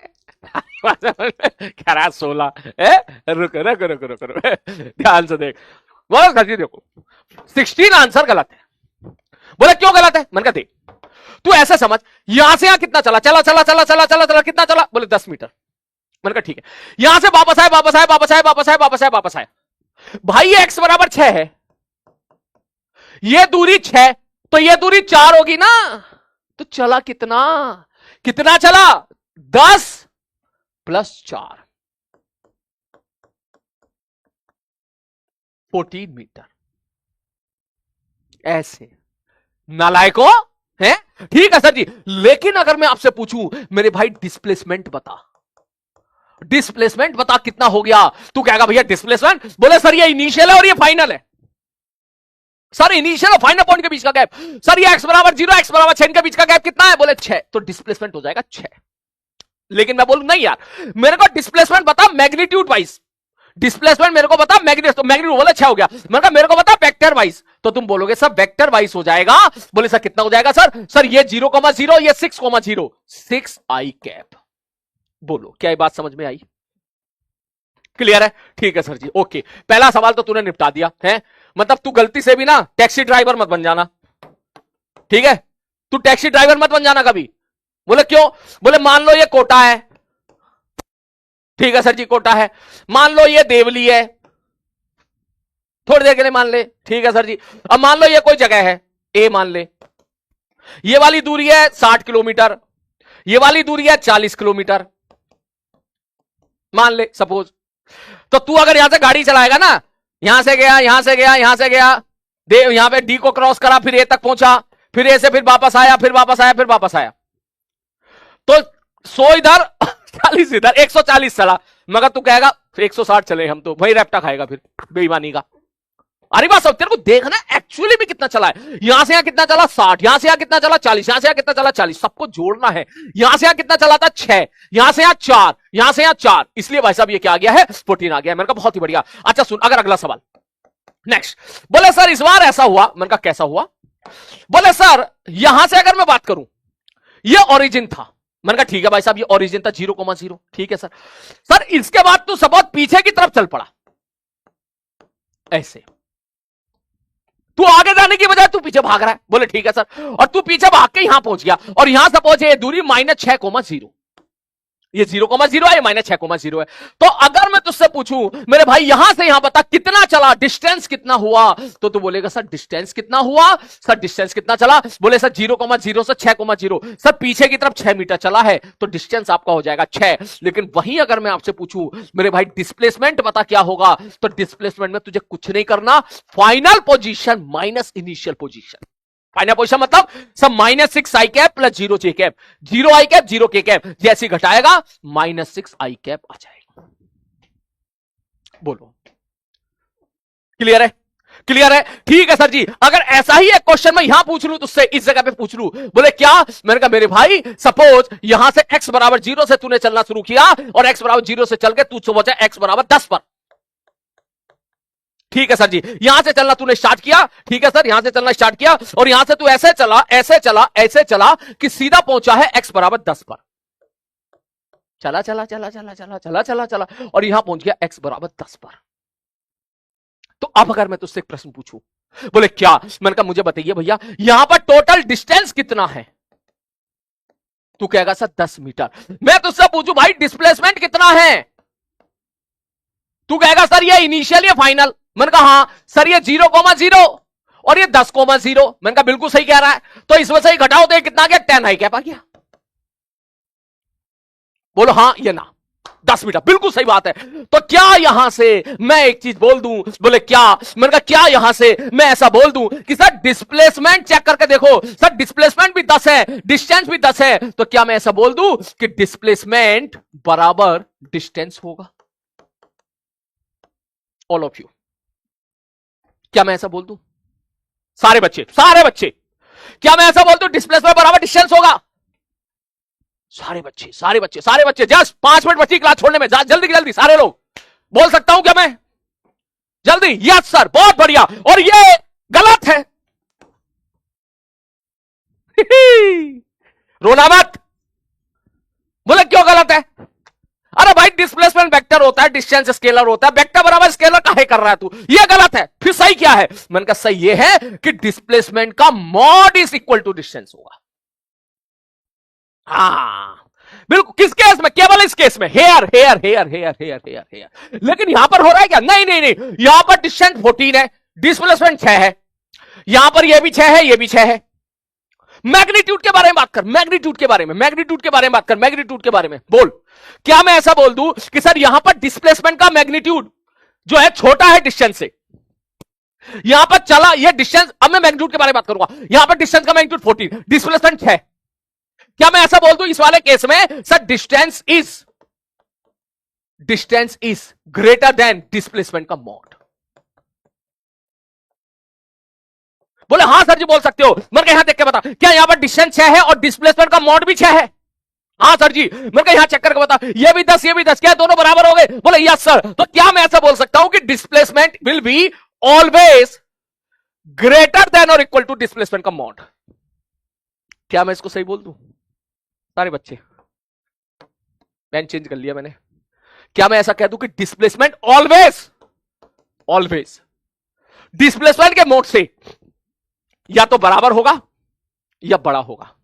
कह रहा 16, रुको रुको रुको रुको ध्यान से देख, बोलो देखो 16 आंसर गलत है। बोले क्यों गलत है? मैंने कहा देख तू ऐसे समझ, यहां से यहां कितना चला चला चला चला चला चला चला कितना चला? बोले 10 मीटर। मैंने कहा ठीक है, यहां से वापस आए वापस आए वापस आए वापस आए वापस आए वापस आए। भाई ये x बराबर 6 है, ये दूरी 6 तो ये दूरी 4 होगी ना, तो चला कितना, कितना चला? 10 प्लस 4 14 मीटर। ऐसे नालायको है। ठीक है सर जी, लेकिन अगर मैं आपसे पूछूं मेरे भाई डिस्प्लेसमेंट बता, डिस्प्लेसमेंट बता कितना हो गया? तू कहेगा भैया डिस्प्लेसमेंट, बोले सर ये इनिशियल है और ये फाइनल है। सर इनिशियल और फाइनल पॉइंट के बीच का गैप, सर ये x बराबर 0 x बराबर 6 के बीच का गैप कितना है? बोले 6, तो डिस्प्लेसमेंट हो जाएगा 6। लेकिन मैं बोलूं नहीं यार, मेरे को डिस्प्लेसमेंट बता मैग्नीट्यूड वाइज, डिस्प्लेसमेंट मेरे को बता मैग्नीट्यूड, तो मैग्नीट्यूड बोले 6 हो गया। मैंने कहा मेरे को बता वेक्टर वाइज, तो तुम बोलोगे सर वेक्टर वाइज हो जाएगा। बोले सर कितना हो जाएगा? सर ये 0,0 ये 6,0 6 i कैप। बोलो क्या ये बात समझ में आई? क्लियर है? ठीक है सर जी, ओके। पहला सवाल तो तूने निपटा दिया है, मतलब तू गलती से भी ना टैक्सी ड्राइवर मत बन जाना, ठीक है? तू टैक्सी ड्राइवर मत बन जाना कभी। बोले क्यों? बोले मान लो ये कोटा है, ठीक है सर जी कोटा है, मान लो ये देवली है, थोड़ी देर के लिए मान ले, ठीक है सर जी। अब मान लो ये कोई जगह है ए, मान ले ये वाली दूरी है 60 किलोमीटर, ये वाली दूरी है 40 किलोमीटर, मान ले सपोज। तो तू अगर यहां से गाड़ी चलाएगा ना, यहां से गया यहां से गया यहां से गया, यहां पे डी को क्रॉस करा, फिर ए तक पहुंचा, फिर ए से फिर वापस आया, फिर वापस आया, फिर वापस आया, तो 100 इधर 40 इधर, 140 चला। मगर तू कहेगा 160 चले हम, तो वही रैप्टा खाएगा फिर बेईमानी का। अरे बात सब तेरे को देखना एक्चुअली में कितना चला है। यहां से यहां कितना चला? 60, यहां से यहां कितना चला? 40, यहां से यहां कितना चला? 40, सबको जोड़ना है। यहां से यहां कितना चला था? 6, यहां से यहां 4, यहां से यहां 4, इसलिए भाई साहब ये क्या आ गया है? 14 आ गया है। मैंने कहा बहुत ही बढ़िया। अच्छा सुन, अगर अगला सवाल नेक्स्ट, बोले सर इस बार ऐसा हुआ। मैंने कहा कैसा हुआ? बोले सर यहां से अगर मैं बात करूं, ये ओरिजिन था। मैंने कहा ठीक है भाई साहब, ये ओरिजिन था 0,0, ठीक है सर। सर इसके बाद तू सपोज पीछे की तरफ चल पड़ा, ऐसे तू आगे जाने की बजाय तू पीछे भाग रहा है। बोले ठीक है सर, और तू पीछे भाग के यहां पहुंच गया, और यहां सपोज ये दूरी -6,0, ये 0,0 है, ये -6,0 है। तो अगर मैं तुझसे पूछूं मेरे भाई यहां से यहां बता कितना चला, डिस्टेंस कितना हुआ, तो तू बोलेगा सर डिस्टेंस कितना हुआ? सर डिस्टेंस कितना चला? बोले सर 0,0 से 6,0, सर पीछे की तरफ 6 मीटर चला है, तो डिस्टेंस आपका हो जाएगा 6। लेकिन वहीं अगर मैं आपसे पूछूं मेरे भाई डिस्प्लेसमेंट बता क्या होगा, तो डिस्प्लेसमेंट में तुझे कुछ नहीं करना, final position minus initial position. Final position मतलब सब -6 i cap plus 0 j cap, 0 i cap 0 k cap, जैसे घटाएगा -6 i कैप आ जाएगा। बोलो क्लियर है? क्लियर है? ठीक है सर जी। अगर ऐसा ही एक क्वेश्चन मैं यहां पूछ लूं तुझसे, इस जगह पे पूछ लूं, बोले क्या? मैंने कहा मेरे भाई सपोज यहां से x बराबर 0 से तूने चलना शुरू किया और x बराबर 0 से चल के तू पहुंचा x बराबर 10 पर। ठीक है सर जी, यहां से चलना तूने स्टार्ट किया, ठीक है सर, यहां से चलना स्टार्ट किया और यहां से तू ऐसे चला ऐसे चला ऐसे चला कि सीधा पहुंचा है x बराबर 10 पर। चला चला चला चला चला चला चला चला और यहां पहुंच गया x बराबर 10 पर। तो अब अगर मैं तुझसे एक प्रश्न पूछूं, बोले क्या? मैंने कहा मुझे बताइए भैया यहां पर टोटल डिस्टेंस कितना है? तू कहेगा सर 10 मीटर। मैं तुझसे पूछूं भाई डिस्प्लेसमेंट कितना है? तू कहेगा सर ये इनिशियल या फाइनल। मैंने कहा हां सर ये 0,0 और ये 10,0। मैंने कहा बिल्कुल सही कह रहा है। तो इस वजह से घटाओ तो ये कितना आ गया? 10 i कैप आ गया। बोलो हां ये ना 10 मीटर, बिल्कुल सही बात है। तो क्या यहां से मैं एक चीज बोल दूं? बोले क्या? मैंने कहा क्या यहां से मैं ऐसा बोल दूं कि सर डिस्प्लेसमेंट चेक करके देखो, सर डिस्प्लेसमेंट भी 10 है, डिस्टेंस भी 10 है, तो क्या मैं ऐसा बोल दूं कि डिस्प्लेसमेंट बराबर डिस्टेंस होगा? ऑल ऑफ यू, क्या मैं ऐसा बोल दूं? सारे बच्चे क्या मैं ऐसा बोल दूं डिस्प्लेसमेंट बराबर डिस्टेंस होगा? सारे बच्चे जस्ट 5 मिनट बची क्लास छोड़ने में, जल्दी सारे लोग बोल सकता हूं क्या मैं? जल्दी। यस सर, बहुत बढ़िया। और ये गलत है। रोना मत। बोले क्यों गलत है? अरे भाई डिस्प्लेसमेंट वेक्टर होता है, डिस्टेंस स्केलर होता है, वेक्टर बराबर स्केलर काहे कर रहा है तू? ये गलत है। फिर सही क्या है? मैंने कहा सही ये है कि डिस्प्लेसमेंट का mod is equal to distance होगा। हाँ बिल्कुल। किस केस में? केवल इस केस में, हेयर। लेकिन यहां पर हो रहा है क्या? नहीं, यहां पर डिस्टेंस 14 है, डिस्प्लेसमेंट 6 है, यहां पर यह भी 6 है, यह भी 6 है। मैग्नीट्यूड के बारे में बात कर, मैग्नीट्यूड के बारे में बोल। क्या मैं ऐसा बोल दूं कि सर यहां पर डिस्प्लेसमेंट का मैग्नीट्यूड जो है छोटा है डिस्टेंस से, यहां पर चला यह डिस्टेंस। अब मैं मैग्नीट्यूड के बारे में बात करूंगा। यहां पर डिस्टेंस का मैग्नीट्यूड 14, डिस्प्लेसमेंट 6। क्या मैं ऐसा बोल दूं इस वाले केस में sir distance is greater than displacement का मॉड? बोले हां सर जी बोल सकते हो। मैंने कहा यहां देख के बता, क्या यहां पर डिस्टेंस 6 है और डिस्प्लेसमेंट का मॉड भी 6 है? हां सर जी। मैंने कहा यहां चेक करके बता, ये भी 10 ये भी 10, क्या दोनों बराबर हो गए? बोले यस सर। तो क्या मैं ऐसा बोल सकता हूं कि displacement will be always greater than और इक्वल टू डिस्प्लेसमेंट का मॉड? क्या मैं इसको सही बोल दूं? सारे बच्चे, पेन चेंज कर लिया मैंने। क्या मैं ऐसा कह दूं कि डिस्प्लेसमेंट ऑलवेज डिस्प्लेसमेंट के मोड से या तो बराबर होगा या बड़ा होगा?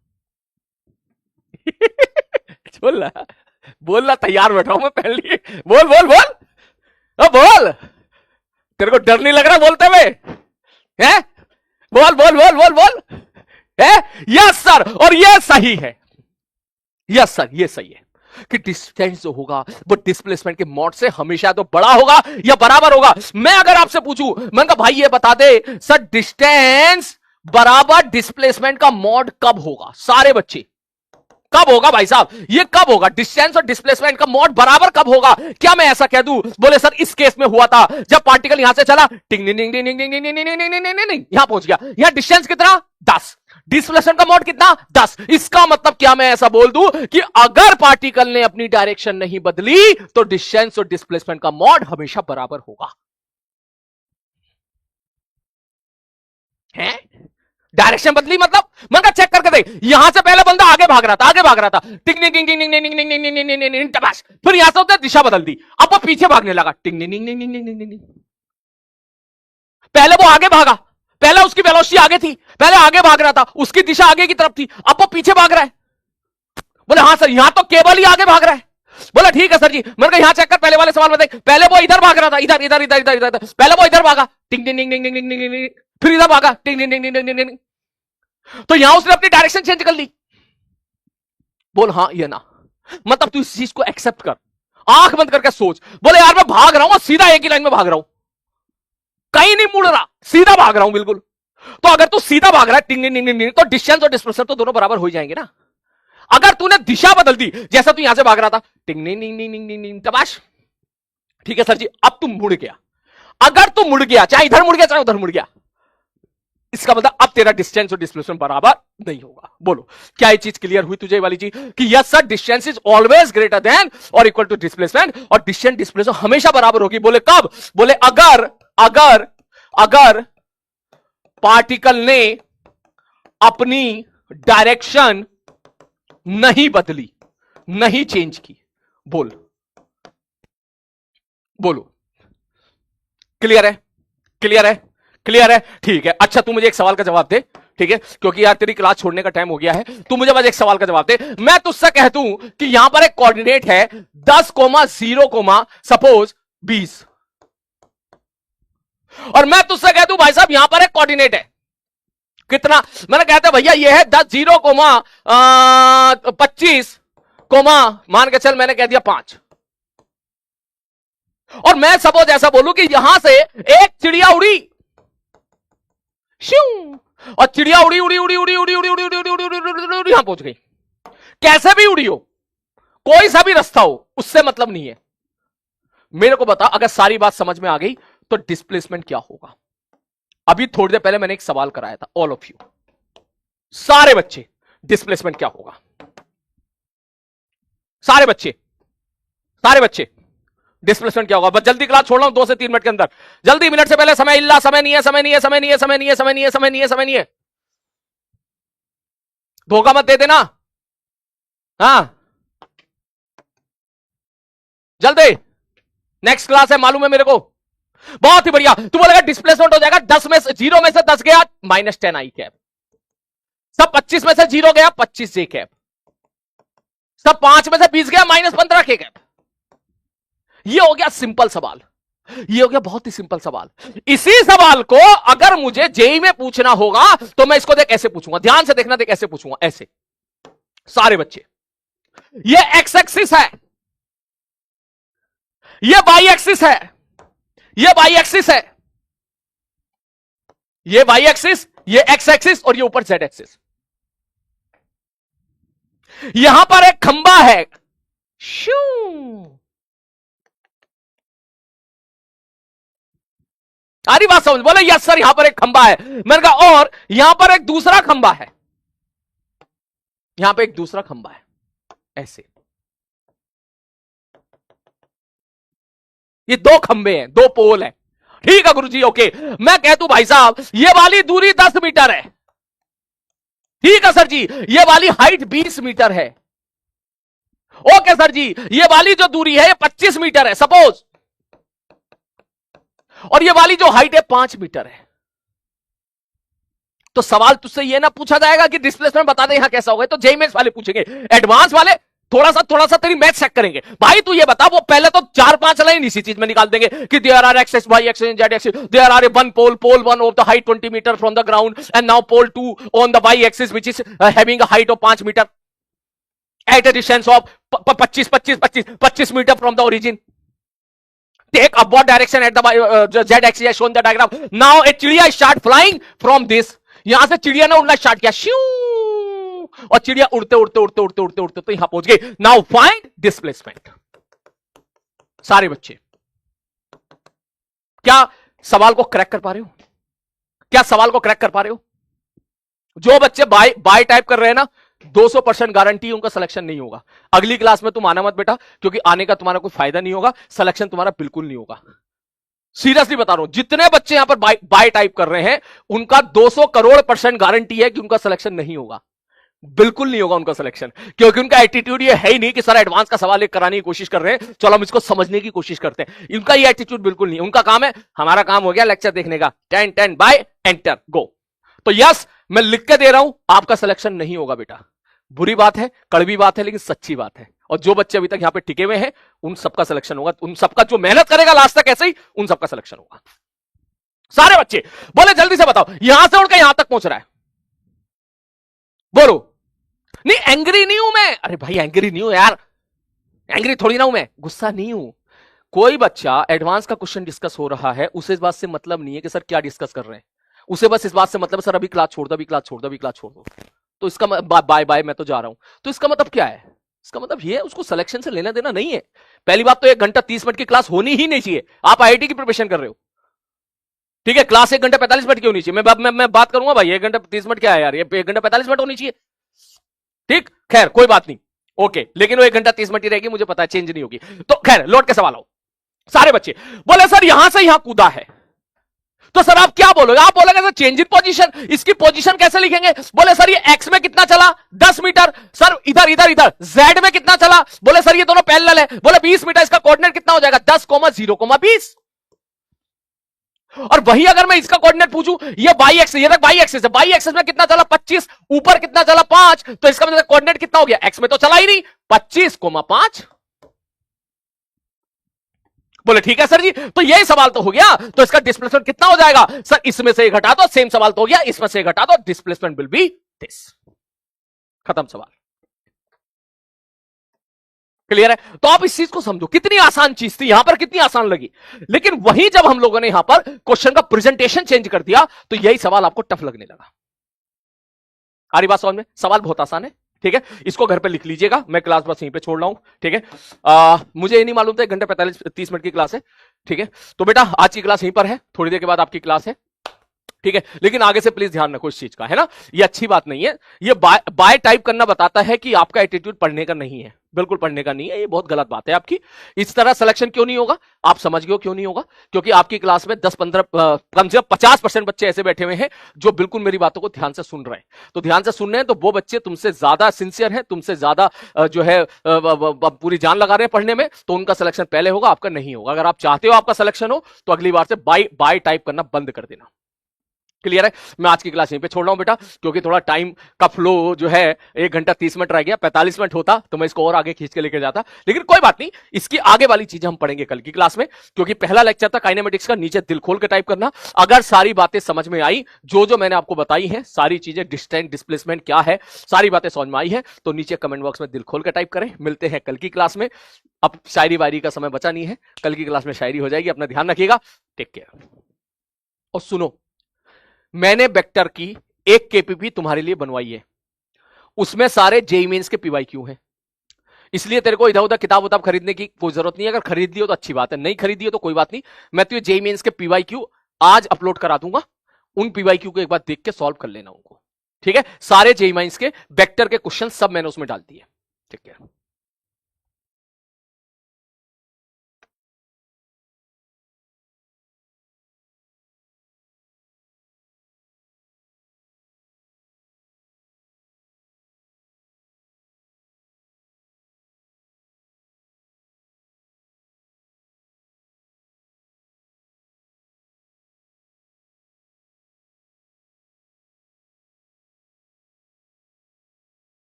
बोलना तैयार बैठा हूं मैं पहले। बोल। तेरे को डर नहीं लग रहा बोलते हुए? है? बोल। है? Yes sir. और ये सही है। यस सर, ये सही है कि डिस्टेंस जो होगा वो डिस्प्लेसमेंट के मॉड से हमेशा तो बड़ा होगा या बराबर होगा। मैं अगर आपसे पूछूं, मैंने कहा भाई ये बता दे सर डिस्टेंस बराबर डिस्प्लेसमेंट का मॉड कब होगा? सारे बच्चे कब होगा भाई साहब? ये कब होगा? डिस्टेंस और डिस्प्लेसमेंट का मॉड बराबर कब होगा? क्या मैं ऐसा कह दूं? बोले सर इस केस में हुआ था जब पार्टिकल यहां से चला, टिंग यहां पहुंच गया। यहां डिस्टेंस कितना? 10, डिस्प्लेसमेंट का मोड कितना? 10। इसका मतलब क्या मैं ऐसा बोल दूं कि अगर पार्टिकल ने अपनी डायरेक्शन नहीं बदली तो डिस्टेंस और डिस्प्लेसमेंट का मोड हमेशा बराबर होगा? है? डायरेक्शन बदली मतलब? मैं चेक करके देख, यहां से पहले बंदा आगे भाग रहा था, टिंग फिर यहां से दिशा बदल दी, अब वो पीछे भागने लगा, टिंग। पहले वो आगे भागा, पहले उसकी वेलोसिटी आगे थी, पहले आगे भाग रहा था, उसकी दिशा आगे की तरफ थी, अब वो पीछे भाग रहा है। बोले हाँ सर, यहां तो केवल ही आगे भाग रहा है। बोले ठीक है सर जी। मैंने कहा यहां चेक कर, पहले वाले सवाल में देख, पहले वो इधर भाग रहा था, इधर, पहले वो इधर भागा, टिंग फिर इधर भागा, टिंग। तो यहां उसने अपनी डायरेक्शन चेंज कर ली। बोल हाँ या ना? मतलब तू इस चीज को एक्सेप्ट कर, आंख बंद करके सोच। बोले यार मैं भाग रहा हूं, सीधा एक ही लाइन में भाग रहा हूं, कहीं नहीं मुड़ रहा, सीधा भाग रहा हूं बिल्कुल। तो अगर तू सीधा भाग रहा है टिंग टिंग टिंग, तो डिस्टेंस और डिस्प्लेसमेंट तो दोनों बराबर हो ही जाएंगे ना। अगर तूने दिशा बदल दी, जैसा तू यहां से भाग रहा था टिंग टिंग टिंग टिंग टिंग, तबाश, ठीक है सर जी, अब तू मुड़ गया। अगर तू मुड़ गया, चाहे इधर मुड़ गया चाहे उधर मुड़ गया, इसका मतलब अब तेरा डिस्टेंस और डिस्प्लेसमेंट बराबर नहीं होगा। बोलो क्या ये चीज क्लियर हुई तुझे वाली चीज कि yes sir distance is always greater than और इक्वल टू डिस्प्लेसमेंट, और डिस्टेंस डिस्प्लेसमेंट हमेशा बराबर होगी। बोले कब? बोले अगर अगर अगर पार्टिकल ने अपनी डायरेक्शन नहीं बदली, नहीं चेंज की। बोलो क्लियर है? क्लियर है? क्लियर है? ठीक है। अच्छा तू मुझे एक सवाल का जवाब दे, ठीक है, क्योंकि यार तेरी क्लास छोड़ने का टाइम हो गया है। तू मुझे बस एक सवाल का जवाब दे। मैं तुझसे कह दूं कि यहां पर एक कोऑर्डिनेट है 10,0, सपोज 20, और मैं तुझसे कह दूं भाई साहब यहां पर एक कोऑर्डिनेट है कितना, मैंने कहता भैया ये है 10,0,25, मान के चल मैंने कह दिया 5, और मैं सपोज ऐसा बोलूं कि यहां से एक चिड़िया उड़ी, और चिड़िया उड़ी उड़ी उड़ी उड़ी उड़ी उड़ी उड़ी उड़ी उड़ी उड़ी उड़ी उड़ी यहां पहुंच गई। कैसे भी उड़ी हो, कोई सा भी रास्ता हो, उससे मतलब नहीं है। मेरे को बता, अगर सारी बात समझ में आ गई तो डिस्प्लेसमेंट क्या होगा। अभी थोड़ी देर पहले मैंने एक सवाल कराया था, ऑल ऑफ यू सारे बच्चे, डिस्प्लेसमेंट क्या होगा। सारे बच्चे डिस्प्लेसमेंट क्या होगा। बस जल्दी क्लास छोड़ रहा हूं 2 से 3 मिनट के अंदर, जल्दी, मिनट से पहले समय इल्ला, समय नहीं है, समय नहीं है, समय नहीं है, समय नहीं है, समय नहीं है, समय नहीं है, समय नहीं है, धोखा मत दे देना। हाँ जल्दी, नेक्स्ट क्लास है, मालूम है मेरे को। बहुत ही बढ़िया। तू बोलेगा डिस्प्लेसमेंट हो जाएगा 10 में से 0 में से 10 गया -10 आई कैप, सब 25 में से 0 गया 25 जे कैप, सब 5 में से 20 गया -15 के कैप। ये हो गया सिंपल सवाल, ये हो गया बहुत ही सिंपल सवाल। इसी सवाल को अगर मुझे जेई में पूछना होगा तो मैं इसको देख ऐसे पूछूंगा, ध्यान से देखना, देख ऐसे पूछूंगा, ऐसे। सारे बच्चे, ये एक्स एक्सिस है, ये वाई एक्सिस है, ये वाई एक्सिस है, ये वाई एक्सिस, ये एक्स एक्सिस, और ये ऊपर जेड एक्सिस। यहां पर एक खंबा है, शू, सारी बात समझ। बोले यस सर यहां पर एक खंबा है। मैंने कहा और यहां पर एक दूसरा खंबा है, यहां पर एक दूसरा खंबा है, ऐसे। ये 2 खंबे हैं, 2 पोल हैं, ठीक है गुरुजी, ओके। मैं कहता हूं भाई साहब ये वाली दूरी 10 मीटर है, ठीक है सर जी, ये वाली हाइट 20 मीटर है, ओके सर जी, ये वाली जो दूरी है ये 25 मीटर है सपोज, और ये वाली जो हाइट है 5 मीटर है। तो सवाल तुझसे ये ना पूछा जाएगा कि डिस्प्लेसमेंट बता दे यहां कैसा होगा, तो जेईई मेंस वाले पूछेंगे, एडवांस वाले थोड़ा सा तेरी मैथ चेक करेंगे। भाई तू ये बता, वो पहले तो 4-5 लाइन इसी चीज में निकाल देंगे कि there are X Y X Z axis, there are one pole, pole 1 of the height 20 metre from the ground, and now pole 2 on the Y axis which is having a height of 5 metre at a distance of 25 metre from the origin, take upward direction at the z axis as shown the diagram. Now a चिड़िया start flying from this, यहां से चिड़िया ने उड़ना start किया, श्यू, और चिड़िया उड़ते उड़ते उड़ते उड़ते उड़ते उड़ते तो यहां पहुंच गई। Now find displacement. सारे बच्चे क्या सवाल को क्रैक कर पा रहे हो? क्या सवाल को क्रैक कर पा रहे हो? जो बच्चे बाय टाइप कर रहे हैं ना, 200% गारंटी उनका सिलेक्शन नहीं होगा। अगली क्लास में तुम आना मत बेटा, क्योंकि आने का तुम्हारा कोई फायदा नहीं होगा, सिलेक्शन तुम्हारा बिल्कुल नहीं होगा। सीरियसली बता रहा हूं, जितने बच्चे यहां पर बाय टाइप कर रहे हैं उनका 200 करोड़% गारंटी है कि उनका सिलेक्शन नहीं होगा, बिल्कुल नहीं होगा उनका सिलेक्शन, क्योंकि उनका एटीट्यूड ये है ही नहीं कि सर एडवांस का सवाल एक कराने की कोशिश कर रहे हैं, चलो हम इसको समझने की कोशिश करते हैं। उनका ये एटीट्यूड बिल्कुल नहीं। उनका काम है हमारा काम हो गया लेक्चर देखने का, 10 बाय एंटर गो। तो यस मैं लिख के दे रहा हूं, आपका सिलेक्शन नहीं होगा बेटा। बुरी बात है, कड़वी बात है, लेकिन सच्ची बात है। और जो बच्चे अभी तक यहां पे टिके हुए हैं उन सबका सिलेक्शन होगा, उन सबका जो मेहनत करेगा लास्ट तक ऐसे ही, उन सबका सिलेक्शन होगा। सारे बच्चे बोले जल्दी से बताओ, यहां से उड़कर यहां तक पहुंच रहा है, बोलो। नहीं एंग्री नहीं हूं मैं, अरे भाई एंग्री नहीं हूं यार, एंग्री थोड़ी ना हूं मैं, गुस्सा नहीं हूं। कोई बच्चा एडवांस का क्वेश्चन डिस्कस हो रहा है, उसे इस बात से मतलब नहीं है कि सर क्या डिस्कस कर रहे हैं, उसे बस इस बात से मतलब सर अभी क्लास छोड़ दो, अभी क्लास छोड़ दो, अभी क्लास छोड़ दो, तो इसका बाय बाय मैं तो जा रहा हूं। तो इसका मतलब क्या है? इसका मतलब ये है उसको सिलेक्शन से लेना देना नहीं है। पहली बात तो 1 घंटा 30 मिनट की क्लास होनी ही नहीं चाहिए। आप आईआईटी की प्रिपरेशन कर रहे हो, ठीक है, क्लास 1 घंटा 45 मिनट की होनी चाहिए। मैं बात करूंगा भाई 1 घंटा 30 मिनट क्या है यार, ये 1 घंटा 45 मिनट होनी चाहिए, ठीक, खैर कोई बात नहीं, ओके, लेकिन वो 1 घंटा 30 मिनट ही रहेगी, मुझे पता है चेंज नहीं होगी। तो खैर लौट के सवाल आओ। सारे बच्चे बोले सर यहां से यहां कूदा है, तो सर आप क्या बोलोगे? आप बोलोगे सर चेंज इन पोजीशन, इसकी पोजीशन कैसे लिखेंगे? बोले सर ये एक्स में कितना चला 10 मीटर, सर इधर इधर इधर जेड में कितना चला? बोले सर ये दोनों पैरेलल है, बोले 20 मीटर, इसका कोऑर्डिनेट कितना हो जाएगा 10,0,20। और वही अगर मैं इसका कोऑर्डिनेट पूछूं, ये वाई एक्सिस, ये तक वाई एक्सिस है, वाई एक्सिस में कितना चला 25, ऊपर कितना चला 5, तो इसका मतलब कोऑर्डिनेट कितना हो गया? एक्स में तो चला ही नहीं, 25,5। बोले ठीक है सर जी, तो यही सवाल तो हो गया, तो इसका डिस्प्लेसमेंट कितना हो जाएगा? सर इसमें से घटा दो, सेम सवाल तो हो गया, इसमें से घटा दो, डिस्प्लेसमेंट विल बी दिस। खत्म सवाल। क्लियर है? तो आप इस चीज को समझो, कितनी आसान चीज थी, यहां पर कितनी आसान लगी, लेकिन वही जब हम लोगों ने यहां पर क्वेश्चन का प्रेजेंटेशन चेंज कर दिया तो यही सवाल आपको टफ लगने लगा। आ रही बात समझ में? सवाल बहुत आसान है, ठीक है, इसको घर पे लिख लीजिएगा, मैं क्लास बस यहीं पे छोड़ रहा हूं, ठीक है। मुझे ये नहीं मालूम था 1 घंटे 45-30 मिनट की क्लास है, ठीक है, तो बेटा आज की क्लास यहीं पर है, थोड़ी देर के बाद आपकी क्लास है, ठीक है, लेकिन आगे से प्लीज ध्यान रखो इस चीज का, है ना, ये अच्छी बात नहीं है। ये बाय टाइप करना बताता है कि आपका एटीट्यूड पढ़ने का नहीं है, बिल्कुल पढ़ने का नहीं है, ये बहुत गलत बात है आपकी। इस तरह सिलेक्शन क्यों नहीं होगा? आप समझ गए हो क्यों नहीं होगा? क्योंकि आपकी क्लास में 10-15 कम से कम 50% बच्चे ऐसे बैठे हुए हैं जो बिल्कुल मेरी बातों को ध्यान से सुन रहे हैं। तो ध्यान से सुन रहे हैं तो वो बच्चे तुमसे ज्यादा सिंसियर हैं, तुमसे ज्यादा जो है पूरी जान लगा रहे हैं पढ़ने में, तो उनका सिलेक्शन पहले होगा, आपका नहीं होगा। अगर आप चाहते हो आपका सिलेक्शन हो तो अगली बार से बाय टाइप करना बंद कर देना। क्लियर है? मैं आज की क्लास यहीं पे छोड़ रहा हूं बेटा, क्योंकि थोड़ा टाइम का फ्लो जो है 1 घंटा 30 मिनट रह गया, 45 मिनट होता तो मैं इसको और आगे खींच के लेके जाता, लेकिन कोई बात नहीं, इसकी आगे वाली चीजें हम पढ़ेंगे कल की क्लास में, क्योंकि पहला लेक्चर था काइनेमेटिक्स का, नीचे दिल खोल के टाइप करना। अगर सारी बातें समझ में आई, जो मैंने आपको बताई हैं, सारी चीजें, डिस्टेंस डिस्प्लेसमेंट क्या है, सारी बातें समझ में आई है, तो नीचे कमेंट बॉक्स में दिल खोल के टाइप करें। मिलते हैं कल की क्लास में। अब शायरी वायरी का समय बचा नहीं है, कल की क्लास में शायरी हो जाएगी। अपना ध्यान रखिएगा, टेक केयर। और सुनो, मैंने वेक्टर की एक केपीपी तुम्हारे लिए बनवाई है, उसमें सारे जेईई मेंस के पीवाईक्यू हैं, इसलिए तेरे को इधर उधर किताब उताब खरीदने की कोई जरूरत नहीं है। अगर खरीद लियो तो अच्छी बात है, नहीं खरीदी हो तो कोई बात नहीं, मैं तुझे जेईई मेंस के पीवाईक्यू आज अपलोड करा दूंगा, उन पीवाईक्यू को एक बार देख के सॉल्व कर लेना उनको, ठीक है। सारे जेईई मेंस के वेक्टर के क्वेश्चन सब मैंने उसमें डाल दिए, ठीक है।